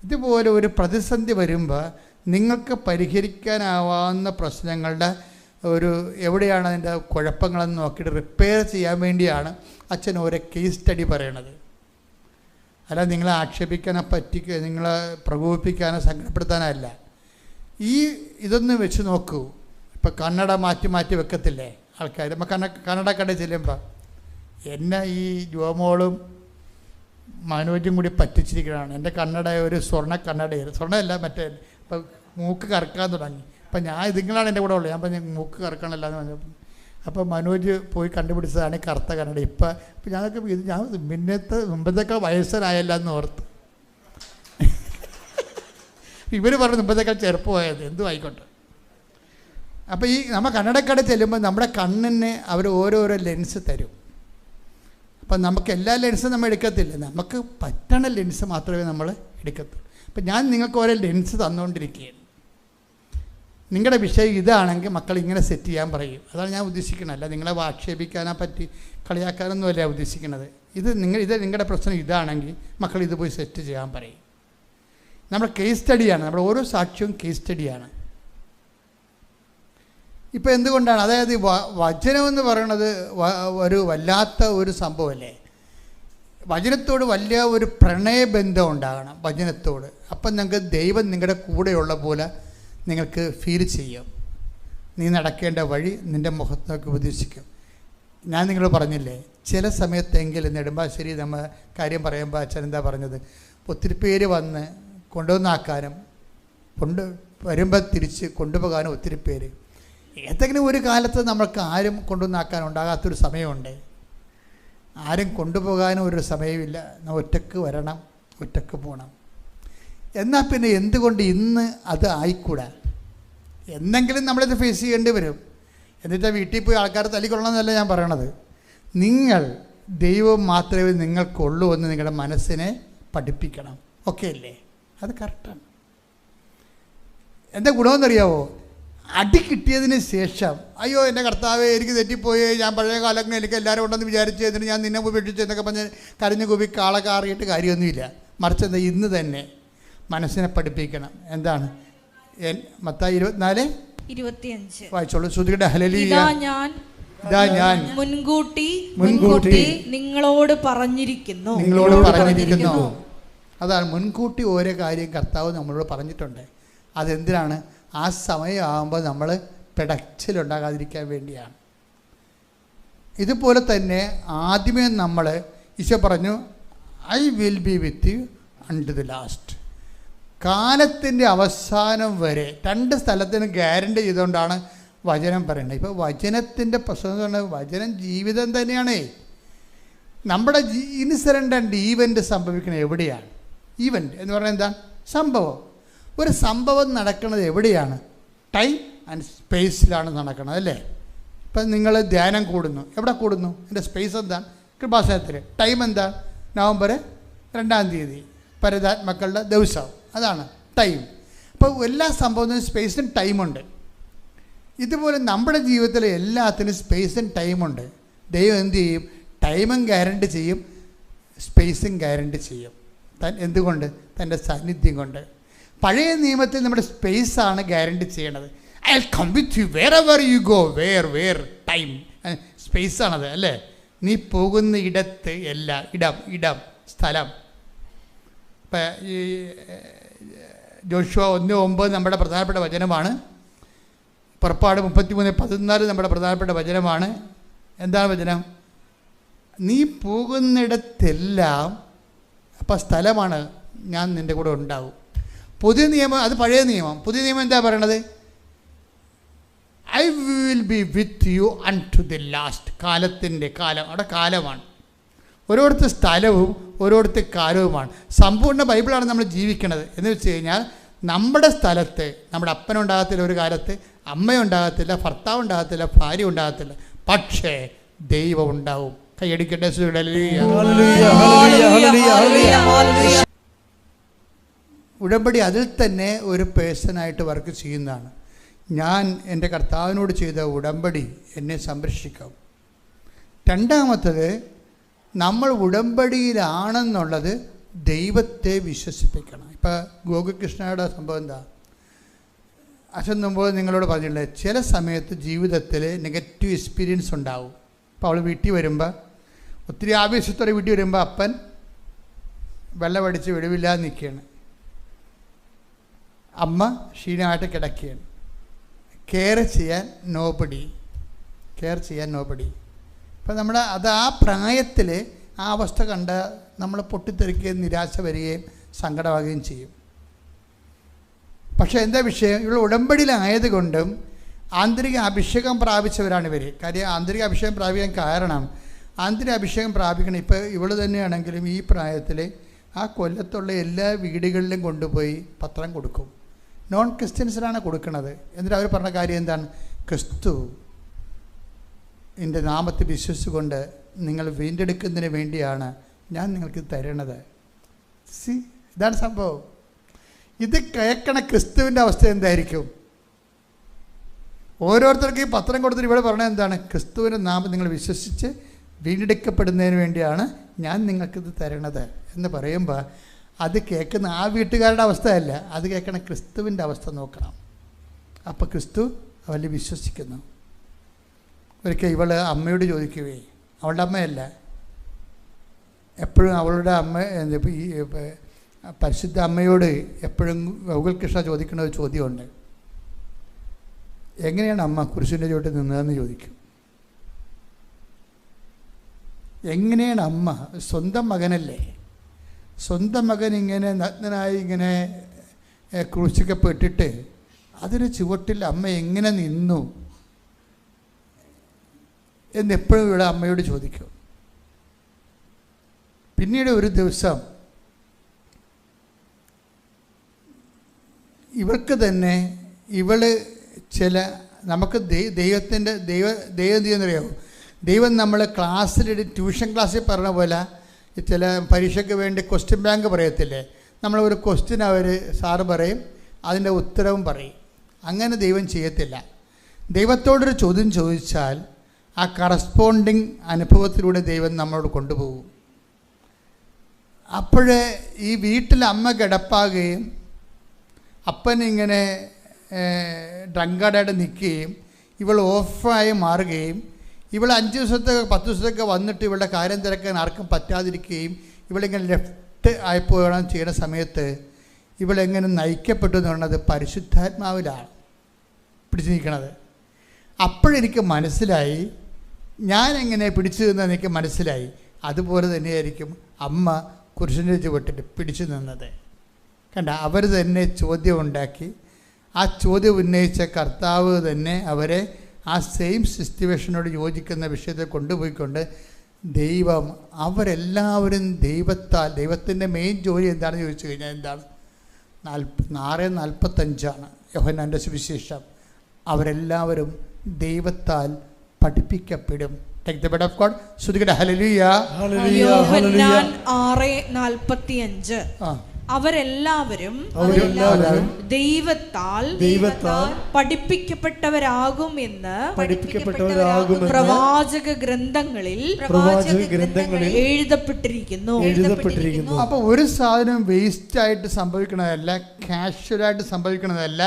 S1: ഇതുപോലെ ഒരു പ്രതിസന്ധി വരുമ്പോൾ നിങ്ങൾക്ക് പരിഹരിക്കാനാവാവുന്ന പ്രശ്നങ്ങളുടെ എവിടെയാണ് അതിൻ്റെ കുഴപ്പങ്ങളെന്ന് നോക്കിയിട്ട് റിപ്പയർ ചെയ്യാൻ വേണ്ടിയാണ് അച്ഛൻ ഓരോ കേസ് സ്റ്റഡി പറയണത്. അല്ല നിങ്ങളെ ആക്ഷേപിക്കാനോ നിങ്ങളെ പ്രകോപിപ്പിക്കാനോ സങ്കടപ്പെടുത്താനല്ല. ഇതൊന്ന് വെച്ച് നോക്കൂ. ഇപ്പം കന്നഡ മാറ്റി വെക്കത്തില്ലേ ആൾക്കാർ? നമ്മൾ കന്നഡ കടയിൽ ചെല്ലുമ്പോൾ എന്നെ ഈ ജോമോളും മനോജും കൂടി പറ്റിച്ചിരിക്കുകയാണ്. എൻ്റെ കന്നഡ ഒരു സ്വർണ്ണ കന്നഡയായിരുന്നു, സ്വർണ്ണമല്ല മറ്റേ. ഇപ്പം മൂക്ക് കറക്കാൻ തുടങ്ങി. അപ്പം ഇതുങ്ങളാണ് എൻ്റെ കൂടെ ഉള്ളത്. ഞാൻ പറഞ്ഞു മൂക്ക് കറക്കണമല്ല എന്ന് പറഞ്ഞപ്പോൾ അപ്പോൾ മനോജ് പോയി കണ്ടുപിടിച്ചതാണ് കറുത്ത കന്നഡ. ഇപ്പം ഞാനൊക്കെ മുമ്പത്തേക്കാൾ വയസ്സനായല്ല എന്ന് ഓർത്ത്. ഇവർ പറഞ്ഞു മുമ്പത്തേക്കാൾ ചെറുപ്പമായത്, എന്തും ആയിക്കോട്ടെ. അപ്പോൾ ഈ നമ്മൾ കണ്ണടക്കട ചെല്ലുമ്പോൾ നമ്മുടെ കണ്ണിന് അവർ ഓരോരോ ലെൻസ് തരും. അപ്പം നമുക്ക് എല്ലാ ലെൻസും നമ്മൾ എടുക്കത്തില്ല, നമുക്ക് പറ്റണ ലെൻസ് മാത്രമേ നമ്മൾ എടുക്കത്തുള്ളൂ. അപ്പം ഞാൻ നിങ്ങൾക്ക് ഓരോ ലെൻസ് തന്നുകൊണ്ടിരിക്കുകയാണ്. നിങ്ങളുടെ വിഷയം ഇതാണെങ്കിൽ മക്കൾ ഇങ്ങനെ സെറ്റ് ചെയ്യാൻ പറയും. അതാണ് ഞാൻ ഉദ്ദേശിക്കുന്നത്. അല്ല നിങ്ങളെ ആക്ഷേപിക്കാനെ പറ്റി കളിയാക്കാനൊന്നുമല്ല ഉദ്ദേശിക്കുന്നത്. ഇത് നിങ്ങളുടെ പ്രശ്നം ഇതാണെങ്കിൽ മക്കൾ ഇത് പോയി സെറ്റ് ചെയ്യാൻ പറയും. നമ്മുടെ കേസ് സ്റ്റഡിയാണ്, നമ്മുടെ ഓരോ സാക്ഷ്യവും കേസ് സ്റ്റഡിയാണ്. ഇപ്പോൾ എന്തുകൊണ്ടാണ്, അതായത് വചനമെന്ന് പറയണത് ഒരു വല്ലാത്ത ഒരു സംഭവമല്ലേ. വചനത്തോട് വലിയ ഒരു പ്രണയബന്ധം ഉണ്ടാകണം വചനത്തോട്. അപ്പം നിങ്ങൾക്ക് ദൈവം നിങ്ങളുടെ കൂടെയുള്ള പോലെ നിങ്ങൾക്ക് ഫീൽ ചെയ്യും. നീ നടക്കേണ്ട വഴി നിൻ്റെ മുഖത്തൊക്കെ ഉപദേശിക്കും. ഞാൻ നിങ്ങൾ പറഞ്ഞില്ലേ, ചില സമയത്തെങ്കിലും നെടുമ്പാശ്ശേരി നമ്മൾ കാര്യം പറയുമ്പോൾ അച്ഛൻ എന്താ പറഞ്ഞത്, ഒത്തിരി പേര് വന്ന് കൊണ്ടുവന്നാക്കാനും വരുമ്പോൾ തിരിച്ച് കൊണ്ടുപോകാനും ഒത്തിരി പേര്. ഏതെങ്കിലും ഒരു കാലത്ത് നമ്മൾക്ക് ആരും കൊണ്ടുവന്നാക്കാനുണ്ടാകാത്തൊരു സമയമുണ്ട്. ആരും കൊണ്ടുപോകാനും ഒരു സമയമില്ല. ഒറ്റക്ക് വരണം, ഒറ്റക്ക് പോകണം. എന്നാൽ പിന്നെ എന്തുകൊണ്ട് ഇന്ന് അത് ആയിക്കൂടാ? എന്തെങ്കിലും നമ്മളിത് ഫേസ് ചെയ്യേണ്ടി വരും. എന്നിട്ട് വീട്ടിൽ പോയി ആൾക്കാർ തല്ലിക്കൊള്ളണമെന്നല്ല ഞാൻ പറയണത്. നിങ്ങൾ ദൈവം മാത്രമേ നിങ്ങൾക്കുള്ളൂ എന്ന് നിങ്ങളുടെ മനസ്സിനെ പഠിപ്പിക്കണം. ഓക്കെ അല്ലേ? അത് കറക്റ്റാണ്. എന്താ ഗുണമെന്നറിയാവോ? അടി കിട്ടിയതിന് ശേഷം അയ്യോ എൻ്റെ കർത്താവേ എനിക്ക് തെറ്റിപ്പോയി, ഞാൻ പഴയ കാലങ്ങളിൽ എനിക്ക് എല്ലാവരും ഉണ്ടെന്ന് വിചാരിച്ച് എന്നിട്ട് ഞാൻ നിന്നെ ഉപേക്ഷിച്ച് എന്നൊക്കെ പറഞ്ഞ് കരഞ്ഞു കൂപ്പി കാളെ കാറിയിട്ട് കാര്യമൊന്നുമില്ല. മറിച്ച് എന്താ, ഇന്ന് തന്നെ മനസ്സിനെ പഠിപ്പിക്കണം. എന്താണ്? മത്തായി 24:25 വായിച്ചോളൂ. ശ്രുതിയുടെ ഹല്ലേലൂയ. ഇതാ ഞാൻ മുൻകൂട്ടി
S2: നിങ്ങളോട് പറഞ്ഞിരിക്കുന്നു.
S1: അതാണ് മുൻകൂട്ടി ഓരോ കാര്യം കർത്താവ് നമ്മളോട് പറഞ്ഞിട്ടുണ്ട്. അതെന്തിനാണ്? ആ സമയമാകുമ്പോൾ നമ്മൾ പിടച്ചിലുണ്ടാകാതിരിക്കാൻ വേണ്ടിയാണ്. ഇതുപോലെ തന്നെ ആദ്യമേ നമ്മൾ ഈശോ പറഞ്ഞു, I will be with U unto the last. കാലത്തിൻ്റെ അവസാനം വരെ 2 സ്ഥലത്തിന് ഗ്യാരണ്ടി ചെയ്തുകൊണ്ടാണ് വചനം പറയുന്നത്. ഇപ്പോൾ വചനത്തിൻ്റെ പ്രശ്നം എന്ന് പറഞ്ഞാൽ വചനം ജീവിതം തന്നെയാണ്. നമ്മുടെ ഇൻസിഡൻ്റ് ആൻഡ് ഈവൻ്റ് സംഭവിക്കുന്നത് എവിടെയാണ്? ഈവൻ്റ് എന്ന് പറഞ്ഞാൽ എന്താണ്? സംഭവം. ഒരു സംഭവം നടക്കുന്നത് എവിടെയാണ്? ടൈം ആൻഡ് സ്പേസിലാണ് നടക്കുന്നത്, അല്ലേ? ഇപ്പം നിങ്ങൾ ധ്യാനം കൂടുന്നു, എവിടെ കൂടുന്നു? എൻ്റെ സ്പേസ് എന്താണ്? കൃപാസനത്തിൽ. ടൈം എന്താണ്? നവംബർ 2-ാം തീയതി പരിതാത്മക്കളുടെ ദിവസം, അതാണ് ടൈം. അപ്പോൾ എല്ലാ സംഭവത്തിനും സ്പേസും ടൈമുണ്ട്. ഇതുപോലെ നമ്മുടെ ജീവിതത്തിൽ എല്ലാത്തിനും സ്പേസും ടൈമുണ്ട്. ദൈവം എന്ത് ചെയ്യും? ടൈമും ഗ്യാരണ്ടി ചെയ്യും, സ്പേസും ഗ്യാരണ്ടി ചെയ്യും. എന്തുകൊണ്ട്? തൻ്റെ സാന്നിധ്യം കൊണ്ട്. പഴയ നിയമത്തിൽ നമ്മുടെ സ്പേസാണ് ഗ്യാരണ്ടി ചെയ്യണത്. I will come with you wherever you go. Where time സ്പേസാണത്, അല്ലേ? നീ പോകുന്ന ഇടത്ത് എല്ലാ ഇടം സ്ഥലം. ഇപ്പം ഈ ജോഷുവ 1:9 നമ്മുടെ പ്രധാനപ്പെട്ട വചനമാണ്. പുറപ്പാട് 33:14 നമ്മുടെ പ്രധാനപ്പെട്ട വചനമാണ്. എന്താണ് വചനം? നീ പോകുന്നിടത്തെല്ലാം, അപ്പം സ്ഥലമാണ്, ഞാൻ നിൻ്റെ കൂടെ ഉണ്ടാവും. പുതിയ നിയമം, അത് പഴയ നിയമം. പുതിയ നിയമം എന്താ പറയണത്? I will be with you unto the last. കാലത്തിൻ്റെ കാലം, അവിടെ കാലമാണ്. ഓരോരുത്തർ സ്ഥലവും ഓരോരുത്തർ കാലവുമാണ്. സമ്പൂർണ്ണ ബൈബിളാണ് നമ്മൾ ജീവിക്കണത്. എന്ന് വെച്ച് കഴിഞ്ഞാൽ നമ്മുടെ സ്ഥലത്ത് നമ്മുടെ അപ്പനുണ്ടാകത്തില്ല ഒരു കാലത്ത്, അമ്മയുണ്ടാകത്തില്ല, ഭർത്താവ് ഉണ്ടാകത്തില്ല, ഭാര്യ ഉണ്ടാകത്തില്ല, പക്ഷേ ദൈവം ഉണ്ടാവും. കൈയടിക്കട്ടെ. ഉടമ്പടി അതിൽ തന്നെ ഒരു പേഴ്സണായിട്ട് വർക്ക് ചെയ്യുന്നതാണ്. ഞാൻ എൻ്റെ കർത്താവിനോട് ചെയ്ത ഉടമ്പടി എന്നെ സംരക്ഷിക്കും. രണ്ടാമത്തത്, നമ്മൾ ഉടമ്പടിയിലാണെന്നുള്ളത് ദൈവത്തെ വിശ്വസിപ്പിക്കണം. ഇപ്പോൾ ഗോകുകൃഷ്ണയുടെ സംഭവം എന്താ? അച്ഛൻ മുമ്പ് നിങ്ങളോട് പറഞ്ഞില്ലേ, ചില സമയത്ത് ജീവിതത്തിൽ നെഗറ്റീവ് എക്സ്പീരിയൻസ് ഉണ്ടാവും. അപ്പോൾ അവൾ വീട്ടിൽ വരുമ്പോൾ, ഒത്തിരി ആവേശത്തോടെ വീട്ടിൽ വരുമ്പോൾ അപ്പൻ വെള്ളമടിച്ച് വെളിവില്ലാതെ നിൽക്കുകയാണ്, അമ്മ ക്ഷീണമായിട്ട് കിടക്കുകയാണ്. കെയർ ചെയ്യാൻ നോബഡി. അപ്പം നമ്മൾ അത് ആ പ്രായത്തിൽ ആ അവസ്ഥ കണ്ട നമ്മൾ പൊട്ടിത്തെറിക്കുകയും നിരാശ വരികയും സങ്കടമാകുകയും ചെയ്യും. പക്ഷേ എന്താ വിഷയം? ഇവിടെ ഉടമ്പടിയിലായതുകൊണ്ടും ആന്തരിക അഭിഷേകം പ്രാപിച്ചവരാണ് ഇവർ. കാര്യം ആന്തരിക അഭിഷേകം പ്രാപിക്കാൻ കാരണം, ആന്തരിക അഭിഷേകം പ്രാപിക്കണം. ഇപ്പോൾ ഇവൾ തന്നെയാണെങ്കിലും ഈ പ്രായത്തിൽ ആ കൊല്ലത്തുള്ള എല്ലാ വീടുകളിലും കൊണ്ടുപോയി പത്രം കൊടുക്കും. നോൺ ക്രിസ്ത്യൻസിനാണ് കൊടുക്കുന്നത്. എന്നിട്ട് അവർ പറഞ്ഞ കാര്യം എന്താണ്? ക്രിസ്തു എൻ്റെ നാമത്തിൽ വിശ്വസിച്ചുകൊണ്ട് നിങ്ങൾ വീണ്ടെടുക്കുന്നതിന് വേണ്ടിയാണ് ഞാൻ നിങ്ങൾക്ക് തരണത്. ഇതാണ് സംഭവം. ഇത് കേൾക്കണ ക്രിസ്തുവിൻ്റെ അവസ്ഥ എന്തായിരിക്കും? ഓരോരുത്തർക്കും ഈ പത്രം കൊടുത്തിട്ട് ഇവിടെ പറഞ്ഞത് എന്താണ്? ക്രിസ്തുവിൻ്റെ നാമം നിങ്ങൾ വിശ്വസിച്ച് വീണ്ടെടുക്കപ്പെടുന്നതിന് വേണ്ടിയാണ് ഞാൻ നിങ്ങൾക്കിത് തരണത് എന്ന് പറയുമ്പോൾ അത് കേൾക്കുന്ന ആ വീട്ടുകാരുടെ അവസ്ഥയല്ല, അത് കേൾക്കണ ക്രിസ്തുവിൻ്റെ അവസ്ഥ നോക്കണം. അപ്പോൾ ക്രിസ്തു അവരിൽ വിശ്വസിക്കുന്നു. ഒരിക്കൽ ഇവൾ അമ്മയോട് ചോദിക്കുകയെ, അവളുടെ അമ്മയല്ല, എപ്പോഴും അവളുടെ അമ്മ ഈ പരിശുദ്ധ അമ്മയോട് എപ്പോഴും ഗൗകുൽകൃഷ്ണ ചോദിക്കുന്ന ഒരു ചോദ്യമുണ്ട്. എങ്ങനെയാണ് അമ്മ കുരിശിൻ്റെ ചുവട്ടിൽ നിന്നതെന്ന് ചോദിക്കും. എങ്ങനെയാണ് അമ്മ? സ്വന്തം മകനല്ലേ, സ്വന്തം മകൻ ഇങ്ങനെ നഗ്നനായി ഇങ്ങനെ ക്രൂശിക്കപ്പെട്ടിട്ട് അതിന് ചുവട്ടിൽ അമ്മ എങ്ങനെ നിന്നു എന്നെപ്പോഴും ഇവിടെ അമ്മയോട് ചോദിക്കും. പിന്നീട് ഒരു ദിവസം ഇവൾക്ക് തന്നെ ഇവള് ചില നമുക്ക് ദൈവം ചെയ്യുന്നറിയാവും. ദൈവം നമ്മൾ ട്യൂഷൻ ക്ലാസ്സിൽ പറഞ്ഞ പോലെ ചില പരീക്ഷയ്ക്ക് വേണ്ടി ക്വസ്റ്റ്യൻ ബാങ്ക് പറയത്തില്ലേ, നമ്മളൊരു ക്വസ്റ്റ്യൻ അവർ സാറ് പറയും, അതിൻ്റെ ഉത്തരവും പറയും. അങ്ങനെ ദൈവം ചെയ്യത്തില്ല. ദൈവത്തോടൊരു ചോദ്യം ചോദിച്ചാൽ ആ കറസ്പോണ്ടിങ് അനുഭവത്തിലൂടെ ദൈവം നമ്മളോട് കൊണ്ടുപോകും. അപ്പോഴേ ഈ വീട്ടിൽ അമ്മ കിടപ്പാകുകയും അപ്പനിങ്ങനെ ഡ്രങ്കാർഡായിട്ട് നിൽക്കുകയും ഇവൾ ഓഫായി മാറുകയും ഇവൾ 5 ദിവസത്തേക്ക് 10 ദിവസത്തേക്ക് വന്നിട്ട് ഇവളുടെ കാര്യം തിരക്കാൻ ആർക്കും പറ്റാതിരിക്കുകയും ഇവളിങ്ങനെ ലെഫ്റ്റ് ആയിപ്പോകണം ചെയ്യുന്ന സമയത്ത് ഇവളെങ്ങനെ നയിക്കപ്പെട്ടു എന്ന് പറയുന്നത് പരിശുദ്ധാത്മാവിലാണ് പിടിച്ചു നിൽക്കണത്. അപ്പോഴെനിക്ക് മനസ്സിലായി, ഞാൻ എങ്ങനെ പിടിച്ചു നിന്നത് എനിക്ക് മനസ്സിലായി. അതുപോലെ തന്നെയായിരിക്കും അമ്മ കുരിശിൻ്റെ ചുവട്ടിൽ പിടിച്ചു നിന്നത്. കണ്ട, അവർ തന്നെ ചോദ്യം ഉണ്ടാക്കി. ആ ചോദ്യം ഉന്നയിച്ച കർത്താവ് തന്നെ അവരെ ആ സെയിം സിറ്റുവേഷനോട് യോജിക്കുന്ന വിഷയത്തെ കൊണ്ടുപോയിക്കൊണ്ട് ദൈവം അവരെല്ലാവരും ദൈവത്തിൻ്റെ മെയിൻ ജോലി എന്താണെന്ന് ചോദിച്ചു കഴിഞ്ഞാൽ എന്താണ്? 6:45 യോഹന്നാൻ്റെ സുവിശേഷം. അവരെല്ലാവരും ദൈവത്താൽ പഠിപ്പിക്കപ്പെടും. Take the word of God. ശ്രുതികട ഹല്ലേലൂയ.
S2: യോഹന്നാൻ 6:45. അവരെല്ലാവരും ദൈവത്താൽ പഠിപ്പിക്കപ്പെട്ടവരാകും എന്ന് പ്രവാചക ഗ്രന്ഥങ്ങളിൽ എഴുതപ്പെട്ടിരിക്കുന്നു.
S1: അപ്പോൾ ഒരു സാധനം വേസ്റ്റ് ആയിട്ട് സംഭവിക്കണതല്ല, കാഷ്വലായിട്ട് സംഭവിക്കണതല്ല,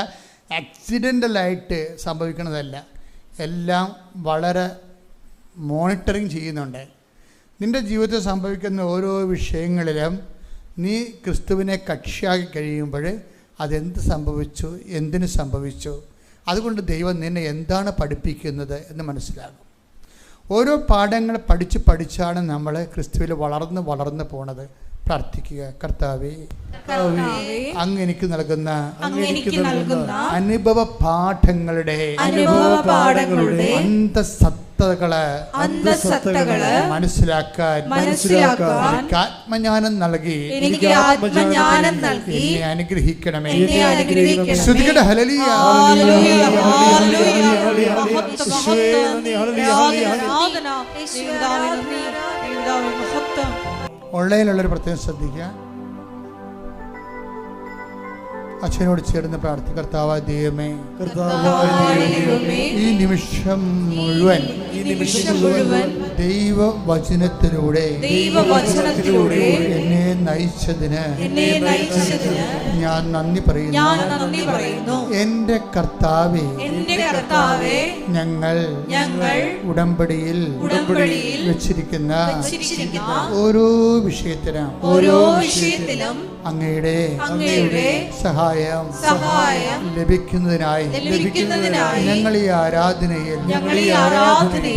S1: ആക്സിഡൻ്റലായിട്ട് സംഭവിക്കണതല്ല. എല്ലാം വളരെ മോണിറ്ററിങ് ചെയ്യുന്നുണ്ട്. നിൻ്റെ ജീവിതത്തിൽ സംഭവിക്കുന്ന ഓരോ വിഷയങ്ങളിലും നീ ക്രിസ്തുവിനെ കക്ഷിയാക്കി കഴിയുമ്പോൾ അതെന്ത് സംഭവിച്ചു, എന്തിനു സംഭവിച്ചു, അതുകൊണ്ട് ദൈവം നിന്നെ എന്താണ് പഠിപ്പിക്കുന്നത് എന്ന് മനസ്സിലാകും. ഓരോ പാഠങ്ങൾ പഠിച്ചാണ് നമ്മൾ ക്രിസ്തുവിൽ വളർന്ന് പോണത്. പ്രാർത്ഥിക്കുക. കർത്താവേ, അങ്ങ് എനിക്ക് നൽകുന്ന അനുഭവ പാഠങ്ങളുടെ അന്തസത്തകള് മനസ്സിലാക്കാൻ ആത്മജ്ഞാനം നൽകി എന്നെ അനുഗ്രഹിക്കണമേ. ശ്രുതികട ഹല്ലേലൂയ. ഓൺലൈനിലുള്ളൊരു പ്രത്യേകം ശ്രദ്ധിക്കുക. അച്ഛനോട് ചേർന്ന് പ്രാർത്ഥിക്കുക. കർത്താവായ ദൈവമേ, ഈ നിമിഷം മുഴുവൻ ദൈവവചനത്തിലൂടെ എന്നെ നയിച്ചതിന് ഞാൻ നന്ദി പറയുന്നു. എൻ്റെ കർത്താവേ, ഞങ്ങൾ ഉടമ്പടിയിൽ വെച്ചിരിക്കുന്ന ഓരോ വിഷയത്തിലും അങ്ങയുടെ സഹായം ലഭിക്കുന്നതിനായി ഞങ്ങൾ ഈ ആരാധനയിൽ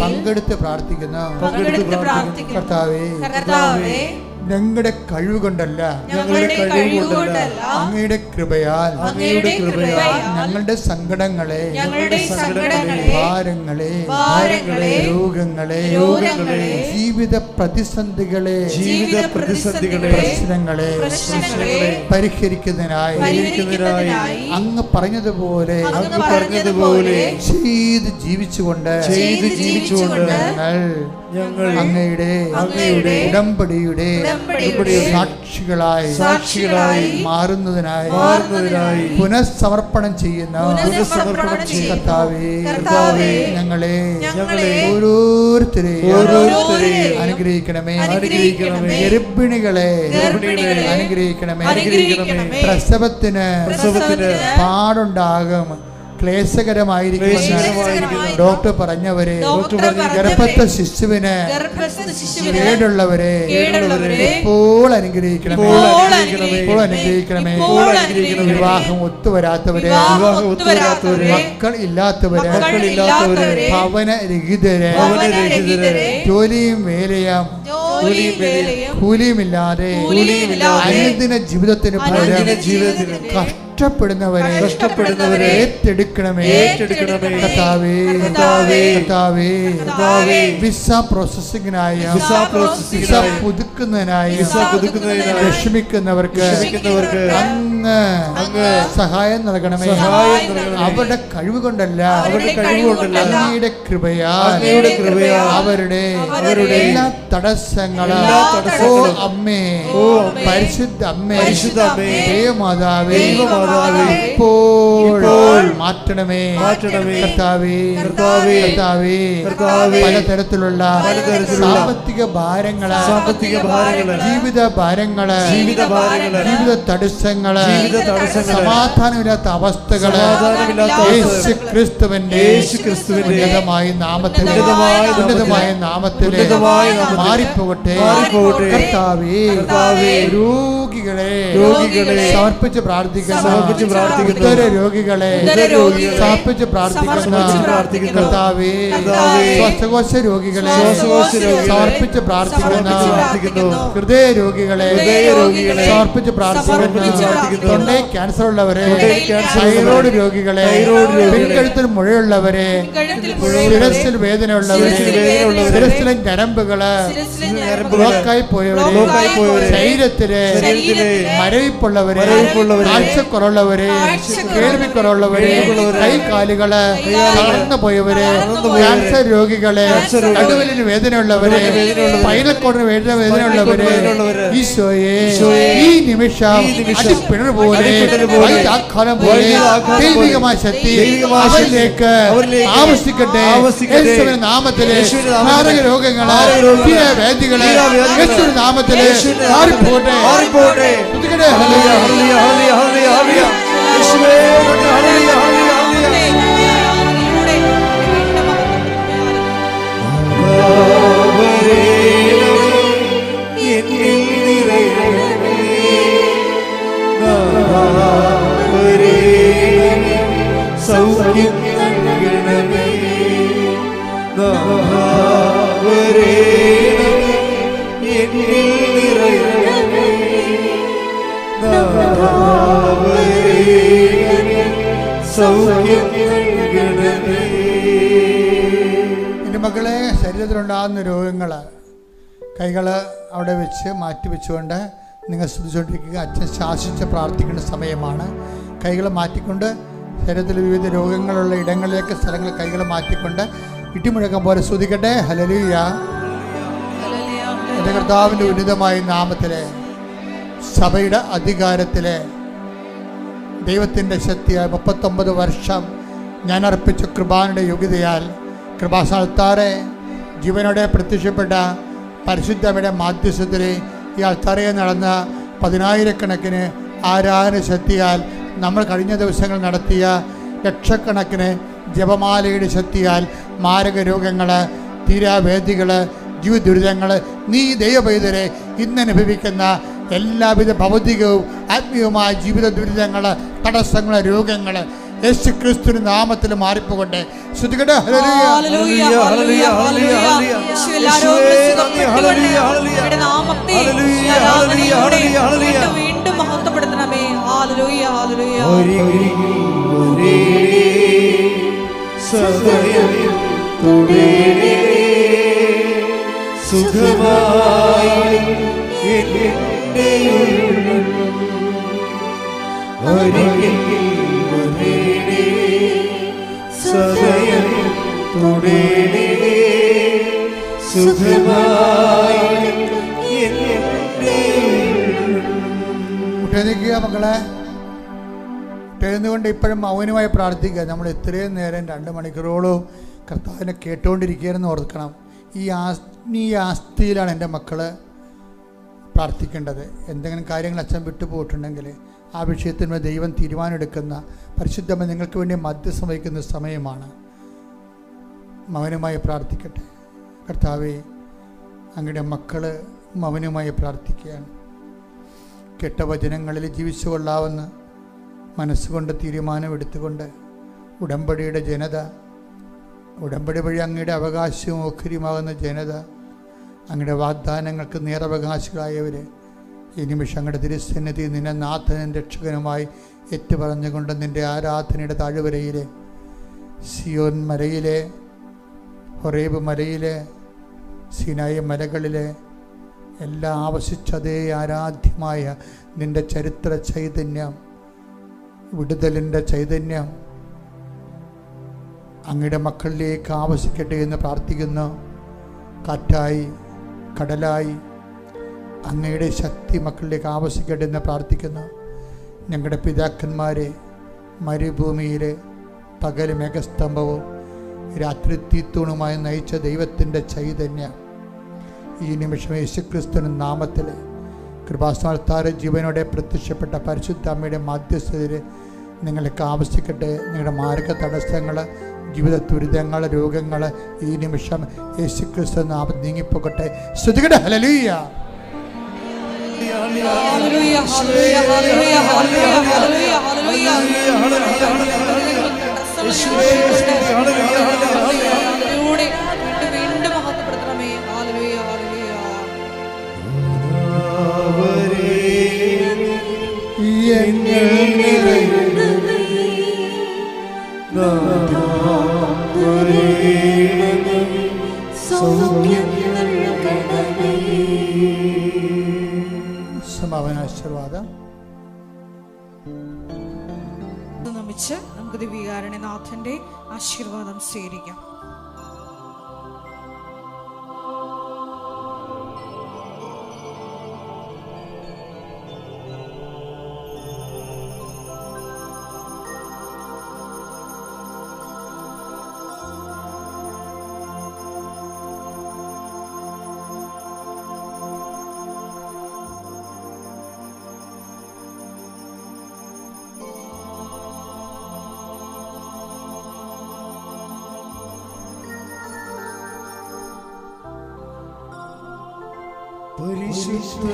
S1: പങ്കെടുത്ത് പ്രാർത്ഥിക്കുന്നു. കർത്താവേ, ഞങ്ങളുടെ കഴിവ് കൊണ്ടല്ല,
S2: ഞങ്ങളുടെ കഴിവ് കൊണ്ടല്ല,
S1: അങ്ങയുടെ കൃപയാൽ,
S2: അങ്ങയുടെ കൃപയാൽ
S1: ഞങ്ങളുടെ സങ്കടങ്ങളെ,
S2: ഞങ്ങളുടെ സങ്കടങ്ങളെ,
S1: ഭാരങ്ങളെ, രോഗങ്ങളെ, ജീവിത പ്രതിസന്ധികളെ, പ്രശ്നങ്ങളെ പരിഹരിക്കുന്നതിനായി അങ്ങ് പറഞ്ഞതുപോലെ ചെയ്ത് ജീവിച്ചുകൊണ്ട് ഞങ്ങൾ അങ്ങയുടെ ഉടമ്പടിയുടെ സാക്ഷികളായി മാറുന്നതിനായി പുനഃസമർപ്പണം ചെയ്യുന്ന കർത്താവേ, ഞങ്ങളെ ഓരോരുത്തരെയും അനുഗ്രഹിക്കണമേ. ഗർഭിണികളെ അനുഗ്രഹിക്കണമേ. പ്രസവത്തിന് പാടുണ്ടാകും, ക്ലേശകരമായിരിക്കും ഡോക്ടർ പറഞ്ഞവരെ, ഗർഭസ്ഥ ശിശുവിന് കേടുള്ളവരെ ഇപ്പോൾ അനുഗ്രഹിക്കണമേ. വിവാഹം ഒത്തുവരാത്തവരെ, മക്കൾ ഇല്ലാത്തവരെ, ഭവനരഹിതരെ, ജോലിയും വേലയും കൂലിയുമില്ലാതെ അനുദിന ജീവിതത്തിന് കഷ്ടപ്പെടുന്നവരെ ഏറ്റെടുക്കണമേ. കർത്താവേ, വിസ പ്രോസസ്സിംഗിനായി, വിസ പുതുക്കുന്നതിനായി വിഷമിക്കുന്നവർക്ക് അങ്ങ് സഹായം നൽകണമേ. അവരുടെ കഴിവ് കൊണ്ടല്ല, അങ്ങയുടെ കൃപയാൽ അവരുടെ എല്ലാ തടസ്സങ്ങളും അമ്മേ, പരിശുദ്ധ അമ്മേ, ദേവമാതാവേ, ഇപ്പോൾ മാറ്റണമേ. കർത്താവേ, പലതരത്തിലുള്ള സാമ്പത്തിക ഭാരങ്ങള്, ജീവിത ഭാരങ്ങള്, ജീവിത തടസ്സങ്ങള്, സമാധാനമില്ലാത്ത അവസ്ഥകള് യേശുക്രിസ്തുവിന്റെ ഉന്നതമായ നാമത്തിൽ മാറിപ്പോകട്ടെ. കർത്താവേ, രോഗികളെ സമർപ്പിച്ച് പ്രാർത്ഥിക്കുന്നു. രോഗികളെ സമർപ്പിച്ച് പ്രാർത്ഥിക്കുന്നു. കർത്താവേ, ശ്വാസകോശ രോഗികളെ സമർപ്പിച്ച് പ്രാർത്ഥിക്കുന്നു. ഹൃദയ രോഗികളെ സമർപ്പിച്ച് പ്രാർത്ഥിക്കുന്നു. തൊണ്ടേ ക്യാൻസർ ഉള്ളവരെ, തൈറോയ്ഡ് രോഗികളെ, പിൻകഴുത്തിൽ മുഴയുള്ളവരെ, ശിരസിൽ വേദന ഉള്ളവരെ, ശിരസിലെ ഞരമ്പുകള് ബ്ലോക്കായി പോയവരെ, ശരീരത്തിലെ മരവിപ്പുള്ളവരെ, കാഴ്ചക്കുറവുള്ളവരെ, കേൾവിക്കുറവുള്ളവരെ, കൈകാലുകള് തളർന്നു പോയവരെ, ക്യാൻസർ രോഗികളെ, നടുവിലിന് വേദനയുള്ളവരെ, പൈലക്കോടിന് വേദനയുള്ളവരെ, ഈശോയെ ഈ നിമിഷം അടിപ്പിണർ പോലെ ദൈവികമായ ശക്തി അവരിലേക്ക് ആവശ്യിക്കട്ടെ. യേശുവിന്റെ നാമത്തിലെ മാരക രോഗങ്ങള്, വേദികളെ യേശുവിന്റെ നാമത്തിലെ മാറിപ്പോട്ടെ.
S3: സൗഖ്യം
S1: എൻ്റെ മക്കളെ, ശരീരത്തിലുണ്ടാകുന്ന രോഗങ്ങൾ കൈകൾ അവിടെ വെച്ച് മാറ്റി വെച്ചുകൊണ്ട് നിങ്ങൾ ശ്രദ്ധിച്ചുകൊണ്ടിരിക്കുക. അച്ഛൻ ശാസിച്ച് പ്രാർത്ഥിക്കേണ്ട സമയമാണ്. കൈകൾ മാറ്റിക്കൊണ്ട് ശരീരത്തിൽ വിവിധ രോഗങ്ങളുള്ള ഇടങ്ങളിലേക്ക് സ്ഥലങ്ങൾ കൈകൾ മാറ്റിക്കൊണ്ട് ഇടിമുഴക്കം പോലെ സ്തുതിക്കട്ടെ. ഹല്ലേലൂയ. എൻ്റെ കർത്താവിൻ്റെ ഉന്നതമായ നാമത്തിലെ സഭയുടെ അധികാരത്തിലെ ദൈവത്തിൻ്റെ ശക്തിയായ 39 വർഷം ഞാൻ അർപ്പിച്ച കൃപാനയുടെ യോഗ്യതയാൽ കൃപാസ്ഥാനത്താറെ ജീവനോടെ പ്രത്യക്ഷപ്പെട്ട പരിശുദ്ധയുടെ മാധ്യസ്ഥത്തിൽ ഈ അൾത്താരയിൽ നടന്ന 10,000-കണക്കിന് ആരാധന ശക്തിയാൽ നമ്മൾ കഴിഞ്ഞ ദിവസങ്ങൾ നടത്തിയ ലക്ഷക്കണക്കിന് ജപമാലയുടെ ശക്തിയാൽ മാരക രോഗങ്ങൾ, തീരാവേദികൾ, ജീവിത ദുരിതങ്ങൾ, നീ ദൈവപൈതരെ ഇന്നനുഭവിക്കുന്ന എല്ലാവിധ ഭൗതികവും ആത്മീയവുമായ ജീവിത ദുരിതങ്ങൾ, തടസ്സങ്ങൾ, രോഗങ്ങൾ യേശു ക്രിസ്തുവിന്റെ നാമത്തിൽ മാറിപ്പോകട്ടെ. ശ്രുതികട്ടെ. ഹല്ലേലൂയ.
S2: ഹല്ലേലൂയ ഹല്ലേലൂയ ഹല്ലേലൂയ. യേശുവിലാരോഗ്യം സുഖപ്പെട്ടുകൊണ്ട് അങ്ങയുടെ നാമത്തെ ആരാധനയോടെ വീണ്ടും മഹത്വപ്പെടുത്തണമേ. Hallelujah hallelujah.
S3: സുഖമായി സദയം തുടേണേ സുഖമായി
S1: ഉറ്റേന്നിക്കുക മക്കളെ. ഉറ്റേന്നുകൊണ്ട് ഇപ്പോഴും മൗനമായി പ്രാർത്ഥിക്കുക. നമ്മൾ ഇത്രയും നേരം 2 മണിക്കൂറോളം കർത്താവിനെ കേട്ടുകൊണ്ടിരിക്കുകയെന്ന് ഓർക്കണം. ഈ ആത്മീയ ആസ്തിയിലാണ് എൻ്റെ മക്കൾ പ്രാർത്ഥിക്കേണ്ടത്. എന്തെങ്കിലും കാര്യങ്ങൾ അച്ഛൻ വിട്ടുപോയിട്ടുണ്ടെങ്കിൽ ആ വിഷയത്തിന് ദൈവം തീരുമാനമെടുക്കുന്ന പരിശുദ്ധമായി നിങ്ങൾക്ക് വേണ്ടി മധ്യസ്ഥം വഹിക്കുന്ന സമയമാണ്. മൗനമായി പ്രാർത്ഥിക്കട്ടെ. കർത്താവേ, അങ്ങയുടെ മക്കൾ മൗനമായി പ്രാർത്ഥിക്കുകയാണ്. കെട്ട വചനങ്ങളിൽ ജീവിച്ചു കൊള്ളാവുന്ന മനസ്സുകൊണ്ട് തീരുമാനമെടുത്തുകൊണ്ട് ഉടമ്പടിയുടെ ജനത, ഉടമ്പടി വഴി അങ്ങയുടെ അവകാശവും ഓഹരിയുമാകുന്ന ജനത, അങ്ങയുടെ വാഗ്ദാനങ്ങൾക്ക് നേരവകാശികളായവർ ഈ നിമിഷം അങ്ങയുടെ തിരുസന്നിധി നിന്നെ നാഥനും രക്ഷകനുമായി ഏറ്റുപറഞ്ഞുകൊണ്ട് നിൻ്റെ ആരാധനയുടെ താഴ്വരയിലെ, സിയോൻ മലയിലെ, ഹൊറേബ് മലയിലെ, സിനായി മലകളിലെ എല്ലാം ആവശ്യിച്ചതേ ആരാധ്യമായ നിൻ്റെ ചരിത്ര ചൈതന്യം, വിടുതലിൻ്റെ ചൈതന്യം അങ്ങയുടെ മക്കളിലേക്ക് ആവശ്യിക്കട്ടെ എന്ന് പ്രാർത്ഥിക്കുന്നു. കാറ്റായി, കടലായി അങ്ങയുടെ ശക്തി മക്കളിലേക്ക് ആവശ്യിക്കട്ടെ എന്ന് പ്രാർത്ഥിക്കുന്നു. ഞങ്ങളുടെ പിതാക്കന്മാരെ മരുഭൂമിയിൽ പകൽ മേഘസ്തംഭവും രാത്രി തീത്തൂണുമായി നയിച്ച ദൈവത്തിൻ്റെ ചൈതന്യം ഈ നിമിഷം യേശുക്രിസ്തുവിന്റെ നാമത്തിൽ കൃപാസ്ഥാനത്താറ് ജീവനോടെ പ്രത്യക്ഷപ്പെട്ട പരിശുദ്ധ അമ്മയുടെ മധ്യസ്ഥതയിൽ നിങ്ങൾക്ക് ആവശ്യിക്കട്ടെ. നിങ്ങളുടെ മാർഗ തടസ്സങ്ങൾ, ജീവിത ദുരിതങ്ങൾ, രോഗങ്ങൾ ഈ നിമിഷം യേശുക്രിസ്തു നാമത്തിൽ നീങ്ങിപ്പോകട്ടെ. സ്തുതിക്കട്ടെ. ഹല്ലേലൂയ.
S2: ഹല്ലേലൂയ ഹല്ലേലൂയ ഹല്ലേലൂയ ഹല്ലേലൂയ ഹല്ലേലൂയ. വീണ്ടും മഹത്വപ്പെടുത്തണമേ. Hallelujah hallelujah.
S1: സമാപനാശീർവാദം
S2: നമിച്ച് നമുക്ക് ദിവ്യകാരുണ്യനാഥന്റെ ആശീർവാദം സ്വീകരിക്കാം.
S3: പരിശുദ്ധ